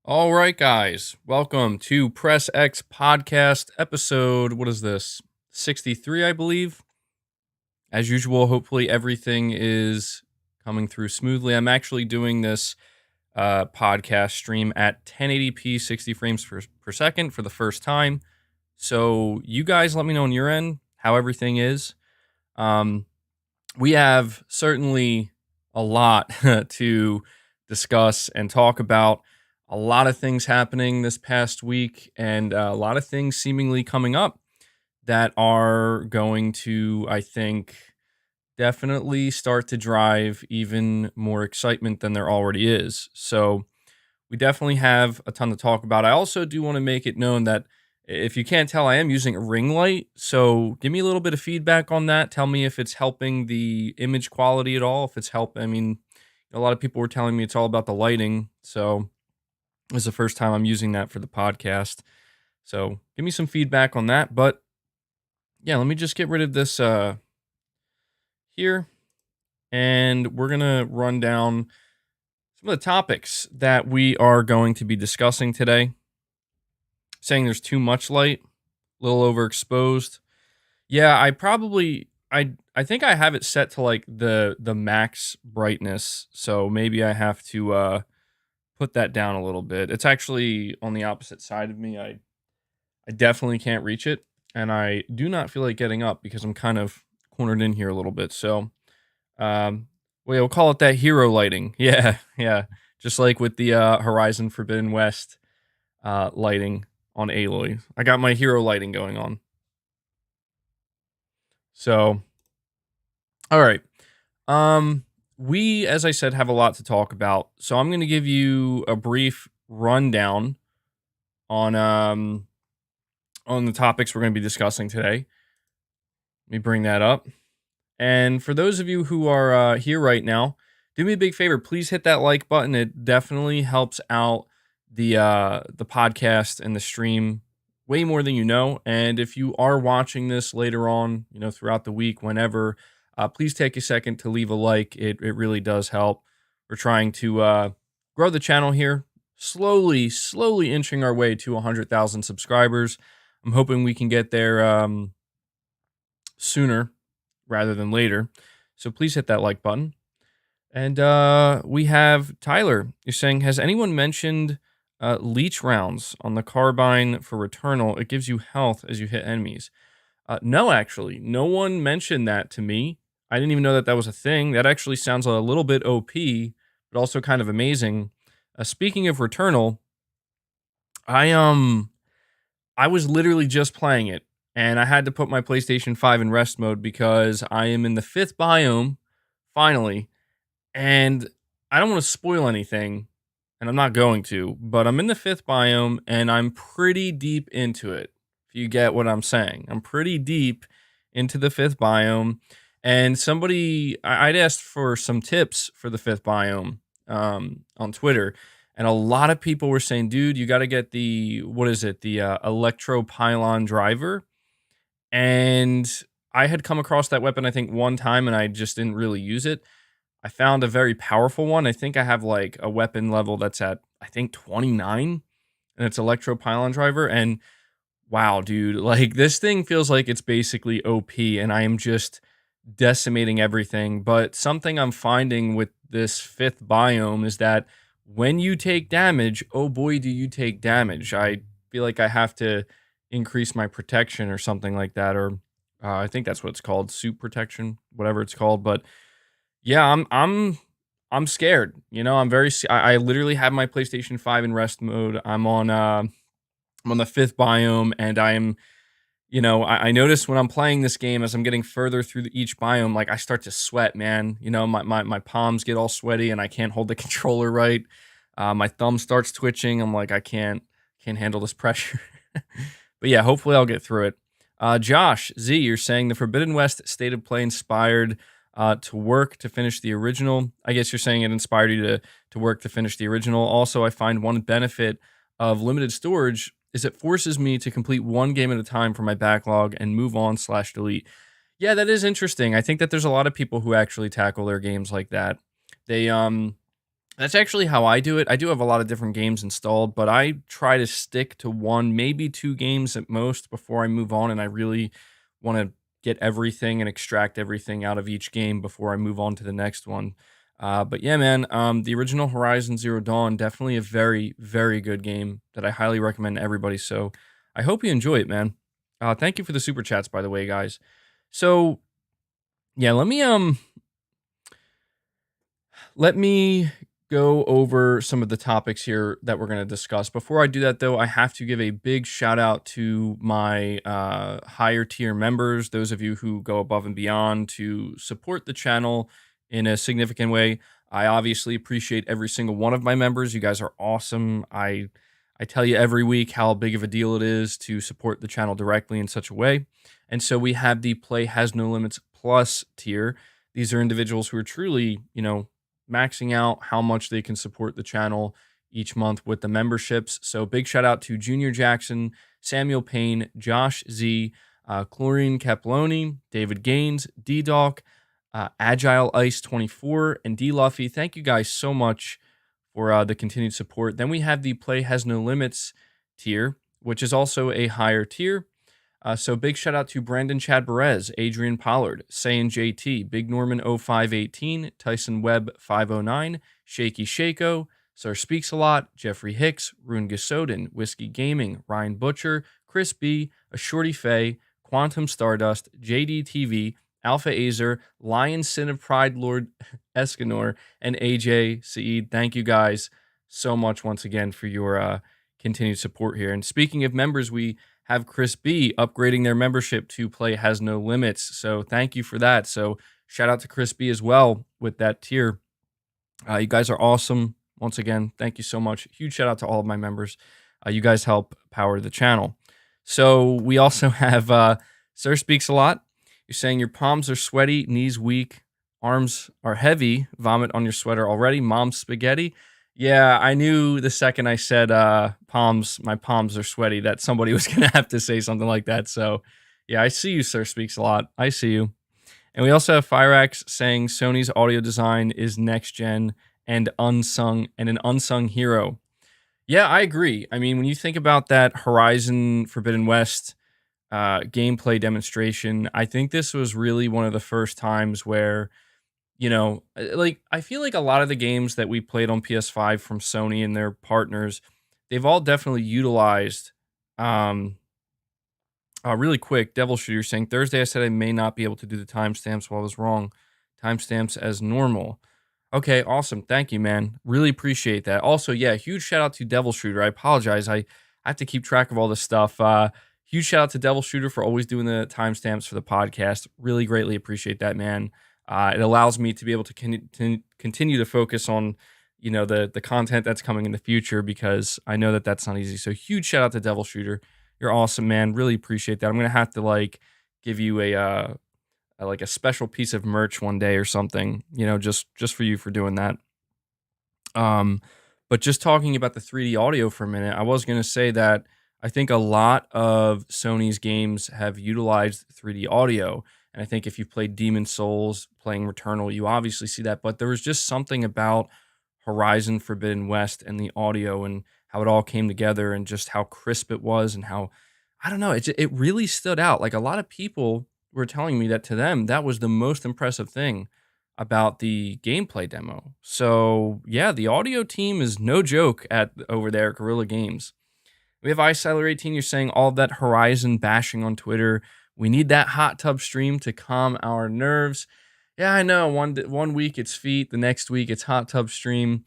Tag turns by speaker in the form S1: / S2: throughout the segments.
S1: All right, guys, welcome to Press X Podcast episode. What is this? 63, I believe. As usual, hopefully everything is coming through smoothly. I'm actually doing this podcast stream at 1080p, 60 frames per second for the first time. So, you guys let me know on your end how everything is. Um, we have certainly a lot to discuss and talk about. A lot of things happening this past week, and a lot of things seemingly coming up that are going to, I think, definitely start to drive even more excitement than there already is. So, we definitely have a ton to talk about. I also do want to make it known that if you can't tell, I am using a ring light. So give me a little bit of feedback on that. Tell me if it's helping the image quality at all. If it's I mean, a lot of people were telling me it's all about the lighting. So this is the first time I'm using that for the podcast. So give me some feedback on that. But yeah, let me just get rid of this here. And we're going to run down some of the topics that we are going to be discussing today. Saying there's too much light, a little overexposed. Yeah, I think I have it set to like the max brightness, so maybe I have to put that down a little bit. It's actually on the opposite side of me. I definitely can't reach it, and I do not feel like getting up because I'm kind of cornered in here a little bit. So, we'll call it that hero lighting. Yeah, yeah. Just like with the Horizon Forbidden West lighting on Aloy. I got my hero lighting going on. So, all right. We, as I said, have a lot to talk about. So I'm going to give you a brief rundown on the topics we're going to be discussing today. Let me bring that up. And for those of you who are here right now, do me a big favor. Please hit that like button. It definitely helps out the podcast and the stream way more than you know. And if you are watching this later on, throughout the week, whenever, please take a second to leave a like. It really does help. We're trying to grow the channel here, slowly inching our way to 100,000 subscribers. I'm hoping we can get there sooner rather than later. So please hit that like button. And we have Tyler. You're saying, has anyone mentioned leech rounds on the carbine for Returnal? It gives you health as you hit enemies. No, actually. No one mentioned that to me. I didn't even know that was a thing. That actually sounds a little bit OP, but also kind of amazing. Speaking of Returnal, I was literally just playing it, and I had to put my PlayStation 5 in rest mode because I am in the 5th biome, finally, and I don't want to spoil anything, and I'm not going to, but I'm in the 5th biome, and I'm pretty deep into it, if you get what I'm saying. I'm pretty deep into the 5th biome, and I'd asked for some tips for the 5th biome on Twitter, and a lot of people were saying, dude, you got to get the electro pylon driver. And I had come across that weapon, I think, one time, and I just didn't really use it. I found a very powerful one. I think I have like a weapon level that's at, I think, 29, and it's electro pylon driver. And wow, dude, like this thing feels like it's basically OP, and I am just decimating everything. But something I'm finding with this 5th biome is that when you take damage, oh boy, do you take damage. I feel like I have to increase my protection or something like that, or I think that's what it's called, suit protection, whatever it's called. But yeah, I'm scared. I literally have my PlayStation 5 in rest mode. I'm on the 5th biome, and I notice when I'm playing this game, as I'm getting further through each biome, like I start to sweat, man. My palms get all sweaty, and I can't hold the controller right. My thumb starts twitching. I'm like, I can't handle this pressure. But yeah, hopefully I'll get through it. Josh Z, you're saying the Forbidden West state of play inspired to work to finish the original. I guess you're saying it inspired you to work to finish the original. Also, I find one benefit of limited storage is it forces me to complete one game at a time for my backlog and move on / delete. Yeah, that is interesting. I think that there's a lot of people who actually tackle their games like that. They That's actually how I do it. I do have a lot of different games installed, but I try to stick to one, maybe two games at most before I move on. And I really want to get everything and extract everything out of each game before I move on to the next one. But yeah, man, the original Horizon Zero Dawn, definitely a very, very good game that I highly recommend to everybody. So I hope you enjoy it, man. Thank you for the super chats, by the way, guys. So yeah, let me go over some of the topics here that we're going to discuss. Before I do that, though, I have to give a big shout out to my higher tier members, those of you who go above and beyond to support the channel in a significant way. I obviously appreciate every single one of my members. You guys are awesome. I tell you every week how big of a deal it is to support the channel directly in such a way. And so we have the Play Has No Limits Plus tier. These are individuals who are truly, maxing out how much they can support the channel each month with the memberships. So big shout out to Junior Jackson, Samuel Payne, Josh Z, Chlorine Caploni, David Gaines, D-Doc, Agile Ice 24, and D Luffy. Thank you guys so much for the continued support. Then we have the Play Has No Limits tier, which is also a higher tier. So big shout out to Brandon Chad Perez, Adrian Pollard, Sayin JT, Big Norman 0518, Tyson Webb 509, Shaky Shako, Sir Speaks a Lot, Jeffrey Hicks, Rune Gasoden, Whiskey Gaming, Ryan Butcher, Chris B, A Shorty Faye, Quantum Stardust, JD TV, Alpha Azer, Lion Sin of Pride Lord Escanor, and AJ Saeed. Thank you guys so much once again for your continued support here. And speaking of members, we have Chris B upgrading their membership to Play Has No Limits. So thank you for that. So shout out to Chris B as well with that tier. You guys are awesome. Once again, thank you so much. Huge shout out to all of my members. You guys help power the channel. So we also have Sir Speaks a Lot. You're saying your palms are sweaty, knees weak, arms are heavy, vomit on your sweater already, mom's spaghetti. Yeah, I knew the second I said my palms are sweaty, that somebody was going to have to say something like that. So, yeah, I see you, Sir Speaks a Lot. I see you. And we also have Fireax saying Sony's audio design is next gen and an unsung hero. Yeah, I agree. I mean, when you think about that Horizon Forbidden West gameplay demonstration, I think this was really one of the first times where like I feel like a lot of the games that we played on PS5 from Sony and their partners, they've all definitely utilized really quick. Devil Shooter saying Thursday I said I may not be able to do the timestamps while I was wrong. Timestamps as normal. Okay, awesome. Thank you, man. Really appreciate that. Also, yeah, huge shout out to Devil Shooter. I apologize. I have to keep track of all this stuff. Huge shout out to Devil Shooter for always doing the timestamps for the podcast. Really greatly appreciate that, man. It allows me to be able to continue to focus on, the content that's coming in the future, because I know that that's not easy. So huge shout out to Devil Shooter. You're awesome, man. Really appreciate that. I'm gonna have to give you a special piece of merch one day or something, just for you for doing that. But just talking about the 3D audio for a minute, I was gonna say that I think a lot of Sony's games have utilized 3D audio. And I think if you've played Demon Souls, playing Returnal, you obviously see that. But there was just something about Horizon Forbidden West and the audio and how it all came together and just how crisp it was and how, I don't know, it really stood out. Like a lot of people were telling me that to them, that was the most impressive thing about the gameplay demo. So yeah, the audio team is no joke over there at Guerrilla Games. We have iCyler18. You're saying all that Horizon bashing on Twitter. We need that hot tub stream to calm our nerves. Yeah, I know. One week it's feet, the next week it's hot tub stream.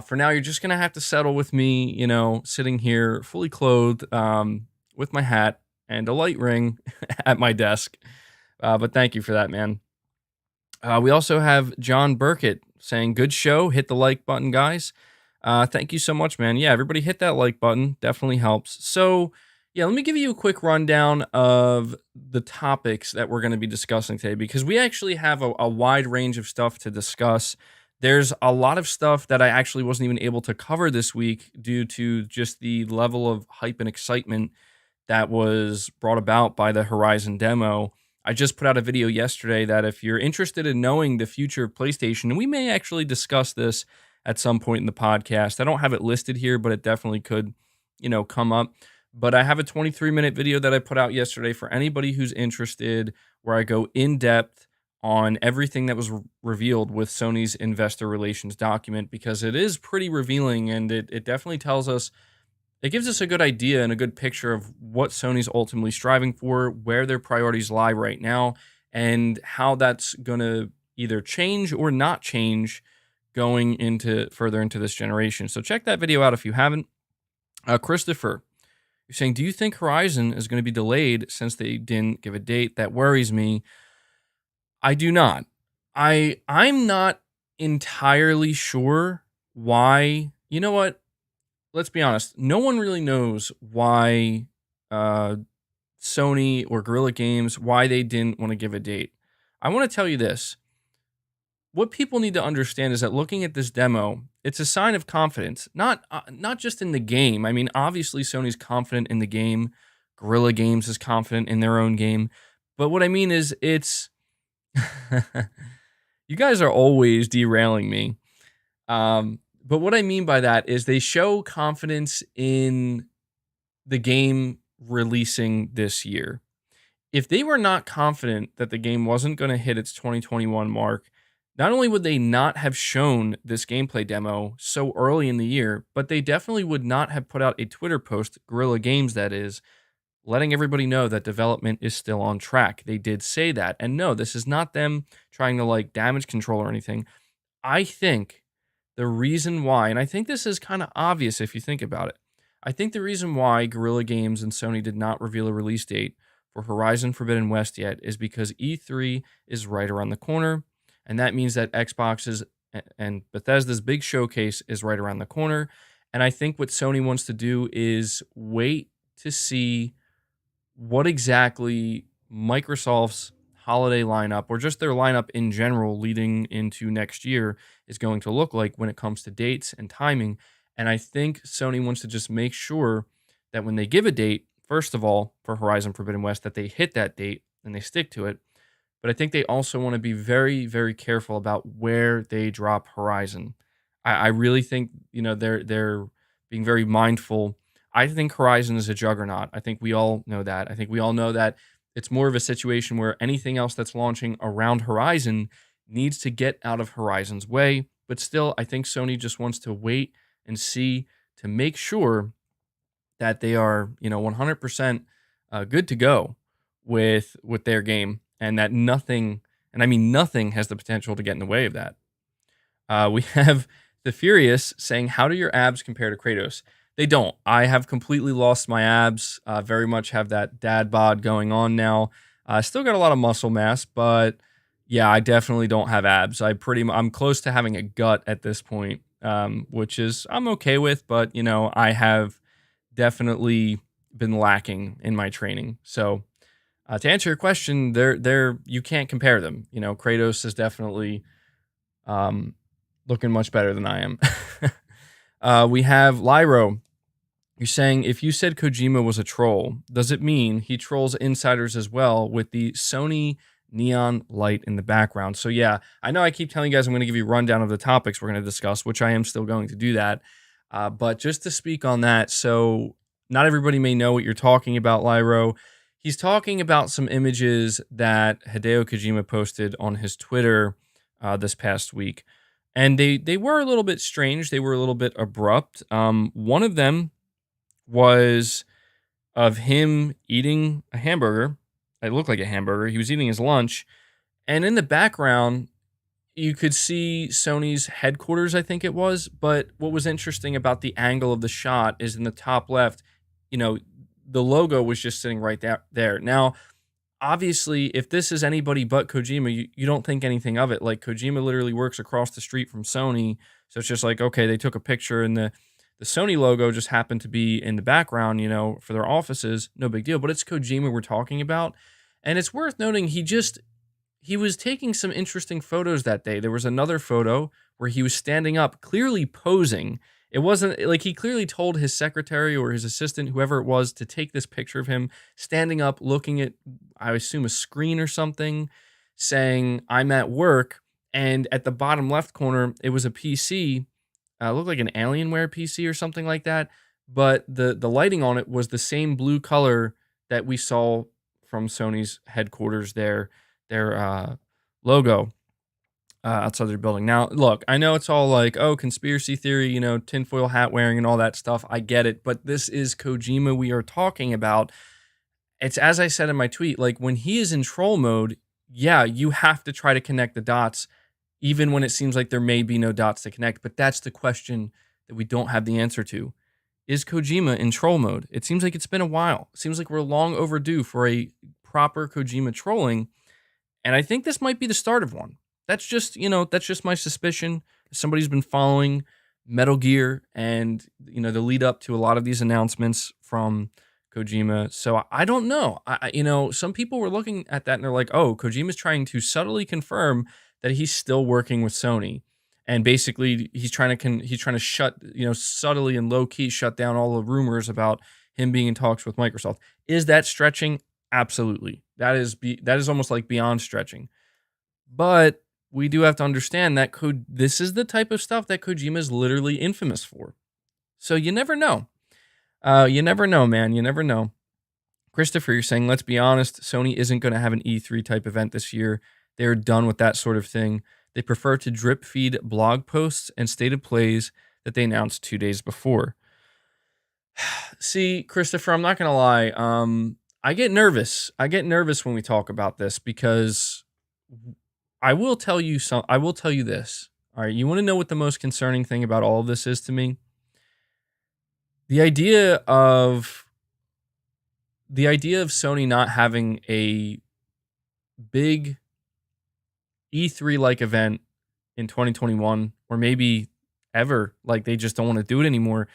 S1: For now, you're just gonna have to settle with me, sitting here fully clothed, with my hat and a light ring at my desk. But thank you for that, man. We also have John Burkett saying, "Good show. Hit the like button, guys." Thank you so much, man. Yeah, everybody hit that like button. Definitely helps. So, yeah, let me give you a quick rundown of the topics that we're going to be discussing today, because we actually have a wide range of stuff to discuss. There's a lot of stuff that I actually wasn't even able to cover this week due to just the level of hype and excitement that was brought about by the Horizon demo. I just put out a video yesterday that if you're interested in knowing the future of PlayStation, and we may actually discuss this at some point in the podcast. I don't have it listed here, but it definitely could, come up. But I have a 23-minute video that I put out yesterday for anybody who's interested, where I go in depth on everything that was revealed with Sony's investor relations document, because it is pretty revealing, and it definitely tells us, it gives us a good idea and a good picture of what Sony's ultimately striving for, where their priorities lie right now, and how that's going to either change or not change going into further into this generation. So check that video out if you haven't. Christopher, you're saying, do you think Horizon is going to be delayed since they didn't give a date? That worries me. I do not. I'm not entirely sure why. You know what? Let's be honest. No one really knows why Sony or Guerrilla Games, why they didn't want to give a date. I want to tell you this. What people need to understand is that looking at this demo, it's a sign of confidence, not just in the game. I mean, obviously Sony's confident in the game. Guerrilla Games is confident in their own game. But what I mean is, it's you guys are always derailing me. But what I mean by that is they show confidence in the game releasing this year. If they were not confident that the game wasn't going to hit its 2021 mark, not only would they not have shown this gameplay demo so early in the year, but they definitely would not have put out a Twitter post, Guerrilla Games that is, letting everybody know that development is still on track. They did say that. And no, this is not them trying to damage control or anything. I think the reason why, and I think this is kind of obvious if you think about it, I think the reason why Guerrilla Games and Sony did not reveal a release date for Horizon Forbidden West yet is because E3 is right around the corner, and that means that Xbox's and Bethesda's big showcase is right around the corner. And I think what Sony wants to do is wait to see what exactly Microsoft's holiday lineup, or just their lineup in general leading into next year, is going to look like when it comes to dates and timing. And I think Sony wants to just make sure that when they give a date, first of all, for Horizon Forbidden West, that they hit that date and they stick to it. But I think they also want to be very, very careful about where they drop Horizon. I really think, they're being very mindful. I think Horizon is a juggernaut. I think we all know that. I think we all know that it's more of a situation where anything else that's launching around Horizon needs to get out of Horizon's way. But still, I think Sony just wants to wait and see to make sure that they are, 100% good to go with their game, and that nothing, and I mean nothing, has the potential to get in the way of that. We have The Furious saying, how do your abs compare to Kratos? They don't. I have completely lost my abs. Very much have that dad bod going on now. I still got a lot of muscle mass, but yeah, I definitely don't have abs. I'm close to having a gut at this point, which is I'm okay with. But I have definitely been lacking in my training. So to answer your question, you can't compare them. Kratos is definitely looking much better than I am. We have Lyro. You're saying, if you said Kojima was a troll, does it mean he trolls insiders as well with the Sony neon light in the background? So yeah, I know I keep telling you guys I'm going to give you a rundown of the topics we're going to discuss, which I am still going to do that. But just to speak on that, so not everybody may know what you're talking about, Lyro. He's talking about some images that Hideo Kojima posted on his Twitter this past week. And they were a little bit strange. They were a little bit abrupt. One of them was of him eating a hamburger. It looked like a hamburger. He was eating his lunch. And in the background, you could see Sony's headquarters, I think it was. But what was interesting about the angle of the shot is in the top left, the logo was just sitting right there. Now, obviously, if this is anybody but Kojima, you don't think anything of it. Like, Kojima literally works across the street from Sony. So it's just like, okay, they took a picture and the Sony logo just happened to be in the background, for their offices. No big deal. But it's Kojima we're talking about. And it's worth noting he was taking some interesting photos that day. There was another photo where he was standing up, clearly posing. It wasn't like he clearly told his secretary or his assistant, whoever it was, to take this picture of him standing up, looking at, I assume, a screen or something, saying, I'm at work. And at the bottom left corner, it was a PC looked like an Alienware PC or something like that. But the lighting on it was the same blue color that we saw from Sony's headquarters, their logo outside their building. Now, look, I know it's all like, oh, conspiracy theory, tinfoil hat wearing and all that stuff. I get it, but this is Kojima we are talking about. It's as I said in my tweet, like when he is in troll mode, yeah, you have to try to connect the dots, even when it seems like there may be no dots to connect. But that's the question that we don't have the answer to. Is Kojima in troll mode? It seems like it's been a while. It seems like we're long overdue for a proper Kojima trolling. And I think this might be the start of one. That's just my suspicion. Somebody's been following Metal Gear and, the lead up to a lot of these announcements from Kojima. So I don't know. Some people were looking at that and they're like, oh, Kojima's trying to subtly confirm that he's still working with Sony. And basically he's trying to shut, subtly and low key shut down all the rumors about him being in talks with Microsoft. Is that stretching? Absolutely. That is almost like beyond stretching. But we do have to understand that this is the type of stuff that Kojima is literally infamous for. So you never know. You never know, man. You never know. Christopher, you're saying, let's be honest, Sony isn't going to have an E3 type event this year. They're done with that sort of thing. They prefer to drip feed blog posts and stated plays that they announced 2 days before. See, Christopher, I'm not going to lie. I get nervous. I get nervous when we talk about this because I will tell you this. All right, you want to know what the most concerning thing about all of this is to me? The idea of Sony not having a big E3-like event in 2021, or maybe ever, like they just don't want to do it anymore.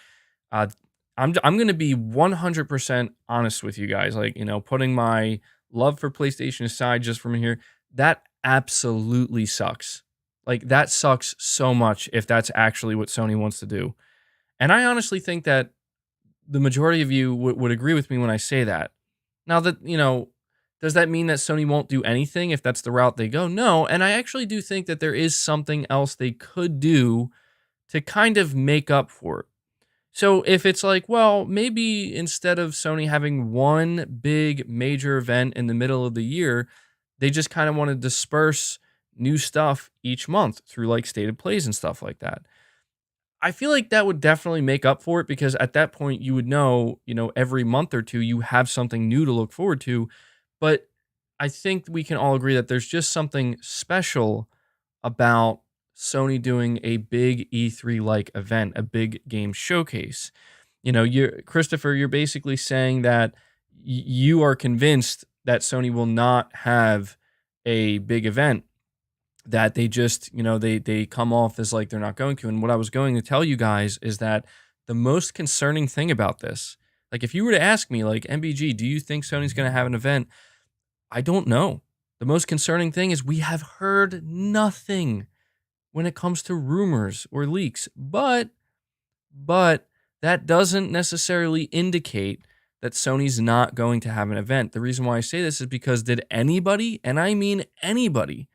S1: I'm going to be 100% honest with you guys. Like, putting my love for PlayStation aside just from here, that absolutely sucks. Like, that sucks so much if that's actually what Sony wants to do. And I honestly think that the majority of you would agree with me when I say that. Now that, does that mean that Sony won't do anything if that's the route they go? No. And I actually do think that there is something else they could do to kind of make up for it. So if it's like, well, maybe instead of Sony having one big major event in the middle of the year, they just kind of want to disperse new stuff each month through like stated plays and stuff like that. I feel like that would definitely make up for it because at that point you would know, every month or two you have something new to look forward to. But I think we can all agree that there's just something special about Sony doing a big E3-like event, a big game showcase. Christopher, you're basically saying that you are convinced that Sony will not have a big event, that they just, they come off as like they're not going to. And what I was going to tell you guys is that the most concerning thing about this, like if you were to ask me, like, MBG, do you think Sony's going to have an event? I don't know. The most concerning thing is we have heard nothing when it comes to rumors or leaks. But that doesn't necessarily indicate that Sony's not going to have an event. The reason why I say this is because did anybody, and I mean anybody,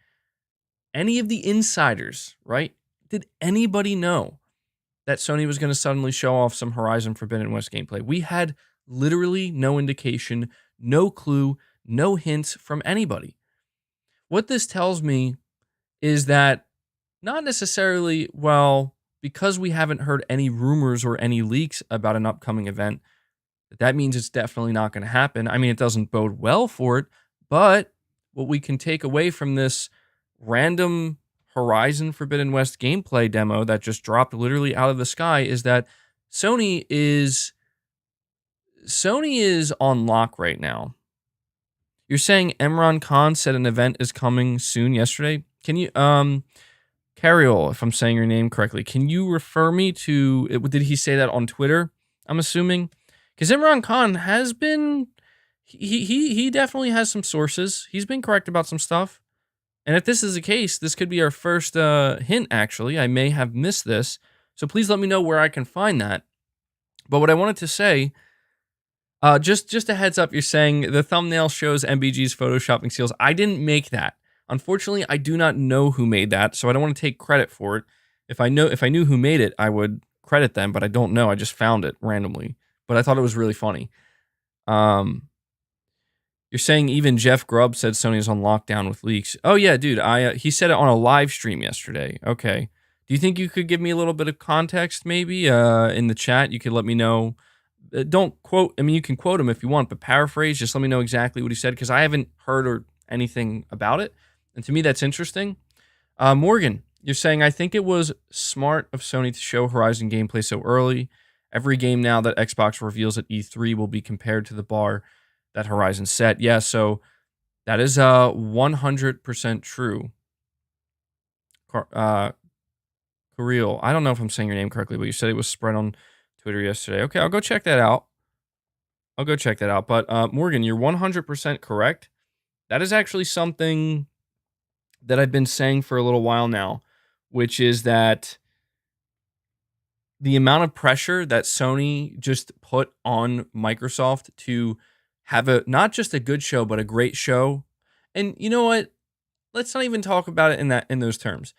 S1: any of the insiders, right? Did anybody know that Sony was going to suddenly show off some Horizon Forbidden West gameplay? We had literally no indication, no clue, no hints from anybody. What this tells me is that not necessarily, well, because we haven't heard any rumors or any leaks about an upcoming event, that means it's definitely not going to happen. I mean, it doesn't bode well for it, but what we can take away from this random Horizon Forbidden West gameplay demo that just dropped literally out of the sky is that Sony is on lock right now. You're saying Imran Khan said an event is coming soon yesterday? Can you, Carriol, if I'm saying your name correctly, can you refer me to, did he say that on Twitter, I'm assuming? Because Imran Khan has been, he definitely has some sources. He's been correct about some stuff. And if this is the case, this could be our first hint, actually. I may have missed this. So please let me know where I can find that. But what I wanted to say, just a heads up, you're saying the thumbnail shows MBG's photoshopping seals. I didn't make that. Unfortunately, I do not know who made that, so I don't want to take credit for it. If I knew who made it, I would credit them, but I don't know. I just found it randomly. But I thought it was really funny. You're saying even Jeff Grubb said Sony's on lockdown with leaks. Oh yeah, dude. He said it on a live stream yesterday. Okay. Do you think you could give me a little bit of context, maybe in the chat? You could let me know. Don't quote. I mean, you can quote him if you want, but paraphrase. Just let me know exactly what he said because I haven't heard or anything about it, and to me that's interesting. Morgan, you're saying I think it was smart of Sony to show Horizon gameplay so early. Every game now that Xbox reveals at E3 will be compared to the bar that Horizon set. Yeah, so that is 100% true. Kirill, I don't know if I'm saying your name correctly, but you said it was spread on Twitter yesterday. Okay, I'll go check that out. But Morgan, you're 100% correct. That is actually something that I've been saying for a little while now, which is that the amount of pressure that Sony just put on Microsoft to have not just a good show, but a great show. And you know what? Let's not even talk about it in those terms.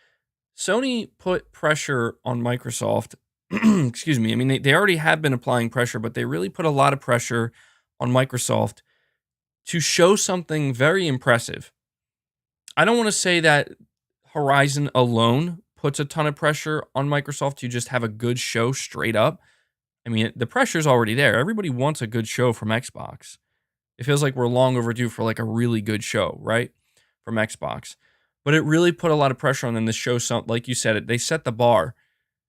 S1: Sony put pressure on Microsoft. Excuse me. I mean, they already have been applying pressure, but they really put a lot of pressure on Microsoft to show something very impressive. I don't want to say that Horizon alone puts a ton of pressure on Microsoft to just have a good show straight up. I mean, the pressure's already there. Everybody wants a good show from Xbox. It feels like we're long overdue for like a really good show, right? From Xbox. But it really put a lot of pressure on them to show something. Like you said, they set the bar.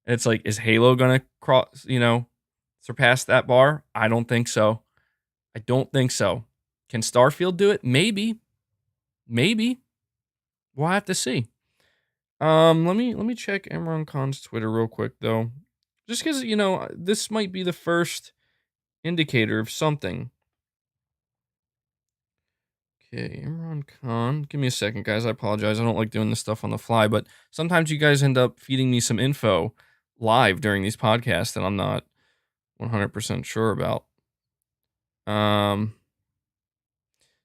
S1: And it's like, is Halo going to surpass that bar? I don't think so. Can Starfield do it? Maybe. We'll have to see. Let me check Imran Khan's Twitter real quick though. Just because, this might be the first indicator of something. Okay, Imran Khan. Give me a second, guys. I apologize. I don't like doing this stuff on the fly, but sometimes you guys end up feeding me some info live during these podcasts that I'm not 100% sure about.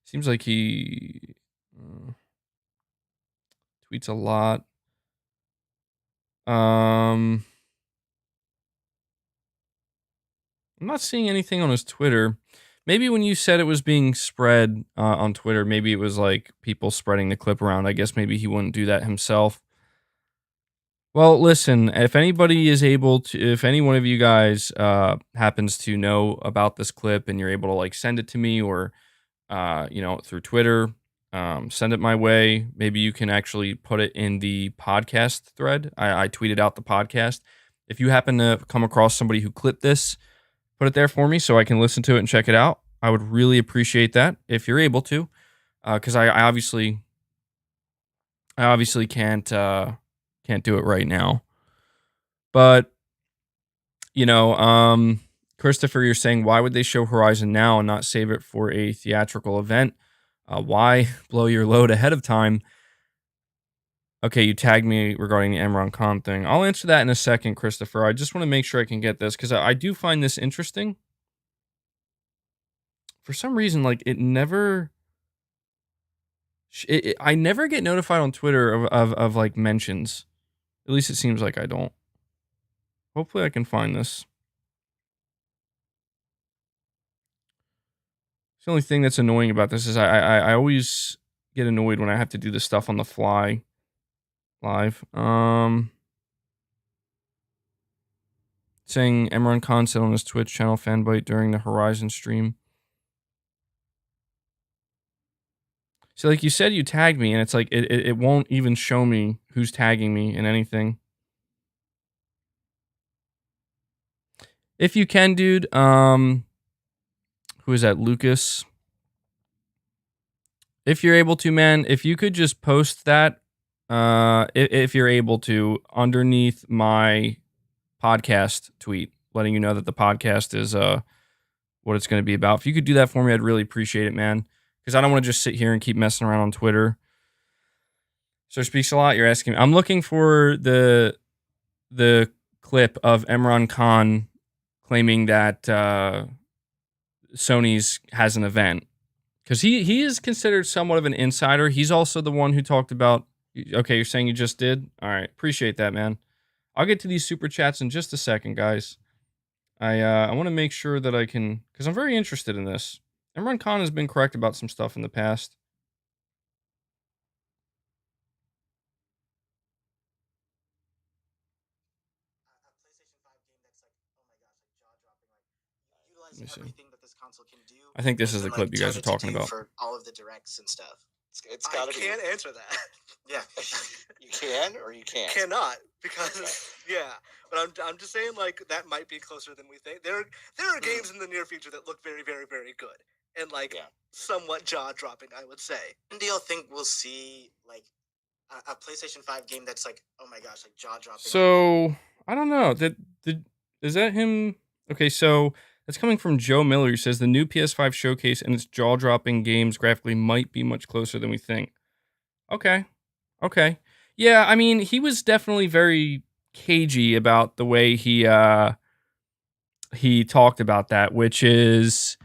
S1: Seems like he tweets a lot. I'm not seeing anything on his Twitter. Maybe when you said it was being spread on Twitter, maybe it was like people spreading the clip around. I guess maybe he wouldn't do that himself. Well, listen, if anybody is able to, if any one of you guys happens to know about this clip and you're able to like send it to me or, through Twitter, send it my way. Maybe you can actually put it in the podcast thread. I tweeted out the podcast. If you happen to come across somebody who clipped this, put it there for me so I can listen to it and check it out. I would really appreciate that if you're able to, because I obviously can't do it right now. But Christopher, you're saying why would they show Horizon now and not save it for a theatrical event? Why blow your load ahead of time? Okay, you tagged me regarding the Imran Khan thing. I'll answer that in a second, Christopher. I just want to make sure I can get this because I do find this interesting. For some reason, like it never, I never get notified on Twitter of like mentions. At least it seems like I don't. Hopefully, I can find this. The only thing that's annoying about this is I always get annoyed when I have to do this stuff on the fly. Live. Saying Imran Khan said on his Twitch channel Fanbyte during the Horizon stream. So like you said, you tagged me and it's like, it won't even show me who's tagging me in anything. If you can, dude, who is that? Lucas. If you're able to, man, if you could just post that, if you're able to, underneath my podcast tweet, letting you know that the podcast is what it's going to be about. If you could do that for me, I'd really appreciate it, man. Because I don't want to just sit here and keep messing around on Twitter. So speaks a lot. You're asking me. I'm looking for the clip of Imran Khan claiming that Sony's has an event. Because he is considered somewhat of an insider. He's also the one who talked about... Okay, you're saying you just did? All right. Appreciate that, man. I'll get to these super chats in just a second, guys. I want to make sure that I can, because I'm very interested in this. Imran Khan has been correct about some stuff in the past. Let me see. I think this is the clip you guys are talking about.
S2: For all of the directs and stuff.
S3: It's gotta be.
S2: I can't answer that. Yeah.
S3: You can or you can't?
S2: Cannot, because yeah. But I'm just saying, like, that might be closer than we think. There are games in the near future that look very, very, very good. And like somewhat jaw dropping, I would say.
S4: When do you think we'll see like a PlayStation 5 game that's like, oh my gosh, like jaw dropping?
S1: So I don't know. Is that him? Okay, so that's coming from Joe Miller, who says the new PS5 showcase and its jaw-dropping games graphically might be much closer than we think. Okay. Yeah, I mean, he was definitely very cagey about the way he talked about that, which is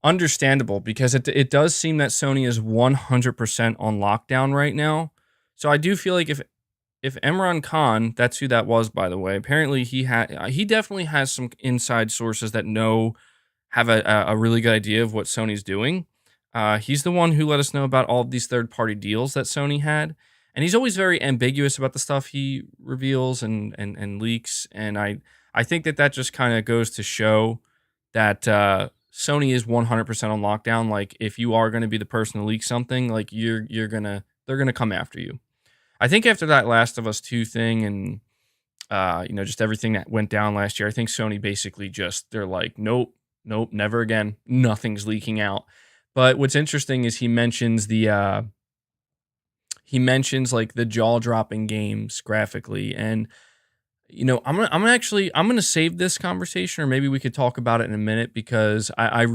S1: understandable because it does seem that Sony is 100% on lockdown right now. So I do feel like if Imran Khan, that's who that was, by the way. Apparently, he definitely has some inside sources that have a really good idea of what Sony's doing. He's the one who let us know about all of these third-party deals that Sony had, and he's always very ambiguous about the stuff he reveals and leaks. And I think that just kind of goes to show that Sony is 100% on lockdown. Like, if you are going to be the person to leak something, like they're gonna come after you. I think after that Last of Us 2 thing and, just everything that went down last year, I think Sony basically they're like, nope, never again. Nothing's leaking out. But what's interesting is he mentions like the jaw-dropping games graphically. And, I'm gonna save this conversation, or maybe we could talk about it in a minute, because I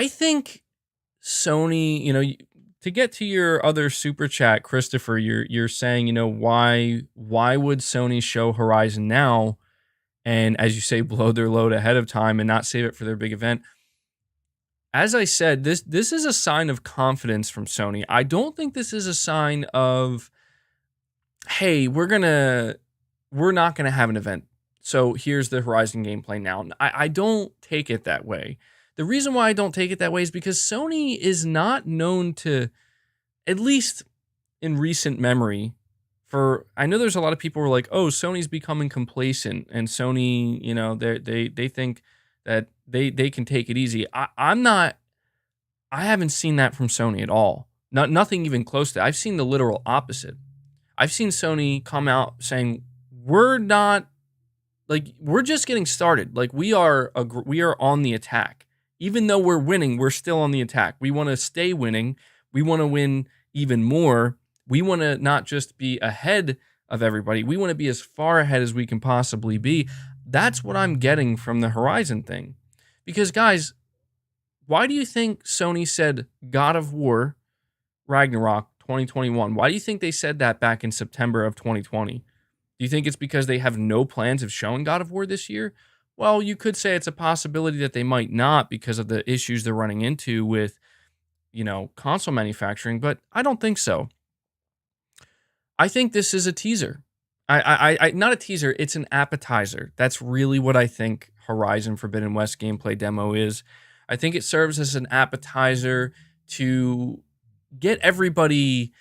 S1: think Sony, to get to your other super chat, Christopher, you're saying, why would Sony show Horizon now and, as you say, blow their load ahead of time and not save it for their big event? As I said, this is a sign of confidence from Sony. I don't think this is a sign of, hey, we're not gonna have an event, so here's the Horizon gameplay now. I don't take it that way. The reason why I don't take it that way is because Sony is not known to, at least in recent memory, I know there's a lot of people who are like, oh, Sony's becoming complacent, and Sony, they think that they can take it easy. I haven't seen that from Sony at all. Nothing even close to that. I've seen the literal opposite. I've seen Sony come out saying, we're just getting started. Like, we are on the attack. Even though we're winning, we're still on the attack. We want to stay winning. We want to win even more. We want to not just be ahead of everybody. We want to be as far ahead as we can possibly be. That's what I'm getting from the Horizon thing. Because, guys, why do you think Sony said God of War Ragnarok 2021? Why do you think they said that back in September of 2020? Do you think it's because they have no plans of showing God of War this year? Well, you could say it's a possibility that they might not because of the issues they're running into with, console manufacturing, but I don't think so. I think this is a teaser. I not a teaser, it's an appetizer. That's really what I think Horizon Forbidden West gameplay demo is. I think it serves as an appetizer to get everybody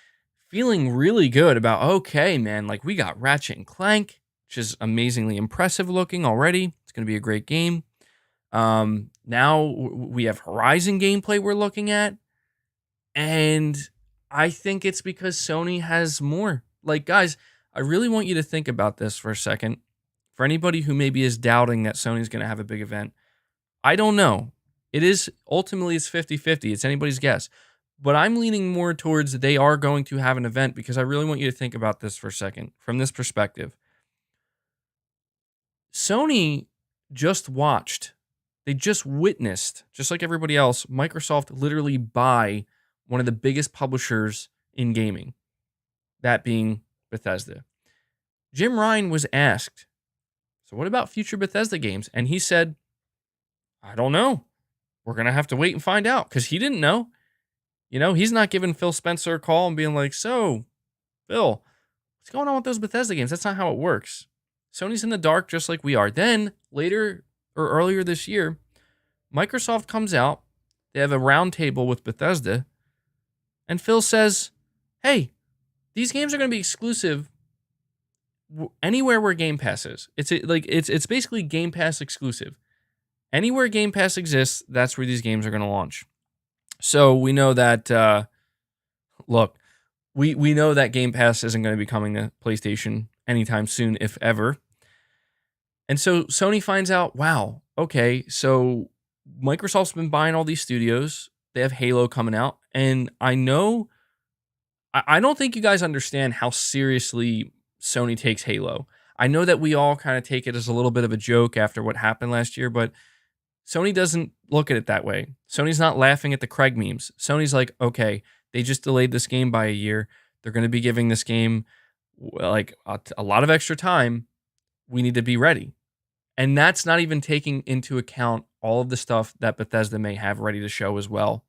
S1: feeling really good about, okay, man, like, we got Ratchet and Clank, which is amazingly impressive looking already. It's going to be a great game. Now we have Horizon gameplay we're looking at. And I think it's because Sony has more. Like, guys, I really want you to think about this for a second. For anybody who maybe is doubting that Sony's going to have a big event, I don't know. Ultimately, it's 50-50. It's anybody's guess. But I'm leaning more towards they are going to have an event, because I really want you to think about this for a second from this perspective. Sony just witnessed, just like everybody else, Microsoft literally buy one of the biggest publishers in gaming, that being Bethesda. Jim Ryan was asked, so what about future Bethesda games? And he said, I don't know. We're going to have to wait and find out, because he didn't know. He's not giving Phil Spencer a call and being like, so, Phil, What's going on with those Bethesda games? That's not how it works. Sony's in the dark just like we are. Then later or earlier this year, Microsoft comes out. They have a roundtable with Bethesda, and Phil says, "Hey, these games are going to be exclusive anywhere where Game Pass is. It's basically Game Pass exclusive. Anywhere Game Pass exists, that's where these games are going to launch." So we know that. Look, we know that Game Pass isn't going to be coming to PlayStation anytime soon, if ever. And so Sony finds out, wow, okay, so Microsoft's been buying all these studios. They have Halo coming out. And I know, I don't think you guys understand how seriously Sony takes Halo. I know that we all kind of take it as a little bit of a joke after what happened last year, but Sony doesn't look at it that way. Sony's not laughing at the Craig memes. Sony's like, okay, they just delayed this game by a year. They're going to be giving this game like a lot of extra time. We need to be ready. And that's not even taking into account all of the stuff that Bethesda may have ready to show as well.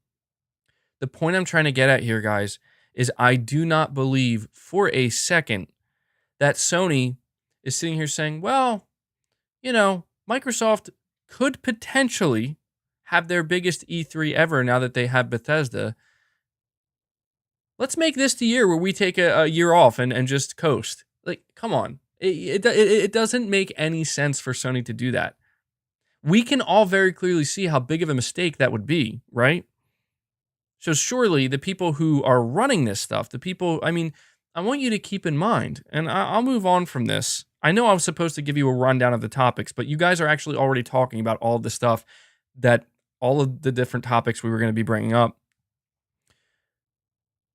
S1: The point I'm trying to get at here, guys, is I do not believe for a second that Sony is sitting here saying, well, Microsoft could potentially have their biggest E3 ever now that they have Bethesda. Let's make this the year where we take a year off and just coast. Like, come on. It doesn't make any sense for Sony to do that. We can all very clearly see how big of a mistake that would be, right? So surely the people who are running this stuff, I want you to keep in mind, and I'll move on from this. I know I was supposed to give you a rundown of the topics, but you guys are actually already talking about all of the stuff all of the different topics we were going to be bringing up.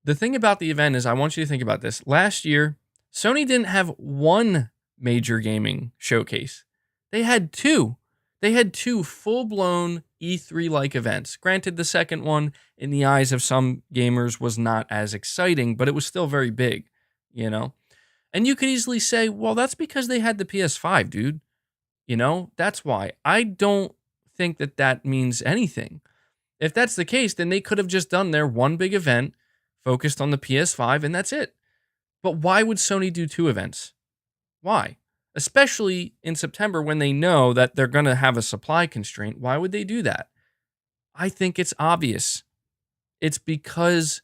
S1: The thing about the event is I want you to think about this. Last year, Sony didn't have one major gaming showcase. They had two. They had two full-blown E3-like events. Granted, the second one, in the eyes of some gamers, was not as exciting, but it was still very big, And you could easily say, well, that's because they had the PS5, dude. That's why. I don't think that means anything. If that's the case, then they could have just done their one big event, focused on the PS5, and that's it. But why would Sony do two events? Why? Especially in September when they know that they're going to have a supply constraint. Why would they do that? I think it's obvious. It's because,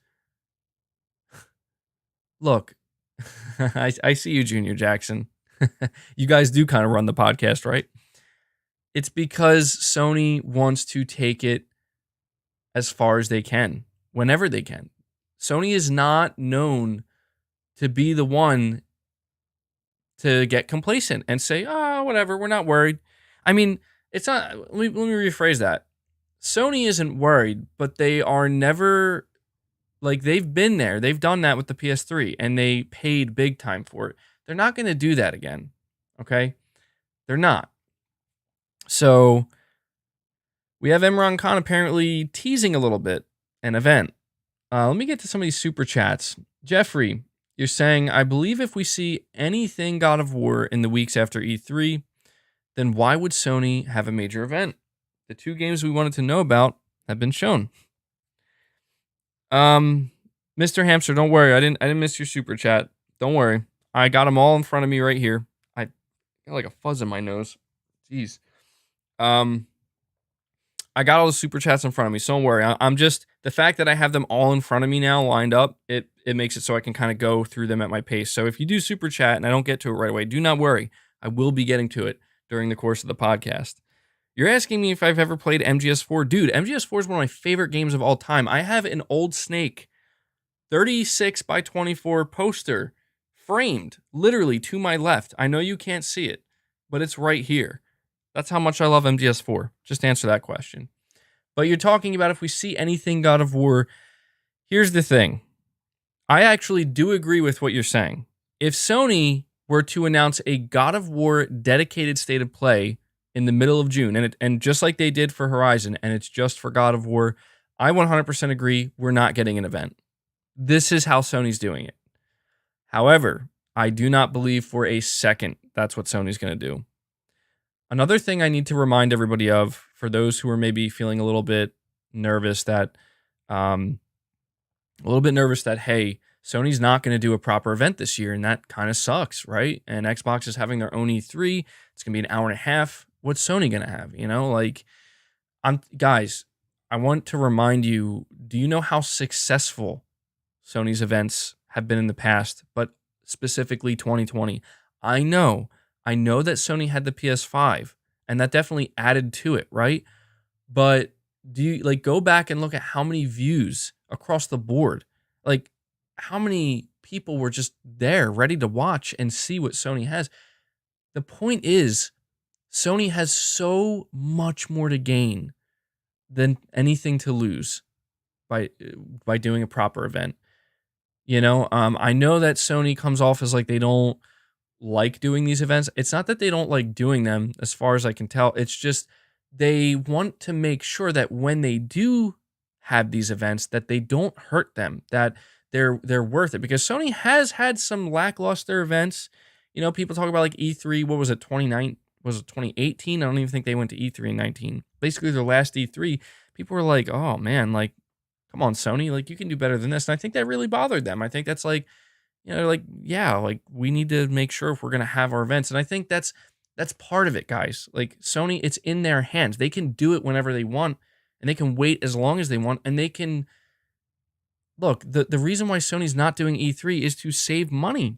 S1: look, I see you, Junior Jackson. You guys do kind of run the podcast, right? It's because Sony wants to take it as far as they can, whenever they can. Sony is not known to be the one to get complacent and say, whatever, we're not worried. It's not, let me rephrase that. Sony isn't worried, but they are never, they've been there. They've done that with the PS3, and they paid big time for it. They're not going to do that again, okay? They're not. So, we have Imran Khan apparently teasing a little bit an event. Let me get to some of these super chats. Jeffrey, you're saying, I believe if we see anything God of War in the weeks after E3, then why would Sony have a major event? The two games we wanted to know about have been shown. Mr. Hamster, don't worry. I didn't miss your super chat. Don't worry. I got them all in front of me right here. I got like a fuzz in my nose. Jeez. I got all the super chats in front of me, so don't worry. I'm just, the fact that I have them all in front of me now lined up, it makes it so I can kind of go through them at my pace. So if you do super chat and I don't get to it right away, do not worry. I will be getting to it during the course of the podcast. You're asking me if I've ever played MGS4. Dude, MGS4 is one of my favorite games of all time. I have an old Snake 36 by 24 poster framed literally to my left. I know you can't see it, but it's right here. That's how much I love MGS4. Just answer that question. But you're talking about if we see anything God of War. Here's the thing. I actually do agree with what you're saying. If Sony were to announce a God of War dedicated state of play in the middle of June, and just like they did for Horizon, and it's just for God of War, I 100% agree we're not getting an event. This is how Sony's doing it. However, I do not believe for a second that's what Sony's going to do. Another thing I need to remind everybody of, for those who are maybe feeling a little bit nervous that a little bit nervous that, hey, Sony's not going to do a proper event this year, and that kind of sucks, right? And Xbox is having their own E3. It's going to be an hour and a half. What's Sony going to have? Like, guys, I want to remind you, do you know how successful Sony's events have been in the past, but specifically 2020? I know that Sony had the PS5, and that definitely added to it, right? But do you like go back and look at how many views across the board? Like, how many people were just there ready to watch and see what Sony has? The point is, Sony has so much more to gain than anything to lose by doing a proper event. I know that Sony comes off as like they don't like doing these events. It's not that they don't like doing them, as far as I can tell. It's just they want to make sure that when they do have these events, that they don't hurt them, that they're worth it. Because Sony has had some lackluster events. People talk about like E3. What was it? 29? Was it 2018? I don't even think they went to E3 in 19. Basically, their last E3, people were like, "Oh man, like, come on, Sony, like you can do better than this." And I think that really bothered them. I think that's like, like, yeah, like we need to make sure if we're gonna have our events. And I think that's part of it, guys. Like Sony, it's in their hands. They can do it whenever they want, and they can wait as long as they want, and they can look. The reason why Sony's not doing E3 is to save money.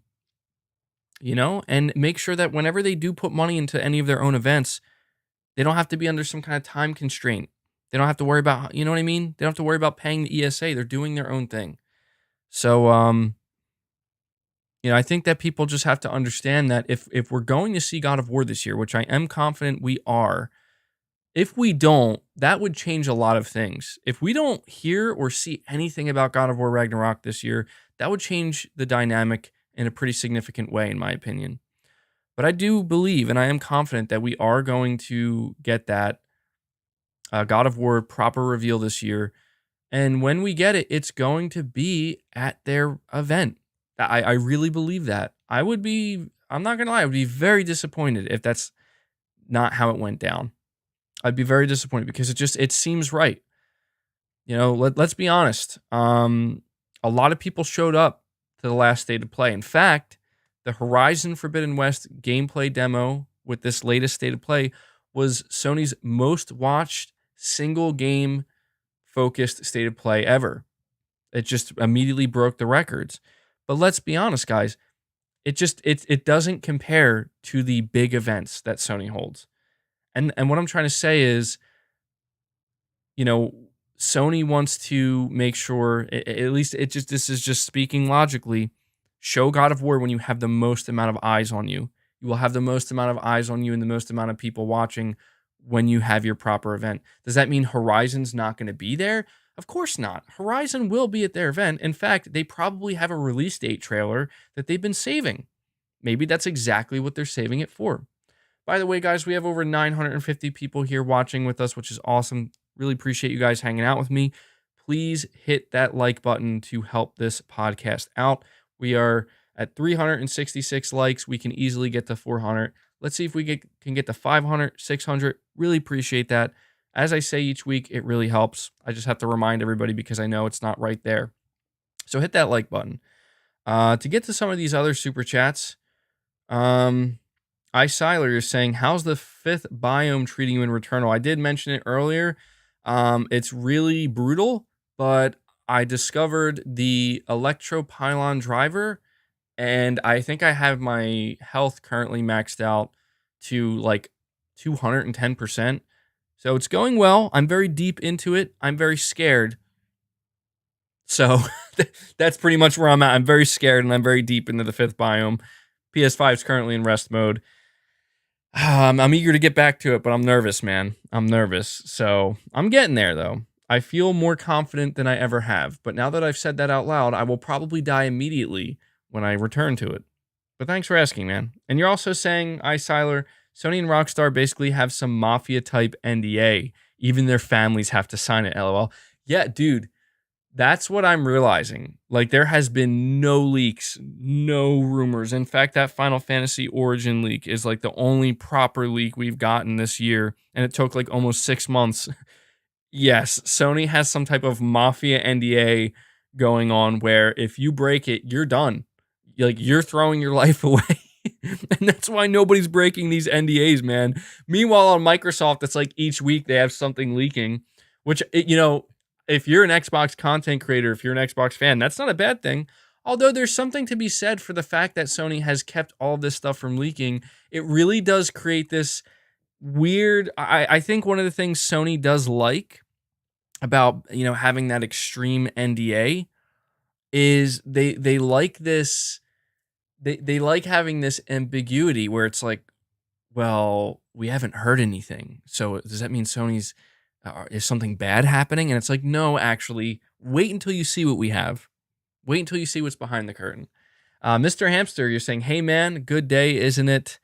S1: And make sure that whenever they do put money into any of their own events, they don't have to be under some kind of time constraint. They don't have to worry about, you know what I mean? They don't have to worry about paying the ESA. They're doing their own thing. So, I think that people just have to understand that if we're going to see God of War this year, which I am confident we are, if we don't, that would change a lot of things. If we don't hear or see anything about God of War Ragnarok this year, that would change the dynamic in a pretty significant way, in my opinion. But I do believe, and I am confident that we are going to get that God of War proper reveal this year. And when we get it, it's going to be at their event. I really believe that. I'm not going to lie, I would be very disappointed if that's not how it went down. I'd be very disappointed because it seems right. Let's be honest. A lot of people showed up to the last State of Play. In fact, the Horizon Forbidden West gameplay demo with this latest State of Play was Sony's most watched single game focused State of Play ever. It just immediately broke the records. But let's be honest, guys, it doesn't compare to the big events that Sony holds. And what I'm trying to say is, Sony wants to make sure, at least this is just speaking logically, show God of War when you have the most amount of eyes on you. You will have the most amount of eyes on you and the most amount of people watching when you have your proper event. Does that mean Horizon's not going to be there? Of course not. Horizon will be at their event. In fact, they probably have a release date trailer that they've been saving. Maybe that's exactly what they're saving it for. By the way, guys, we have over 950 people here watching with us, which is awesome. Really appreciate you guys hanging out with me. Please hit that like button to help this podcast out. We are at 366 likes. We can easily get to 400. Let's see if we can get to 500, 600. Really appreciate that. As I say each week, it really helps. I just have to remind everybody because I know it's not right there. So hit that like button. To get to some of these other super chats, Siler is saying, how's the 5th biome treating you in Returnal? I did mention it earlier. It's really brutal, but I discovered the electropylon driver, and I think I have my health currently maxed out to like 210%. So it's going well. I'm very deep into it. I'm very scared. So that's pretty much where I'm at. I'm very scared, and I'm very deep into the 5th biome. PS5 is currently in rest mode. I'm eager to get back to it, but I'm nervous, man. I'm nervous. So I'm getting there, though. I feel more confident than I ever have. But now that I've said that out loud, I will probably die immediately when I return to it. But thanks for asking, man. And you're also saying, Siler, Sony and Rockstar basically have some mafia-type NDA. Even their families have to sign it, LOL. Yeah, dude. That's what I'm realizing. Like, there has been no leaks, no rumors. In fact, that Final Fantasy Origin leak is like the only proper leak we've gotten this year, and it took like almost 6 months. Yes, Sony has some type of mafia NDA, going on where if you break it, you're done. Like, you're throwing your life away. And that's why nobody's breaking these NDAs, man. Meanwhile, on Microsoft, it's like each week they have something leaking, which, if you're an Xbox content creator, if you're an Xbox fan, that's not a bad thing. Although there's something to be said for the fact that Sony has kept all this stuff from leaking. It really does create this weird. I think one of the things Sony does like about, having that extreme NDA is they like this. They like having this ambiguity where it's like, well, we haven't heard anything. So does that mean Sony's is something bad happening? And it's like, no, actually, wait until you see what we have. Wait until you see what's behind the curtain. Mr. Hamster, you're saying, hey man, good day, isn't it?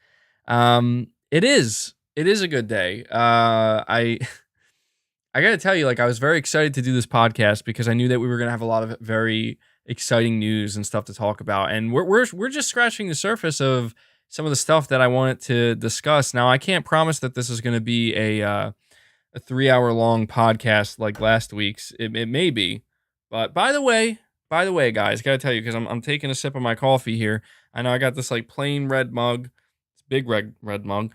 S1: It is. It is a good day. I got to tell you, like, I was very excited to do this podcast because I knew that we were going to have a lot of very exciting news and stuff to talk about. And we're just scratching the surface of some of the stuff that I wanted to discuss. Now, I can't promise that this is going to be a 3-hour long podcast like last week's. It may be. But by the way, guys, got to tell you, because I'm taking a sip of my coffee here. I know I got this like plain red mug. It's a big red mug.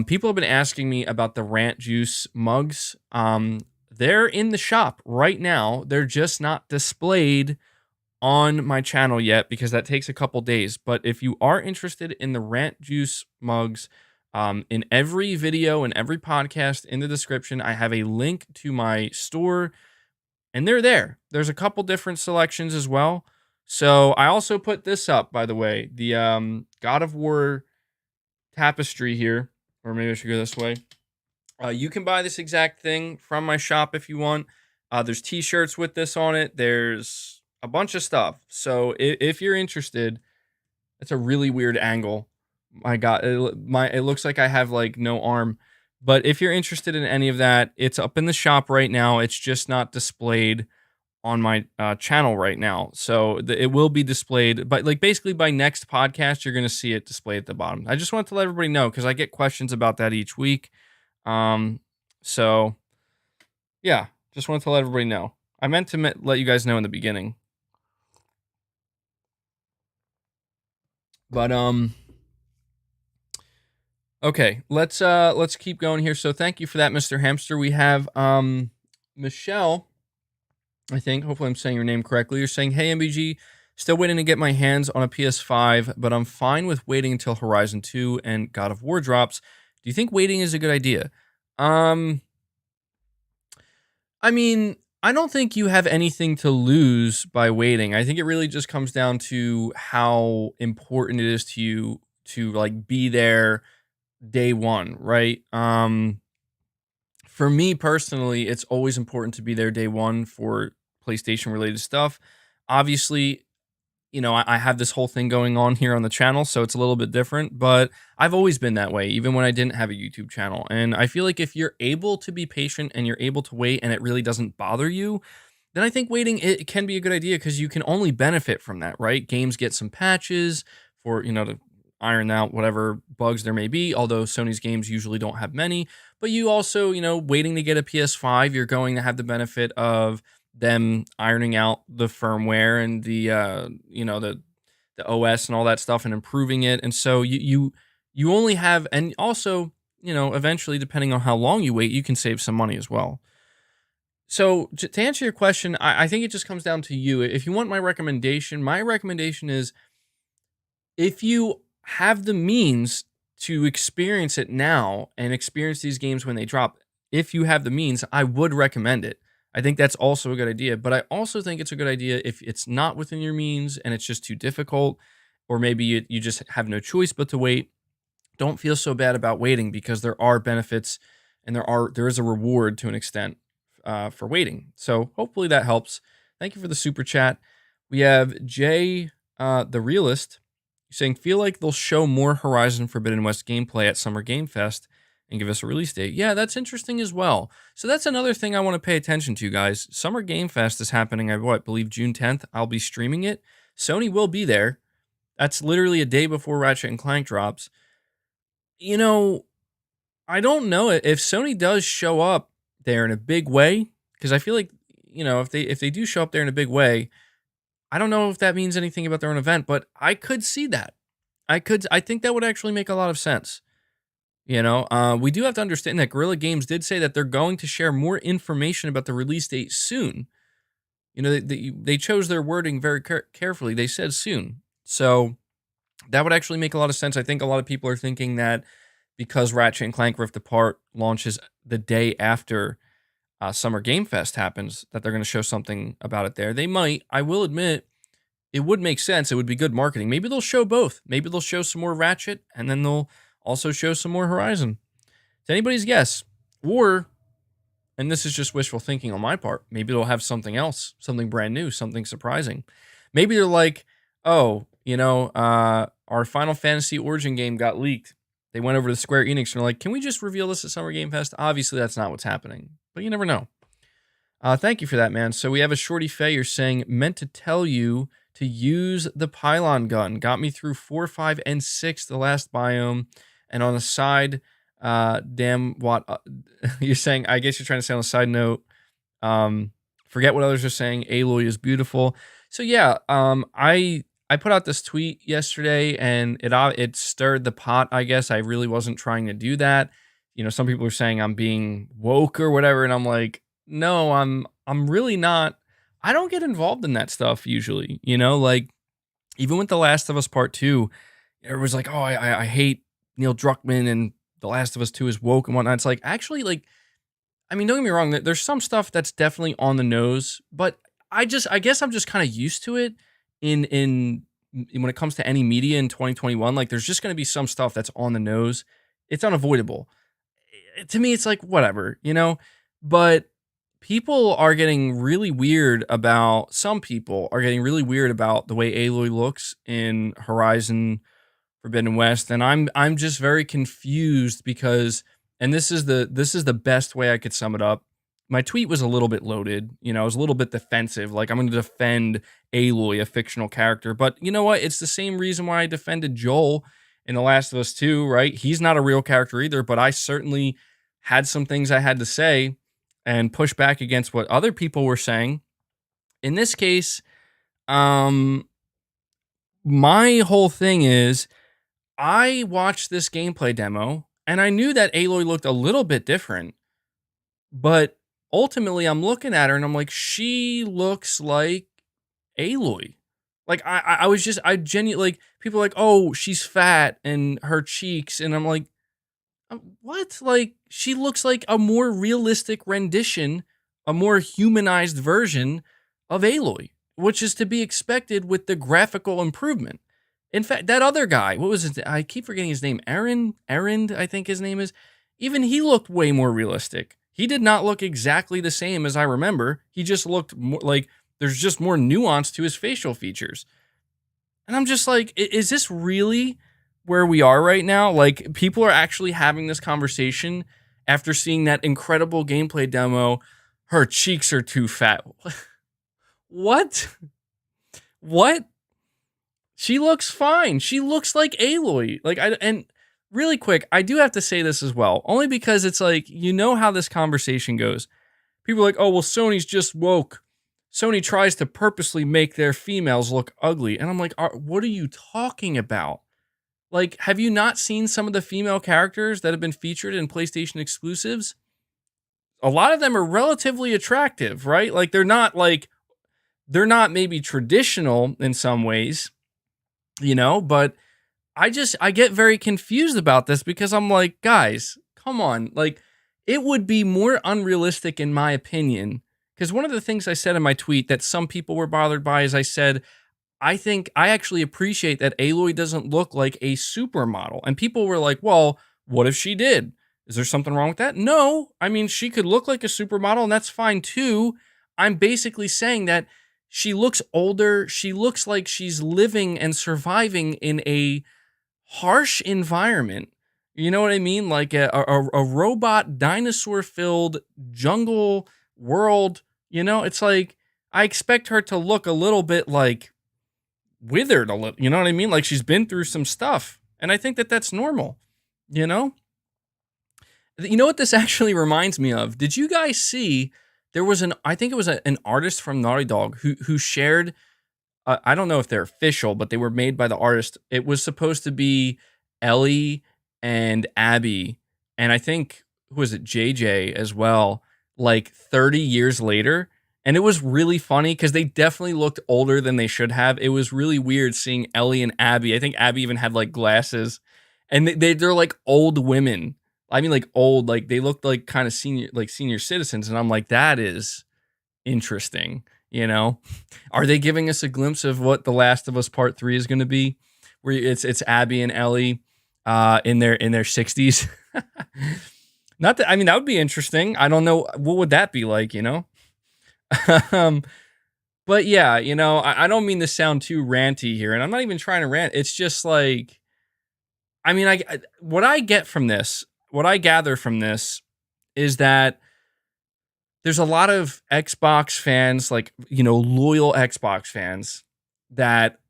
S1: People have been asking me about the Rant Juice mugs. They're in the shop right now. They're just not displayed on my channel yet because that takes a couple days. But if you are interested in the Rant Juice mugs, in every video and every podcast in the description, I have a link to my store, and they're there. There's a couple different selections as well. So I also put this up, by the way, the God of War tapestry here, or maybe I should go this way. You can buy this exact thing from my shop if you want. There's t-shirts with this on it. There's a bunch of stuff. So if you're interested, it's a really weird angle. My God, it looks like I have like no arm. But if you're interested in any of that, it's up in the shop right now. It's just not displayed on my channel right now. So it will be displayed, but like basically by next podcast, you're going to see it displayed at the bottom. I just wanted to let everybody know because I get questions about that each week. So yeah, just wanted to let everybody know. I meant to let you guys know in the beginning. But okay, let's keep going here. So thank you for that, Mr. Hamster. We have Michelle, I think. Hopefully I'm saying your name correctly. You're saying, hey MBG, still waiting to get my hands on a PS5, but I'm fine with waiting until Horizon 2 and God of War drops. Do you think waiting is a good idea? I mean, I don't think you have anything to lose by waiting. I think it really just comes down to how important it is to you to like be there day one, right? For me personally, it's always important to be there day one for PlayStation related stuff. Obviously, I have this whole thing going on here on the channel, so it's a little bit different, but I've always been that way, even when I didn't have a YouTube channel. And I feel like if you're able to be patient and you're able to wait and it really doesn't bother you, then I think waiting, it can be a good idea because you can only benefit from that, right? Games get some patches for, to iron out whatever bugs there may be, although Sony's games usually don't have many. But you also, waiting to get a PS5, you're going to have the benefit of them ironing out the firmware and the OS and all that stuff and improving it. And so you only have, and also, eventually, depending on how long you wait, you can save some money as well. So to answer your question, I think it just comes down to you. If you want my recommendation is if you have the means to experience it now and experience these games when they drop, if you have the means, I would recommend it. I think that's also a good idea, but I also think it's a good idea if it's not within your means and it's just too difficult, or maybe you just have no choice but to wait. Don't feel so bad about waiting because there are benefits and there is a reward to an extent for waiting. So hopefully that helps. Thank you for the super chat. We have Jay, the Realist, saying, feel like they'll show more Horizon Forbidden West gameplay at Summer Game Fest and give us a release date. Yeah, that's interesting as well. So that's another thing I want to pay attention to, guys. Summer Game Fest is happening, I believe June 10th. I'll be streaming it. Sony will be there. That's literally a day before Ratchet and Clank drops. I don't know if Sony does show up there in a big way, because I feel like, if they do show up there in a big way, I don't know if that means anything about their own event, but I could see that. I think that would actually make a lot of sense. We do have to understand that Guerrilla Games did say that they're going to share more information about the release date soon. They chose their wording very carefully. They said soon. So that would actually make a lot of sense. I think a lot of people are thinking that because Ratchet and Clank Rift Apart launches the day after Summer Game Fest happens, that they're going to show something about it there. They might. I will admit, it would make sense. It would be good marketing. Maybe they'll show both. Maybe they'll show some more Ratchet, and then they'll also show some more Horizon. It's anybody's guess. Or, and this is just wishful thinking on my part, maybe they'll have something else, something brand new, something surprising. Maybe they're like, oh, our Final Fantasy Origin game got leaked. They went over to Square Enix and are like, can we just reveal this at Summer Game Fest? Obviously, that's not what's happening, but you never know. Thank you for that, man. So we have a Shorty Fayer saying, meant to tell you to use the pylon gun. Got me through 4, 5, and 6, the last biome. And on the side, damn what you're saying, I guess you're trying to say on the side note, forget what others are saying. Aloy is beautiful. So yeah, I put out this tweet yesterday, and it stirred the pot. I guess I really wasn't trying to do that. Some people are saying I'm being woke or whatever, and I'm like, no, I'm really not. I don't get involved in that stuff usually. Like even with The Last of Us Part 2, it was like, oh, I hate Neil Druckmann and The Last of Us 2 is woke and whatnot. It's like, actually, like, I mean, don't get me wrong. There's some stuff that's definitely on the nose, but I guess I'm just kind of used to it. In when it comes to any media in 2021, like there's just going to be some stuff that's on the nose. It's unavoidable. To me, it's like whatever, but people are getting really weird about, some people are getting really weird about the way Aloy looks in Horizon Forbidden West, and I'm just very confused because, and this is the best way I could sum it up. My tweet was a little bit loaded, I was a little bit defensive, like I'm going to defend Aloy, a fictional character, but you know what? It's the same reason why I defended Joel in The Last of Us 2, right? He's not a real character either, but I certainly had some things I had to say and push back against what other people were saying. In this case, my whole thing is, I watched this gameplay demo and I knew that Aloy looked a little bit different, but ultimately I'm looking at her and I'm like, she looks like Aloy. Like I genuinely, like, people are like, oh, she's fat and her cheeks, and I'm like, what? Like, she looks like a more realistic rendition, a more humanized version of Aloy, which is to be expected with the graphical improvement. In fact, that other guy, what was his? I keep forgetting his name. Erend, I think his name is. Even he looked way more realistic. He did not look exactly the same as I remember. He just looked more like there's just more nuance to his facial features. And I'm just like, is this really where we are right now? Like, people are actually having this conversation after seeing that incredible gameplay demo. Her cheeks are too fat. What? What? She looks fine. She looks like Aloy. Like, and really quick, I do have to say this as well, only because it's like, how this conversation goes. People are like, oh, well, Sony's just woke. Sony tries to purposely make their females look ugly. And I'm like, what are you talking about? Like, have you not seen some of the female characters that have been featured in PlayStation exclusives? A lot of them are relatively attractive, right? Like, they're not maybe traditional in some ways, but I get very confused about this because I'm like, guys, come on. Like, it would be more unrealistic in my opinion. Because one of the things I said in my tweet that some people were bothered by is I said, I think I actually appreciate that Aloy doesn't look like a supermodel. And people were like, well, what if she did? Is there something wrong with that? No. I mean, she could look like a supermodel and that's fine too. I'm basically saying that she looks older. She looks like she's living and surviving in a harsh environment. You know what I mean? Like a robot, dinosaur-filled jungle world. It's like, I expect her to look a little bit like withered a little, you know what I mean? Like she's been through some stuff. And I think that that's normal, You know what this actually reminds me of? Did you guys see there was I think it was an artist from Naughty Dog who shared. I don't know if they're official, but they were made by the artist. It was supposed to be Ellie and Abby, and I think who was it, JJ as well. Like 30 years later, and it was really funny because they definitely looked older than they should have. It was really weird seeing Ellie and Abby. I think Abby even had like glasses, and they're like old women. I mean, like old, like they looked like kind of senior citizens, and I'm like, that is interesting. You know, are they giving us a glimpse of what The Last of Us Part 3 is going to be? Where it's Abby and Ellie in their 60s. Not that, I mean, that would be interesting. I don't know, what would that be like, you know? But yeah, you know, I don't mean to sound too ranty here, and I'm not even trying to rant. It's just like, I mean, what I get from this, what I gather from this is that there's a lot of Xbox fans, like, you know, loyal Xbox fans that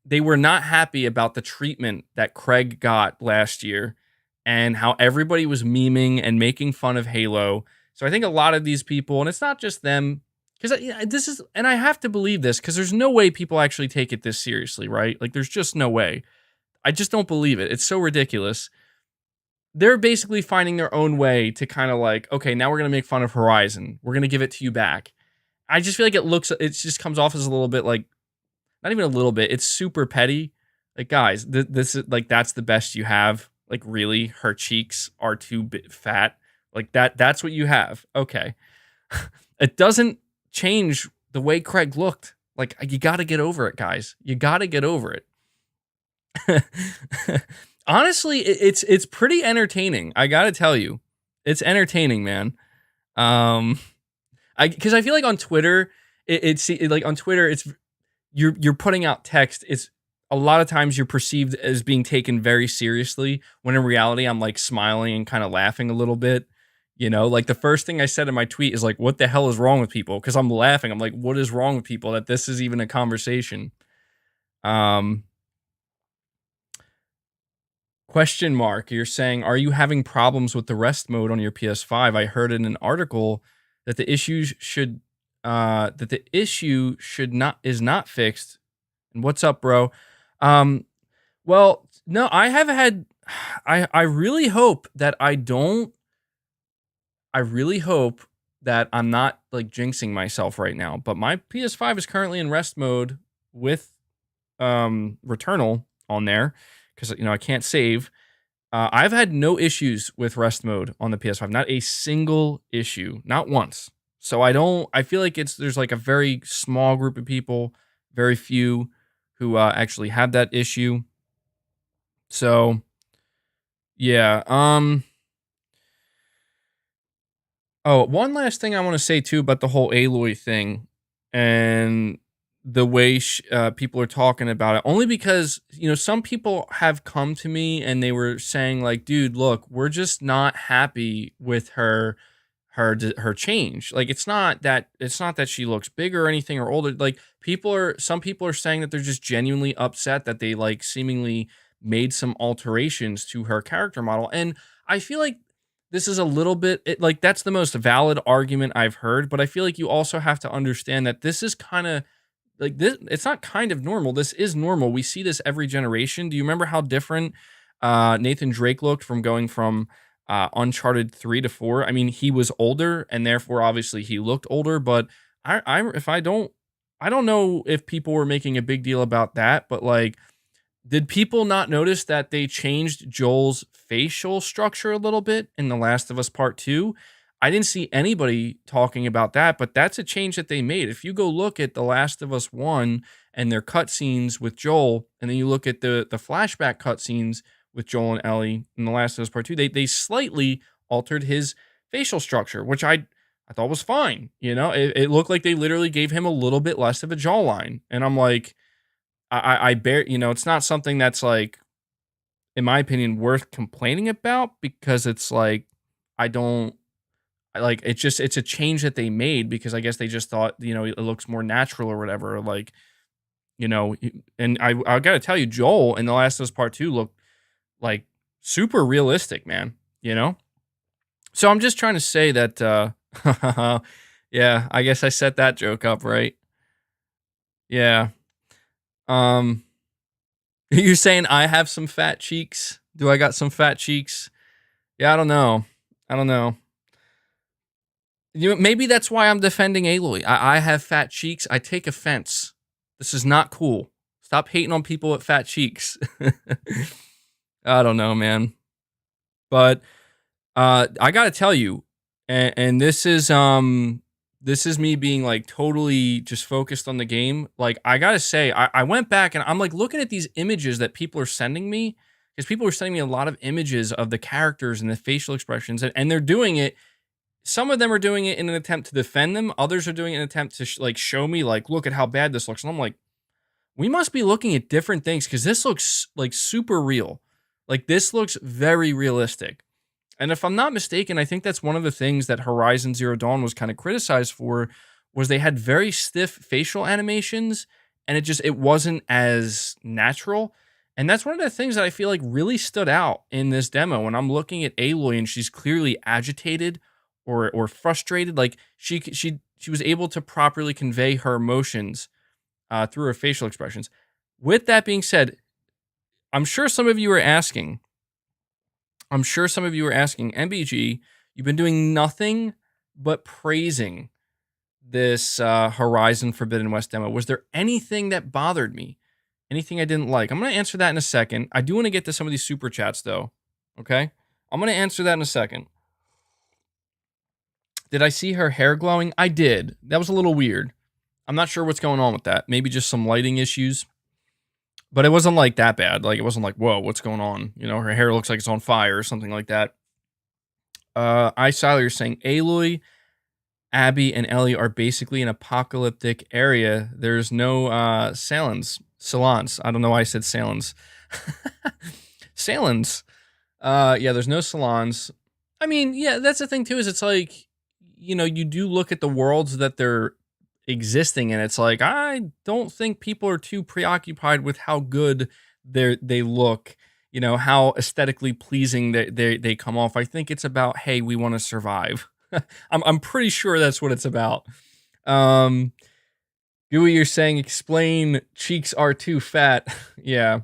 S1: they were not happy about the treatment that Craig got last year and how everybody was memeing and making fun of Halo. So I think a lot of these people, and it's not just them, because this is, and I have to believe this because there's no way people actually take it this seriously, right? Like, there's just no way. I just don't believe it. It's so ridiculous. They're basically finding their own way to kind of like, okay, now we're going to make fun of Horizon. We're going to give it to you back. I just feel like it just comes off as a little bit like, not even a little bit. It's super petty. Like, guys, this is like, that's the best you have. Like, really, her cheeks are too fat. Like that's what you have. Okay. It doesn't change the way Craig looked. Like, you got to get over it, guys. You got to get over it. Honestly, it's pretty entertaining. I got to tell you. It's entertaining, man. Because I feel like on Twitter, it's like on Twitter, it's you're putting out text. It's a lot of times you're perceived as being taken very seriously, when in reality, I'm like smiling and kind of laughing a little bit. You know, like the first thing I said in my tweet is like, what the hell is wrong with people? Because I'm laughing. I'm like, what is wrong with people that this is even a conversation? Question mark. You're saying, are you having problems with the rest mode on your PS5? I heard in an article that the issue is not fixed. And what's up, bro? Well, no, I have had. I really hope that I don't. I really hope that I'm not like jinxing myself right now. But my PS5 is currently in rest mode with Returnal on there because, you know, I can't save. I've had no issues with rest mode on the PS5, not a single issue, not once. So I feel like there's like a very small group of people, very few who actually have that issue. So yeah. Oh, one last thing I want to say too about the whole Aloy thing and the way people are talking about it. Only because, you know, some people have come to me and they were saying like, dude, look, we're just not happy with her change. Like, it's not that she looks bigger or anything or older. Like, some people are saying that they're just genuinely upset that they like seemingly made some alterations to her character model. And I feel like this is a little bit like, that's the most valid argument I've heard, but I feel like you also have to understand that this is kind of like this. It's not kind of normal. This is normal. We see this every generation. Do you remember how different Nathan Drake looked from going from Uncharted 3 to 4? I mean, he was older and therefore obviously he looked older, but I don't know if people were making a big deal about that, but like, did people not notice that they changed Joel's facial structure a little bit in The Last of Us Part 2? I didn't see anybody talking about that, but that's a change that they made. If you go look at The Last of Us 1 and their cutscenes with Joel, and then you look at the flashback cutscenes with Joel and Ellie in The Last of Us Part 2, they slightly altered his facial structure, which I thought was fine. You know, it looked like they literally gave him a little bit less of a jawline. And I'm like, you know, it's not something that's like, in my opinion, worth complaining about, because it's like, it's a change that they made because I guess they just thought, you know, it looks more natural or whatever. Or like, you know, and I got to tell you, Joel in The Last of Us Part 2 looked like super realistic, man, you know? So I'm just trying to say that Yeah, I guess I set that joke up, right? Yeah. Um, you're saying I have some fat cheeks? Do I got some fat cheeks? Yeah, I don't know. I don't know. Maybe that's why I'm defending Aloy. I have fat cheeks. I take offense. This is not cool. Stop hating on people with fat cheeks. I don't know, man. But I gotta tell you, and this is me being like totally just focused on the game. Like I gotta say, I went back and I'm like looking at these images that people are sending me, because people are sending me a lot of images of the characters and the facial expressions, and they're doing it. Some of them are doing it in an attempt to defend them. Others are doing it in an attempt to like show me like, look at how bad this looks. And I'm like, we must be looking at different things, because this looks like super real. Like this looks very realistic. And if I'm not mistaken, I think that's one of the things that Horizon Zero Dawn was kind of criticized for, was they had very stiff facial animations, and it wasn't as natural. And that's one of the things that I feel like really stood out in this demo. When I'm looking at Aloy and she's clearly agitated or frustrated, like she was able to properly convey her emotions through her facial expressions. With that being said, I'm sure some of you are asking, MBG, you've been doing nothing but praising this Horizon Forbidden West demo. Was there anything that bothered me? Anything I didn't like? I'm going to answer that in a second. I do want to get to some of these super chats, though. Okay? I'm going to answer that in a second. Did I see her hair glowing? I did. That was a little weird. I'm not sure what's going on with that. Maybe just some lighting issues. But it wasn't like that bad. Like, it wasn't like, whoa, what's going on? You know, her hair looks like it's on fire or something like that. Siler is saying Aloy, Abby, and Ellie are basically an apocalyptic area. There's no salons. I don't know why I said salons. Salons. Yeah, there's no salons. I mean, yeah, that's the thing too, is it's like, you know, you do look at the worlds that they're existing, and it's like, I don't think people are too preoccupied with how good they look, you know, how aesthetically pleasing they come off. I think it's about, hey, we want to survive. I'm pretty sure that's what it's about. Gooey, you're saying explain cheeks are too fat. Yeah.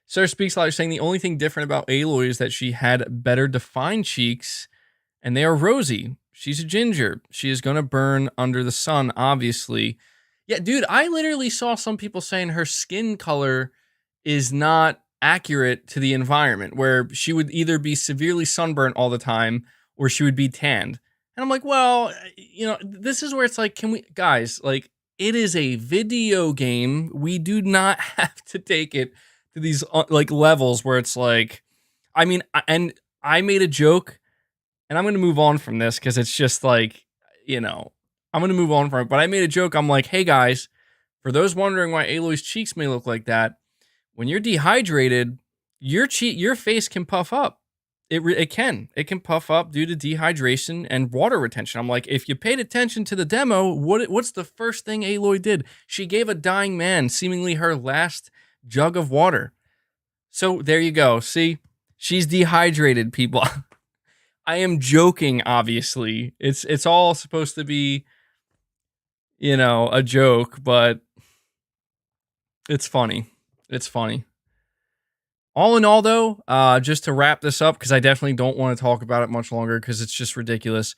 S1: Sir Speaks Loud saying the only thing different about Aloy is that she had better defined cheeks, and they are rosy. She's a ginger. She is going to burn under the sun, obviously. Yeah, dude, I literally saw some people saying her skin color is not accurate to the environment, where she would either be severely sunburnt all the time or she would be tanned. And I'm like, well, you know, this is where it's like, can we, guys, like, it is a video game. We do not have to take it to these like levels where it's like, I mean, and I made a joke, and I'm going to move on from this because it's just like, you know, I'm going to move on from it. But I made a joke. I'm like, hey guys, for those wondering why Aloy's cheeks may look like that, when you're dehydrated, your face can puff up. It can puff up due to dehydration and water retention. I'm like, if you paid attention to the demo, what's the first thing Aloy did? She gave a dying man seemingly her last jug of water. So there you go. See, she's dehydrated, people. I am joking, obviously. It's all supposed to be, you know, a joke, but it's funny. It's funny. All in all, though, just to wrap this up, because I definitely don't want to talk about it much longer because it's just ridiculous.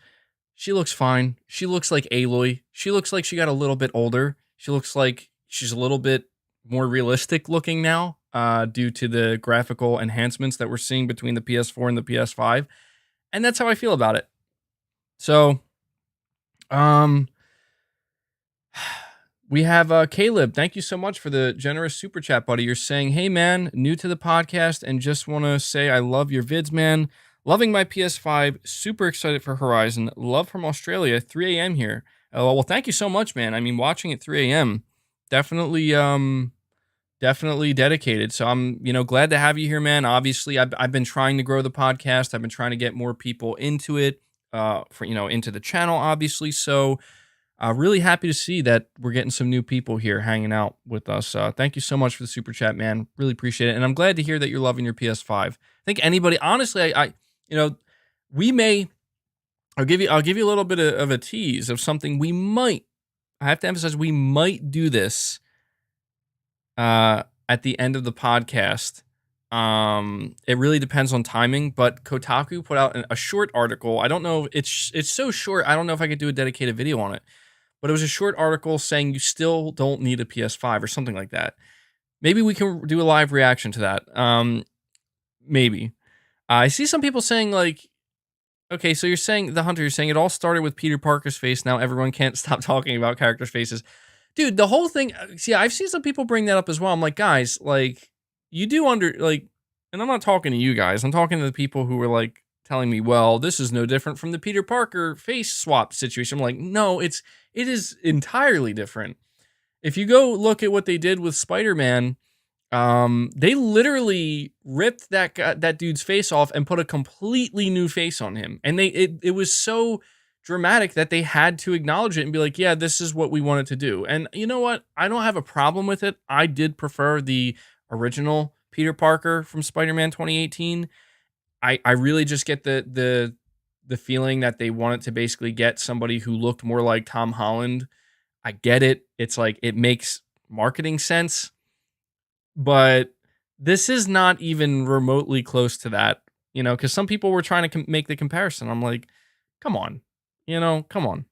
S1: She looks fine. She looks like Aloy. She looks like she got a little bit older. She looks like she's a little bit more realistic looking now, due to the graphical enhancements that we're seeing between the PS4 and the PS5. And that's how I feel about it. So, we have Caleb. Thank you so much for the generous super chat, buddy. You're saying, hey, man, new to the podcast and just want to say I love your vids, man. Loving my PS5. Super excited for Horizon. Love from Australia. 3 a.m. here. Well, thank you so much, man. I mean, watching at 3 a.m. Definitely dedicated. So I'm, you know, glad to have you here, man. Obviously, I've been trying to grow the podcast. I've been trying to get more people into it, into the channel, obviously. So really happy to see that we're getting some new people here hanging out with us. Thank you so much for the super chat, man. Really appreciate it. And I'm glad to hear that you're loving your PS5. I think anybody, honestly, I we may I'll give you a little bit of a tease of something we might. I have to emphasize we might do this at the end of the podcast. It really depends on timing, but Kotaku put out a short article. I don't know. It's so short. I don't know if I could do a dedicated video on it, but it was a short article saying you still don't need a PS5 or something like that. Maybe we can do a live reaction to that. Maybe. I see some people saying like, okay, so you're saying you're saying it all started with Peter Parker's face. Now everyone can't stop talking about characters' faces. Dude, the whole thing. See, I've seen some people bring that up as well. I'm like, guys, like, you do and I'm not talking to you guys. I'm talking to the people who were like telling me, well, this is no different from the Peter Parker face swap situation. I'm like, no, it is entirely different. If you go look at what they did with Spider-Man, they literally ripped that dude's face off and put a completely new face on him. And it was so dramatic that they had to acknowledge it and be like, yeah, this is what we wanted to do. And you know what? I don't have a problem with it. I did prefer the original Peter Parker from Spider-Man 2018. I really just get the feeling that they wanted to basically get somebody who looked more like Tom Holland. I get it. It's like, it makes marketing sense, but this is not even remotely close to that, because some people were trying to make the comparison. I'm like, come on, come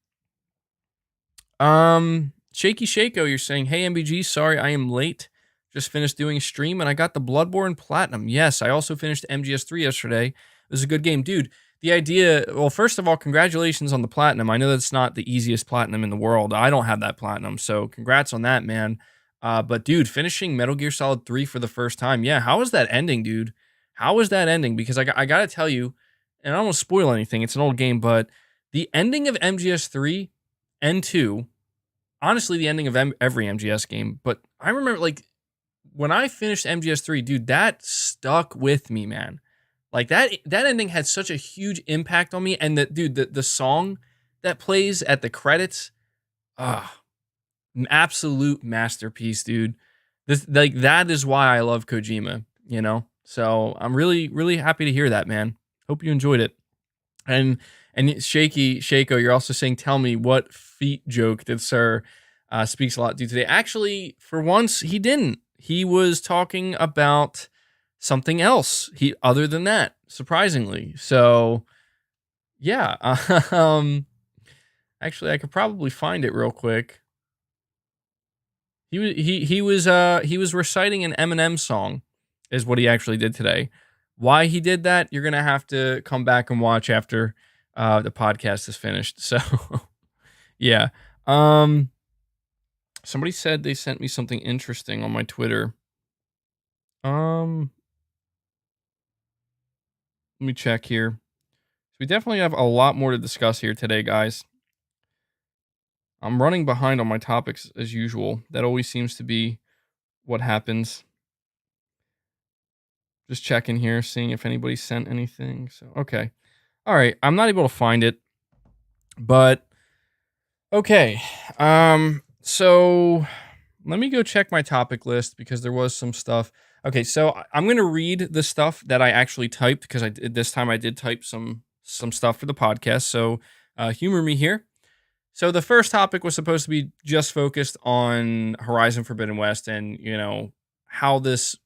S1: on. Shaky Shako, you're saying, hey, MBG, sorry, I am late. Just finished doing a stream and I got the Bloodborne Platinum. Yes, I also finished MGS3 yesterday. It was a good game. Dude, the idea, well, first of all, congratulations on the Platinum. I know that's not the easiest Platinum in the world. I don't have that Platinum, so congrats on that, man. But dude, finishing Metal Gear Solid 3 for the first time. Yeah, how was that ending, dude? How was that ending? Because I got to tell you, and I don't want to spoil anything, it's an old game, but the ending of MGS3 and 2, honestly, the ending of every MGS game, but I remember, like, when I finished MGS3, dude, that stuck with me, man. Like, that ending had such a huge impact on me, and the song that plays at the credits, absolute masterpiece, dude. That is why I love Kojima, So I'm really, really happy to hear that, man. Hope you enjoyed it. And Shaky Shako, you're also saying, tell me, what feet joke did Sir Speaks a Lot do today? Actually, for once, he didn't. He was talking about something else. Other than that, surprisingly. So, yeah. Actually, I could probably find it real quick. He was reciting an Eminem song, is what he actually did today. Why he did that, you're gonna have to come back and watch after the podcast is finished. So, yeah. Somebody said they sent me something interesting on my Twitter. Let me check here. We definitely have a lot more to discuss here today, guys. I'm running behind on my topics as usual. That always seems to be what happens. Just checking here, seeing if anybody sent anything. So, okay. All right. I'm not able to find it, but okay. So let me go check my topic list because there was some stuff. Okay, so I'm going to read the stuff that I actually typed because this time I did type some stuff for the podcast. So humor me here. So the first topic was supposed to be just focused on Horizon Forbidden West and, how this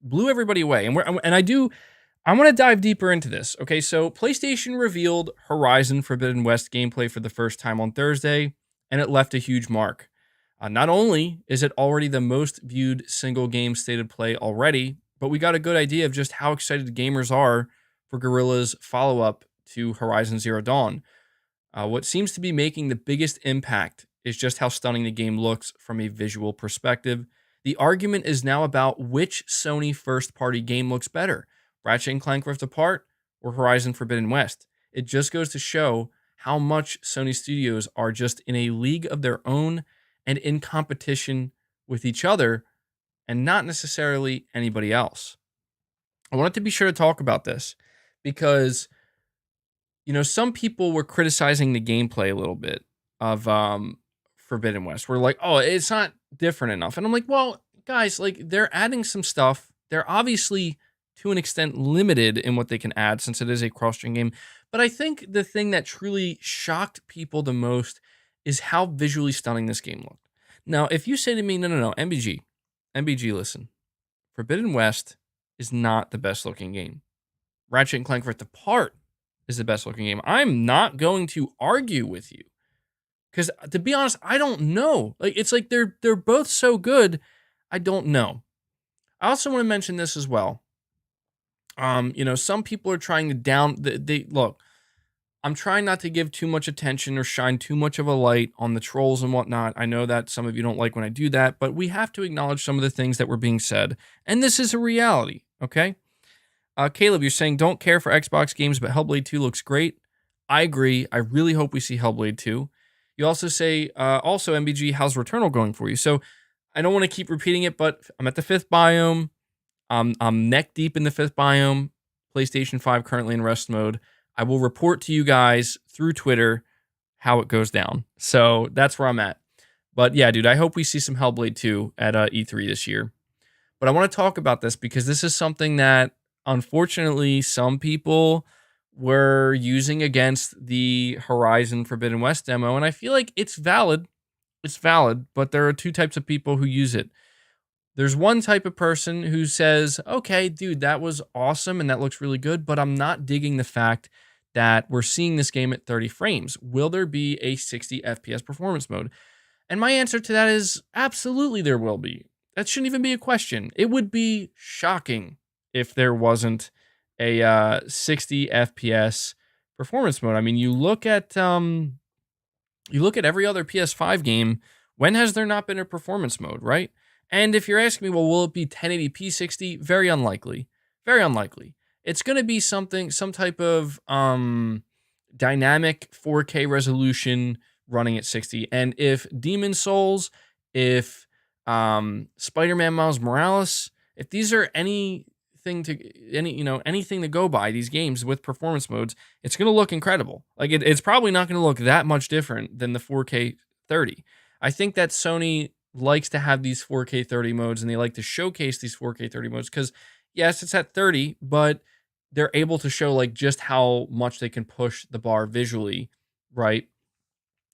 S1: blew everybody away. And I want to dive deeper into this. Okay, so PlayStation revealed Horizon Forbidden West gameplay for the first time on Thursday, and it left a huge mark. Not only is it already the most viewed single game state of play already, but we got a good idea of just how excited gamers are for Guerrilla's follow-up to Horizon Zero Dawn. What seems to be making the biggest impact is just how stunning the game looks from a visual perspective. The argument is now about which Sony first-party game looks better, Ratchet & Clank Rift Apart or Horizon Forbidden West. It just goes to show how much Sony studios are just in a league of their own and in competition with each other and not necessarily anybody else. I wanted to be sure to talk about this because, some people were criticizing the gameplay a little bit of Forbidden West. We're like, oh, it's not different enough. And I'm like, well, guys, like, they're adding some stuff. They're obviously, to an extent, limited in what they can add since it is a cross-gen game. But I think the thing that truly shocked people the most is how visually stunning this game looked. Now, if you say to me, no, MBG, listen, Forbidden West is not the best looking game. Ratchet and Clank Rift Apart is the best looking game. I'm not going to argue with you. Because to be honest, I don't know. Like, it's like they're both so good, I don't know. I also want to mention this as well. Some people are trying to look. I'm trying not to give too much attention or shine too much of a light on the trolls and whatnot. I know that some of you don't like when I do that, but we have to acknowledge some of the things that were being said, and this is a reality. Okay, Caleb, you're saying don't care for Xbox games, but Hellblade 2 looks great. I agree. I really hope we see Hellblade 2. You also say, also MBG, how's Returnal going for you? So I don't want to keep repeating it, but I'm at the 5th biome. I'm neck deep in the 5th biome. PlayStation 5 currently in rest mode. I will report to you guys through Twitter how it goes down. So that's where I'm at. But yeah, dude, I hope we see some Hellblade 2 at E3 this year. But I want to talk about this because this is something that, unfortunately, some people were using against the Horizon Forbidden West demo, and I feel like it's valid. It's valid, but there are two types of people who use it. There's one type of person who says, okay, dude, that was awesome and that looks really good, but I'm not digging the fact that we're seeing this game at 30 frames. Will there be a 60 FPS performance mode? And my answer to that is absolutely there will be. That shouldn't even be a question. It would be shocking if there wasn't a 60 FPS performance mode. I mean, you look at every other PS5 game. When has there not been a performance mode, right? And if you're asking me, well, will it be 1080p 60? Very unlikely. Very unlikely. It's going to be some type of dynamic 4K resolution running at 60. And if Demon Souls, if Spider-Man Miles Morales, if these are anything to go by, these games with performance modes, it's going to look incredible. Like it's probably not going to look that much different than the 4K 30. I think that Sony likes to have these 4K 30 modes, and they like to showcase these 4K 30 modes because, yes, it's at 30, but they're able to show like just how much they can push the bar visually, right?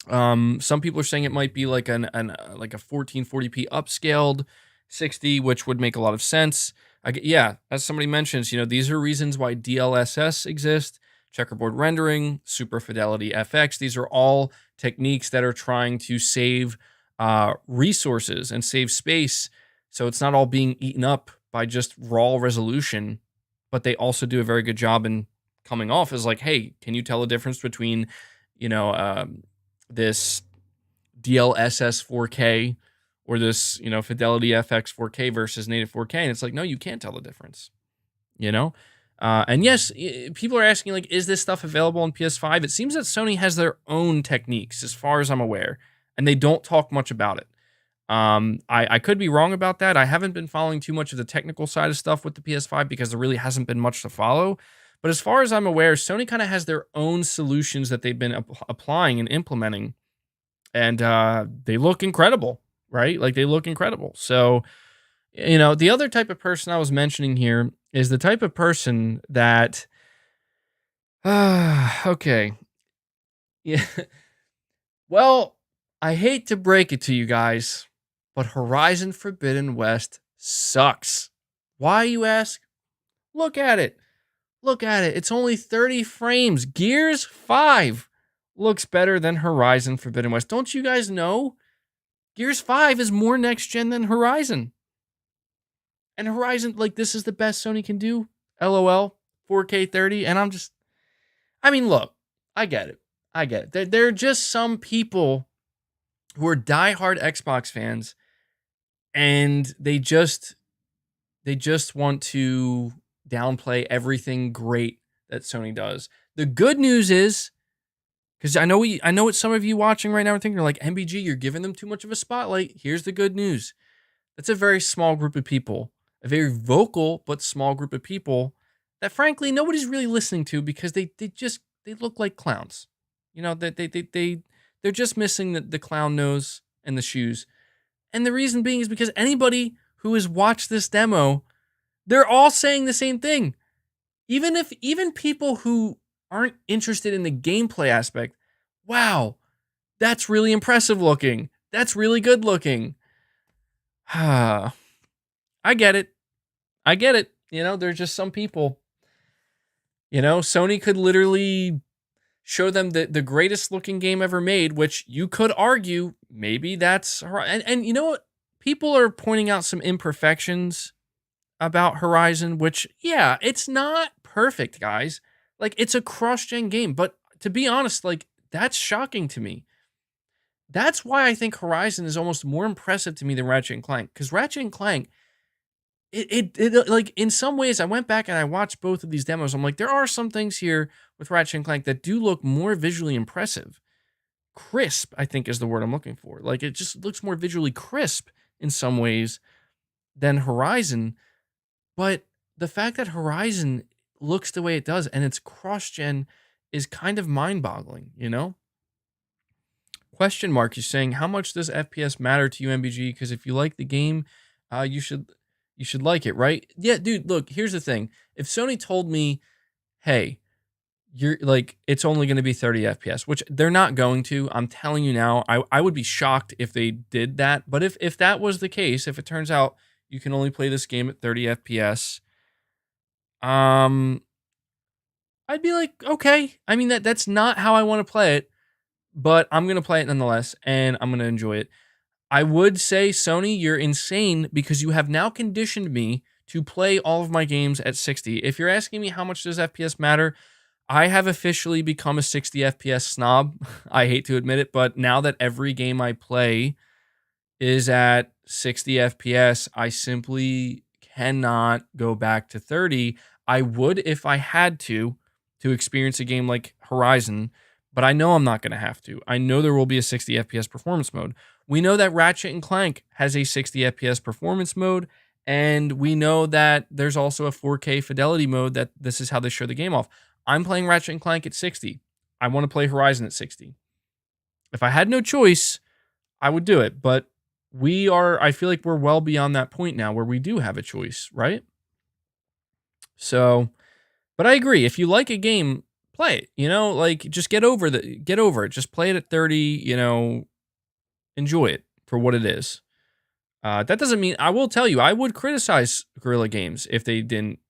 S1: Some people are saying it might be like a 1440p upscaled 60, which would make a lot of sense. As somebody mentions, these are reasons why DLSS exists, checkerboard rendering, super fidelity FX. These are all techniques that are trying to save resources and save space, so it's not all being eaten up by just raw resolution. But they also do a very good job in coming off as like, hey, can you tell the difference between, this DLSS 4K or this, Fidelity FX 4K versus native 4K? And it's like, no, you can't tell the difference, And yes, people are asking, like, is this stuff available on PS5? It seems that Sony has their own techniques, as far as I'm aware, and they don't talk much about it. I could be wrong about that. I haven't been following too much of the technical side of stuff with the PS5 because there really hasn't been much to follow. But as far as I'm aware, Sony kind of has their own solutions that they've been applying and implementing, and they look incredible, right? Like, they look incredible. So, the other type of person I was mentioning here is the type of person that, okay. Yeah. Well, I hate to break it to you guys, but Horizon Forbidden West sucks. Why, you ask? Look at it. Look at it. It's only 30 frames. Gears 5 looks better than Horizon Forbidden West. Don't you guys know? Gears 5 is more next gen than Horizon. And Horizon, like, this is the best Sony can do. LOL. 4K 30. And look, I get it. There are just some people who are diehard Xbox fans, and they just want to downplay everything great that Sony does. The good news is, because I know what some of you watching right now are thinking, like, MBG, you're giving them too much of a spotlight. Here's the good news. That's a very small group of people, a very vocal but small group of people that, frankly, nobody's really listening to because they look like clowns. They're just missing the clown nose and the shoes. And the reason being is because anybody who has watched this demo, they're all saying the same thing. Even people who aren't interested in the gameplay aspect, wow, that's really impressive looking. That's really good looking. I get it. I get it. You know, there's just some people, you know, Sony could literally show them the greatest looking game ever made, which you could argue maybe that's, and you know what? People are pointing out some imperfections about Horizon, which, yeah, it's not perfect, guys. Like, it's a cross-gen game, but to be honest, like, that's shocking to me. That's why I think Horizon is almost more impressive to me than Ratchet and Clank, because Ratchet and Clank, it like, in some ways, I went back and I watched both of these demos. I'm like, there are some things here with Ratchet and Clank that do look more visually impressive. Crisp, I think, is the word I'm looking for. Like, it just looks more visually crisp in some ways than Horizon. But the fact that Horizon looks the way it does and it's cross-gen is kind of mind-boggling, you know? Question mark is saying, how much does FPS matter to you, MBG? Because if you like the game, you should like it, right? Yeah, dude, look, here's the thing. If Sony told me, hey, you're like, it's only going to be 30 FPS, which they're not going to. I'm telling you now, I would be shocked if they did that. But if that was the case, if it turns out you can only play this game at 30 FPS, I'd be like, okay. I mean, that's not how I want to play it, but I'm going to play it nonetheless, and I'm going to enjoy it. I would say, Sony, you're insane because you have now conditioned me to play all of my games at 60. If you're asking me how much does FPS matter, I have officially become a 60 FPS snob. I hate to admit it, but now that every game I play is at 60 FPS, I simply cannot go back to 30. I would if I had to experience a game like Horizon, but I know I'm not going to have to. I know there will be a 60 FPS performance mode. We know that Ratchet and Clank has a 60 FPS performance mode, and we know that there's also a 4K fidelity mode that this is how they show the game off. I'm playing Ratchet and Clank at 60. I want to play Horizon at 60. If I had no choice, I would do it, but I feel like we're well beyond that point now where we do have a choice, right? So, but I agree. If you like a game, play it, you know, like, just get over it. Just play it at 30, you know, enjoy it for what it is. That doesn't mean, I will tell you, I would criticize Guerrilla Games if they didn't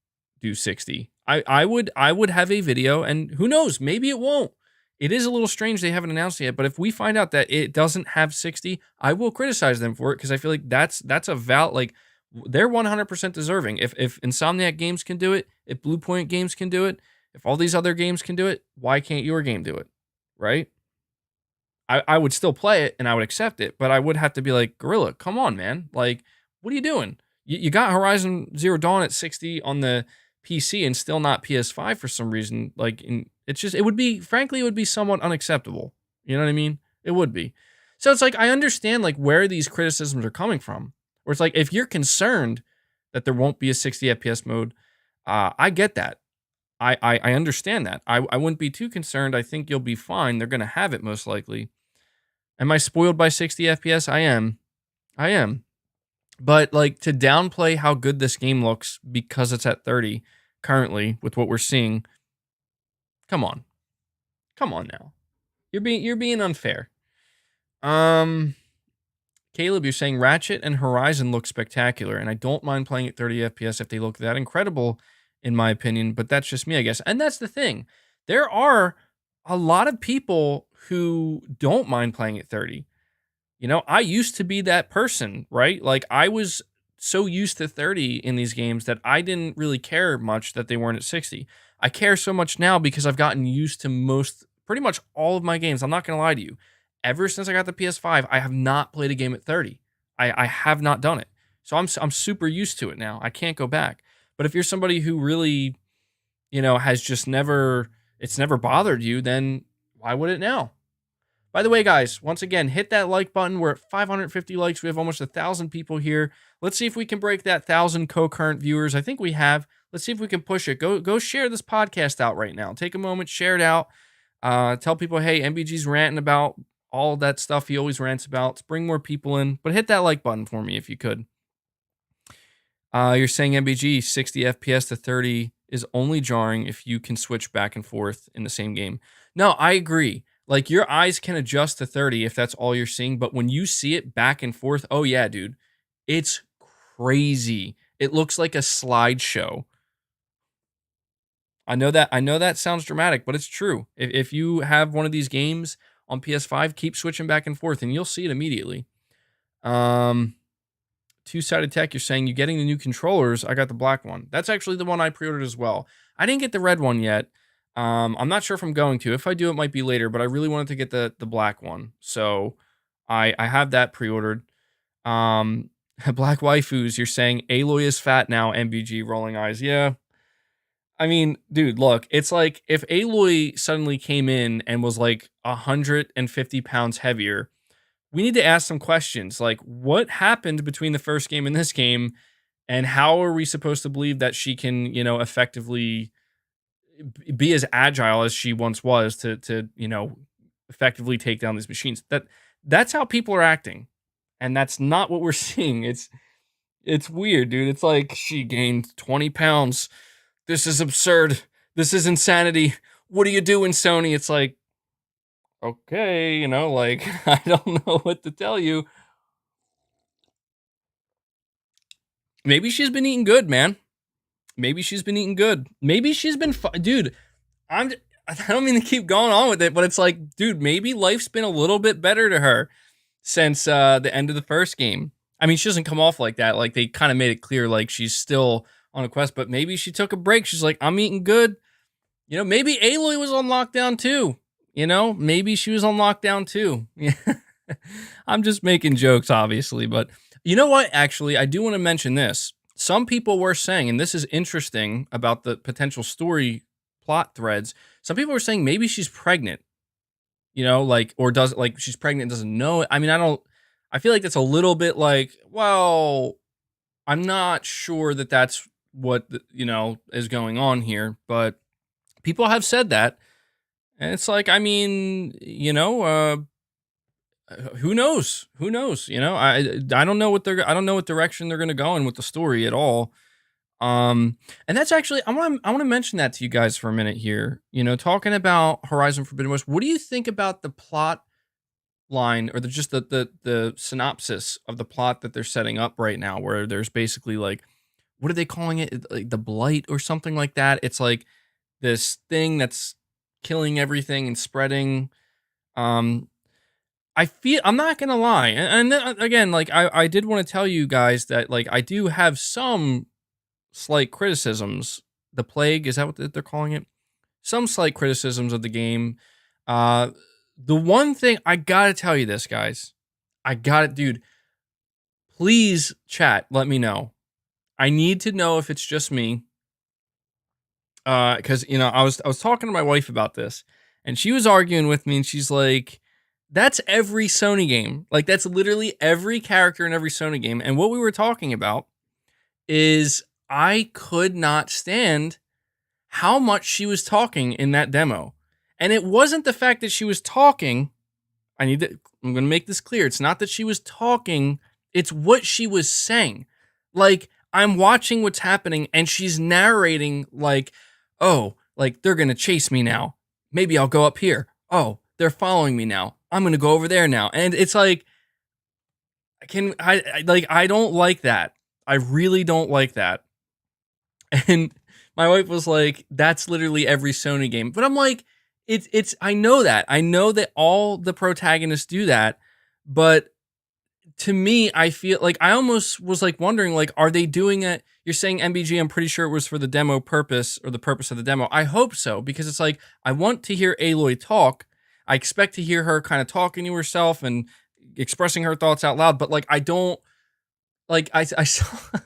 S1: do 60. I would have a video, and who knows, maybe it won't. It is a little strange they haven't announced it yet, but if we find out that it doesn't have 60, I will criticize them for it, because I feel like that's a like, they're 100% deserving. If Insomniac Games can do it, if Blue Point Games can do it, if all these other games can do it, why can't your game do it, right? I would still play it and I would accept it, but I would have to be like, Guerrilla, come on, man. Like, what are you doing? You got Horizon Zero Dawn at 60 on the PC and still not PS5 for some reason. Like, it's just, it would be somewhat unacceptable. You know what I mean? It would be. So it's like, I understand like where these criticisms are coming from. Where it's like, if you're concerned that there won't be a 60 FPS mode, I get that. I understand that. I wouldn't be too concerned. I think you'll be fine. They're going to have it most likely. Am I spoiled by 60 FPS? I am. But like, to downplay how good this game looks because it's at 30 currently with what we're seeing, come on now. You're being unfair. Caleb, you're saying Ratchet and Horizon look spectacular, and I don't mind playing at 30 FPS if they look that incredible, in my opinion, but that's just me, I guess. And that's the thing. There are a lot of people who don't mind playing at 30. You know, I used to be that person, right? Like, I was so used to 30 in these games that I didn't really care much that they weren't at 60. I care so much now because I've gotten used to pretty much all of my games. I'm not going to lie to you. Ever since I got the PS5, I have not played a game at 30. I have not done it. So I'm super used to it now. I can't go back. But if you're somebody who really, you know, has just it's never bothered you, then why would it now? By the way, guys, once again, hit that like button. We're at 550 likes. We have almost 1,000 people here. Let's see if we can break that 1,000 concurrent viewers. I think we have. Let's see if we can push it. Go share this podcast out right now. Take a moment, share it out. Tell people, hey, MBG's ranting about all that stuff he always rants about. Let's bring more people in. But hit that like button for me if you could. You're saying MBG 60 FPS to 30 is only jarring if you can switch back and forth in the same game. No, I agree. Like, your eyes can adjust to 30 if that's all you're seeing, but when you see it back and forth, oh yeah, dude, it's crazy. It looks like a slideshow. I know that sounds dramatic, but it's true. If you have one of these games on PS5, keep switching back and forth and you'll see it immediately. Two-sided tech, you're saying you're getting the new controllers. I got the black one. That's actually the one I pre-ordered as well. I didn't get the red one yet. I'm not sure if I'm going to. If I do, it might be later, but I really wanted to get the black one. So I have that pre-ordered. Black waifus, you're saying Aloy is fat now, MBG, rolling eyes. Yeah. I mean, dude, look, it's like if Aloy suddenly came in and was like 150 pounds heavier, we need to ask some questions. Like, what happened between the first game and this game, and how are we supposed to believe that she can, effectively be as agile as she once was to effectively take down these machines? That's how people are acting, and that's not what we're seeing. It's weird, dude. It's like she gained 20 pounds. This is absurd. This is insanity. What are you doing, Sony? It's like, okay, like, I don't know what to tell you. Maybe she's been eating good, man. Maybe she's been eating good. Maybe she's been, dude, I don't mean to keep going on with it, but it's like, dude, maybe life's been a little bit better to her since the end of the first game. I mean, she doesn't come off like that. Like, they kind of made it clear, like, she's still on a quest, but maybe she took a break. She's like, I'm eating good. Maybe Aloy was on lockdown too. Maybe she was on lockdown too. I'm just making jokes, obviously, but you know what? Actually, I do want to mention this. Some people were saying, and this is interesting about the potential story plot threads. Some people were saying maybe she's pregnant, or she's pregnant and doesn't know it. I mean, I feel like that's a little bit like, well, I'm not sure that that's what, is going on here, but people have said that. And it's like, I mean, who knows? Who knows? I don't know I don't know what direction they're going to go in with the story at all. And that's actually, I want to mention that to you guys for a minute here. Talking about Horizon Forbidden West, what do you think about the plot line, or just the synopsis of the plot that they're setting up right now, where there's basically like, what are they calling it? Like the Blight or something like that. It's like this thing that's killing everything and spreading. I feel, I'm not gonna lie, and again, like I did want to tell you guys that, like, I do have some slight criticisms. The Plague, is that what they're calling it? Some slight criticisms of the game. The one thing I gotta tell you this, guys, dude. Please, chat, let me know. I need to know if it's just me. Because I was talking to my wife about this, and she was arguing with me, and she's like, that's every Sony game. Like, that's literally every character in every Sony game. And what we were talking about is I could not stand how much she was talking in that demo. And it wasn't the fact that she was talking. I'm going to make this clear. It's not that she was talking. It's what she was saying. Like, I'm watching what's happening, and she's narrating like, oh, like, they're going to chase me now. Maybe I'll go up here. Oh, they're following me now. I'm going to go over there now. And it's like, I don't like that. I really don't like that. And my wife was like, that's literally every Sony game. But I'm like, I know that. I know that all the protagonists do that. But to me, I feel like I almost was like wondering, like, are they doing it? You're saying MBG, I'm pretty sure it was for the demo purpose, or the purpose of the demo. I hope so, because it's like, I want to hear Aloy talk. I expect to hear her kind of talking to herself and expressing her thoughts out loud. But like, I don't, like, I saw,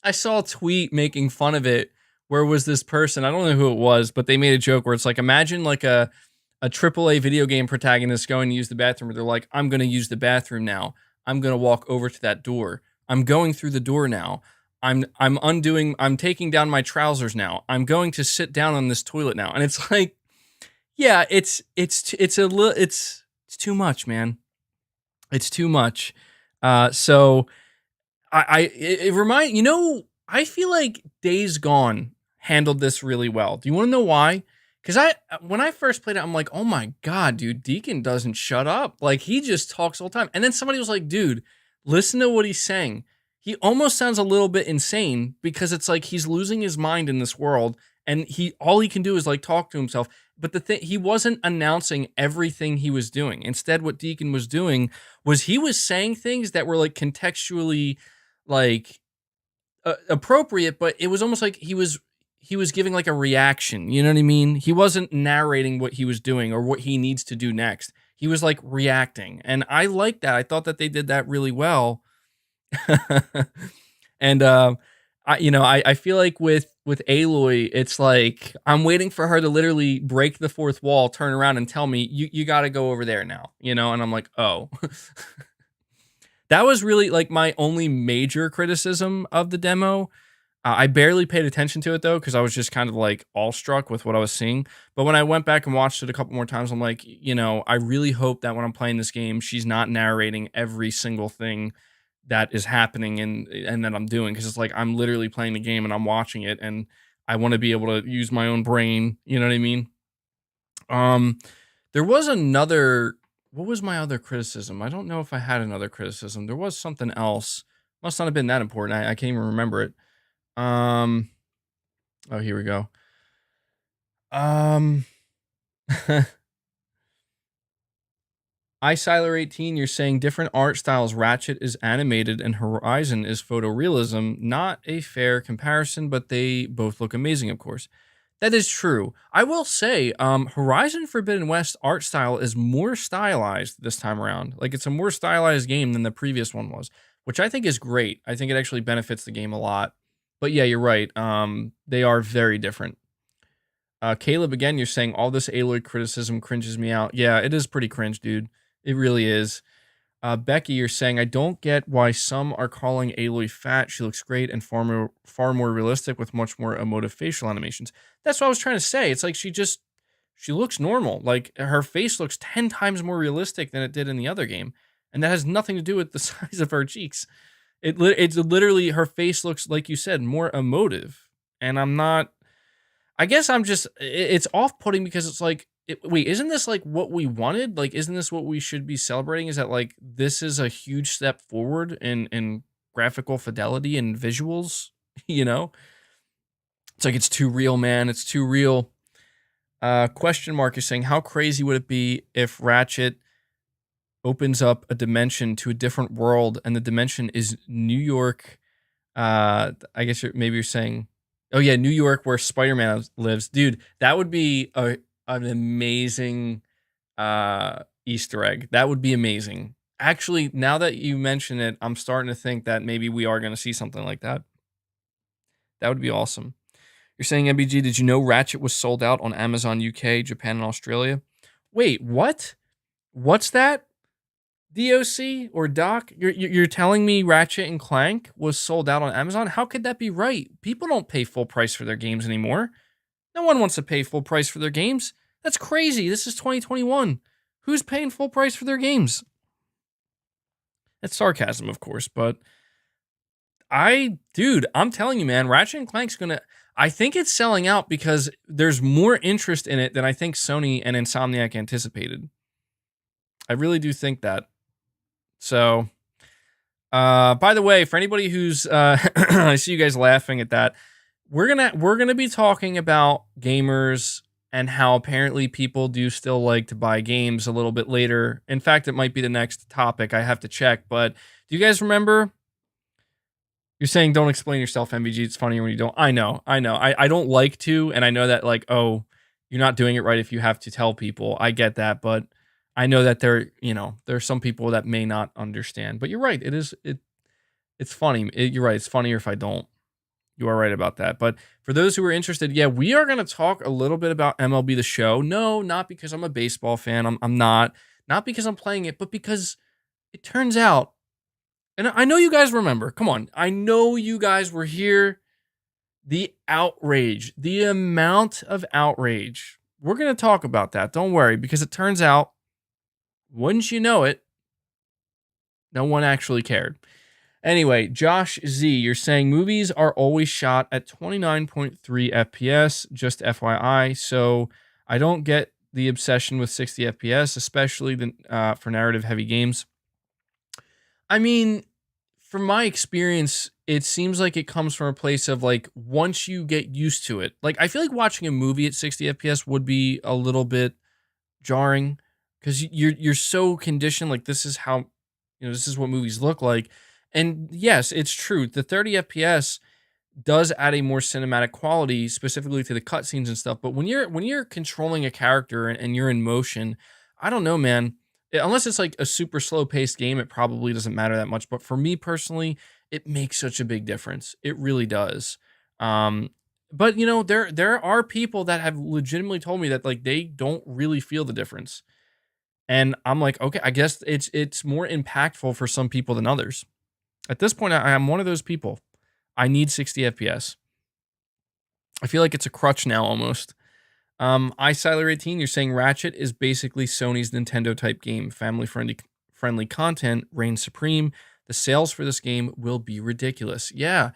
S1: I saw a tweet making fun of it, where was this person, I don't know who it was, but they made a joke where it's like, imagine like a AAA video game protagonist going to use the bathroom, where they're like, I'm going to use the bathroom now. I'm going to walk over to that door. I'm going through the door now. I'm taking down my trousers now. I'm going to sit down on this toilet now. And it's like, yeah, it's too much, man. It's too much. So I feel like Days Gone handled this really well. Do you want to know why? Because when I first played it, I'm like, oh my God, dude, Deacon doesn't shut up. Like, he just talks all the time. And then somebody was like, dude, listen to what he's saying. He almost sounds a little bit insane because it's like he's losing his mind in this world, and all he can do is like talk to himself. But the thing, he wasn't announcing everything he was doing. Instead, what Deacon was doing was he was saying things that were like contextually like appropriate, but it was almost like he was giving like a reaction. You know what I mean? He wasn't narrating what he was doing or what he needs to do next. He was like reacting, and I liked that. I thought that they did that really well. And I feel like with Aloy, it's like I'm waiting for her to literally break the fourth wall, turn around, and tell me you got to go over there now. And I'm like, oh. That was really like my only major criticism of the demo. I barely paid attention to it though, because I was just kind of like awestruck with what I was seeing. But when I went back and watched it a couple more times, I'm like, I really hope that when I'm playing this game, she's not narrating every single thing that is happening and that I'm doing, because it's like I'm literally playing the game and I'm watching it, and I want to be able to use my own brain. You know what I mean? There was another. What was my other criticism? I don't know if I had another criticism. There was something else. Must not have been that important. I can't even remember it. Oh, here we go. iSiler18, you're saying different art styles. Ratchet is animated and Horizon is photorealism. Not a fair comparison, but they both look amazing, of course. That is true. I will say, Horizon Forbidden West art style is more stylized this time around. Like, it's a more stylized game than the previous one was, which I think is great. I think it actually benefits the game a lot. But yeah, you're right. They are very different. Caleb, again, you're saying all this Aloy criticism cringes me out. Yeah, it is pretty cringe, dude. It really is. Becky, you're saying, I don't get why some are calling Aloy fat. She looks great and far more realistic with much more emotive facial animations. That's what I was trying to say. It's like she looks normal. Like, her face looks 10 times more realistic than it did in the other game. And that has nothing to do with the size of her cheeks. It's literally, her face looks, like you said, more emotive. And I guess it's off-putting because it's like, wait, isn't this like what we wanted? Like, isn't this what we should be celebrating? Is that like, this is a huge step forward in graphical fidelity and visuals? It's like, it's too real, man. It's too real. Question mark is saying, how crazy would it be if Ratchet opens up a dimension to a different world and the dimension is New York? I guess maybe you're saying, oh yeah, New York, where Spider-Man lives. Dude, that would be an amazing Easter egg. That would be amazing. Actually, now that you mention it, I'm starting to think that maybe we are going to see something like that. That would be awesome. You're saying, MBG, did you know Ratchet was sold out on Amazon UK, Japan, and Australia? Wait, what? What's that? DOC or Doc? You're telling me Ratchet and Clank was sold out on Amazon? How could that be right? People don't pay full price for their games anymore. No one wants to pay full price for their games. That's crazy. This is 2021. Who's paying full price for their games? That's sarcasm, of course, but dude, I'm telling you, man, Ratchet and Clank's I think it's selling out because there's more interest in it than I think Sony and Insomniac anticipated. I really do think that. So, by the way, for anybody who's, I see you guys laughing at that. We're gonna be talking about gamers and how apparently people do still like to buy games a little bit later. In fact, it might be the next topic. I have to check. But do you guys remember? You're saying don't explain yourself, MVG. It's funnier when you don't. I know. I don't like to, and I know that, like, oh, you're not doing it right if you have to tell people. I get that, but I know that there are some people that may not understand. But you're right. It's funny. You're right. It's funnier if I don't. You are right about that. But for those who are interested, yeah, we are going to talk a little bit about MLB The Show. No, not because I'm a baseball fan. I'm not. Not because I'm playing it, but because it turns out, and I know you guys remember. Come on. I know you guys were here. The outrage. The amount of outrage. We're going to talk about that. Don't worry, because it turns out, wouldn't you know it, no one actually cared. Anyway, Josh Z, you're saying movies are always shot at 29.3 FPS, just FYI. So I don't get the obsession with 60 FPS, especially for narrative heavy games. I mean, from my experience, it seems like it comes from a place of like, once you get used to it, like I feel like watching a movie at 60 FPS would be a little bit jarring because you're so conditioned. Like this is how, this is what movies look like. And yes, it's true. The 30 FPS does add a more cinematic quality, specifically to the cutscenes and stuff. But when you're controlling a character and you're in motion, I don't know, man. Unless it's like a super slow paced game, it probably doesn't matter that much. But for me personally, it makes such a big difference. It really does. But there are people that have legitimately told me that like they don't really feel the difference. And I'm like, okay, I guess it's more impactful for some people than others. At this point, I am one of those people. I need 60 FPS. I feel like it's a crutch now almost. iSiler18, you're saying Ratchet is basically Sony's Nintendo type game. Family friendly content reigns supreme. The sales for this game will be ridiculous. Yeah.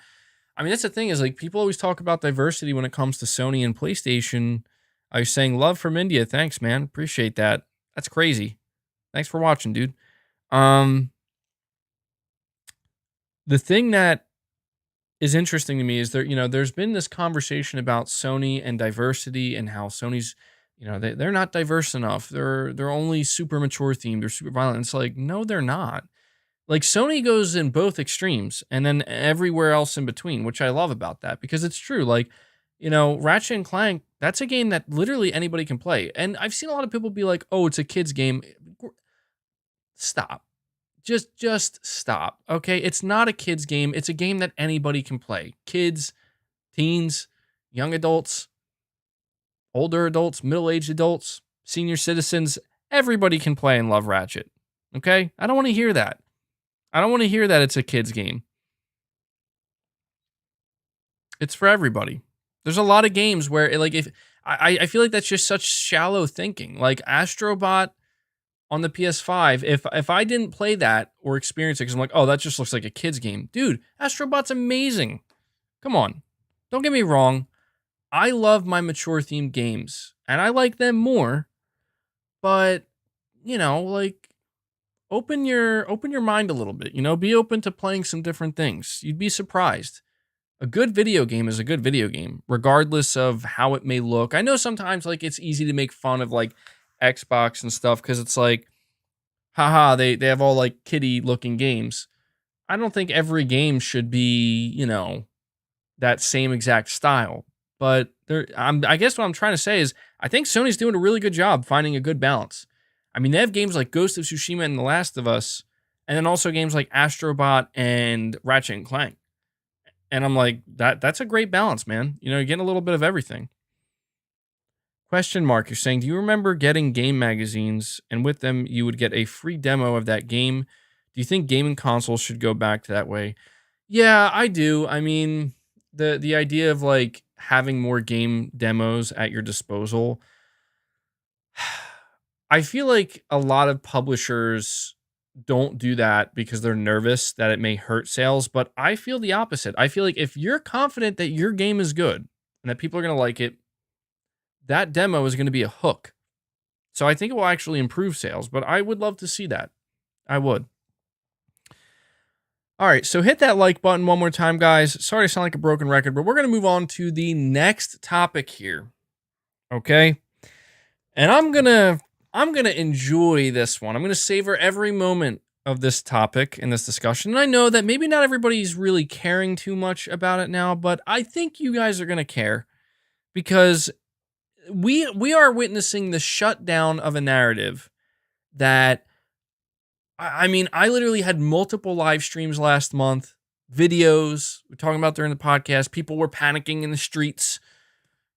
S1: I mean, that's the thing is like people always talk about diversity when it comes to Sony and PlayStation. I was saying love from India. Thanks, man. Appreciate that. That's crazy. Thanks for watching, dude. The thing that is interesting to me is there's been this conversation about Sony and diversity and how Sony's, they're not diverse enough. They're only super mature themed. They're super violent. It's like, no, they're not. Like Sony goes in both extremes and then everywhere else in between, which I love about that because it's true. Like, Ratchet and Clank, that's a game that literally anybody can play. And I've seen a lot of people be like, oh, it's a kid's game. Stop. Just stop. Okay. It's not a kid's game. It's a game that anybody can play. Kids, teens, young adults, older adults, middle-aged adults, senior citizens, everybody can play and love Ratchet. Okay. I don't want to hear that. I don't want to hear that it's a kid's game. It's for everybody. There's a lot of games where like if I feel like that's just such shallow thinking. Like Astrobot on the PS5, if I didn't play that or experience it, because I'm like, oh, that just looks like a kid's game. Dude, Astrobot's amazing. Come on. Don't get me wrong. I love my mature themed games, and I like them more. But, like open your mind a little bit, be open to playing some different things. You'd be surprised. A good video game is a good video game, regardless of how it may look. I know sometimes like it's easy to make fun of like Xbox and stuff because it's like, haha, they have all like kiddie looking games. I don't think every game should be, that same exact style. But I guess what I'm trying to say is I think Sony's doing a really good job finding a good balance. I mean, they have games like Ghost of Tsushima and The Last of Us, and then also games like Astrobot and Ratchet and Clank. And I'm like, that's a great balance, man. You're getting a little bit of everything. Question mark, you're saying, do you remember getting game magazines and with them you would get a free demo of that game? Do you think gaming consoles should go back to that way? Yeah, I do. I mean, the idea of like having more game demos at your disposal, I feel like a lot of publishers don't do that because they're nervous that it may hurt sales, but I feel the opposite. I feel like if you're confident that your game is good and that people are going to like it, that demo is going to be a hook. So I think it will actually improve sales, but I would love to see that. I would. All right, so hit that like button one more time, guys. Sorry to sound like a broken record, but we're going to move on to the next topic here. Okay? And I'm going to enjoy this one. I'm going to savor every moment of this topic and this discussion. And I know that maybe not everybody's really caring too much about it now, but I think you guys are going to care because we are witnessing the shutdown of a narrative that, I mean, I literally had multiple live streams last month, videos we're talking about during the podcast. People were panicking in the streets,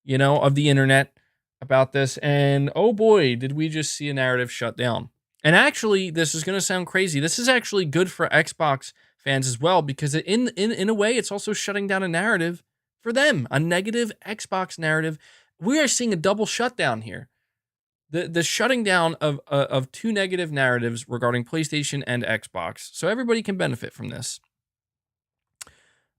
S1: of the internet about this. And oh boy, did we just see a narrative shut down. And actually, this is going to sound crazy. This is actually good for Xbox fans as well, because in a way, it's also shutting down a narrative for them, a negative Xbox narrative. We are seeing a double shutdown here. The shutting down of two negative narratives regarding PlayStation and Xbox. So everybody can benefit from this.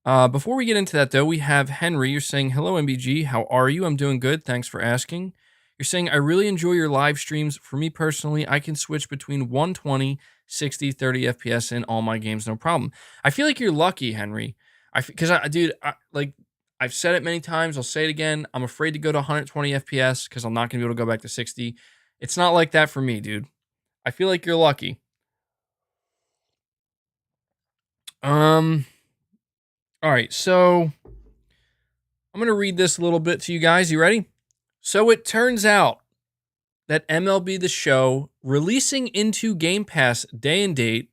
S1: Before we get into that, though, we have Henry. You're saying, hello, MBG. How are you? I'm doing good. Thanks for asking. You're saying, I really enjoy your live streams. For me personally, I can switch between 120, 60, 30 FPS in all my games, no problem. I feel like you're lucky, Henry. Dude, I've said it many times. I'll say it again. I'm afraid to go to 120 FPS because I'm not going to be able to go back to 60. It's not like that for me, dude. I feel like you're lucky. All right, so I'm going to read this a little bit to you guys. You ready? So it turns out that MLB The Show releasing into Game Pass day and date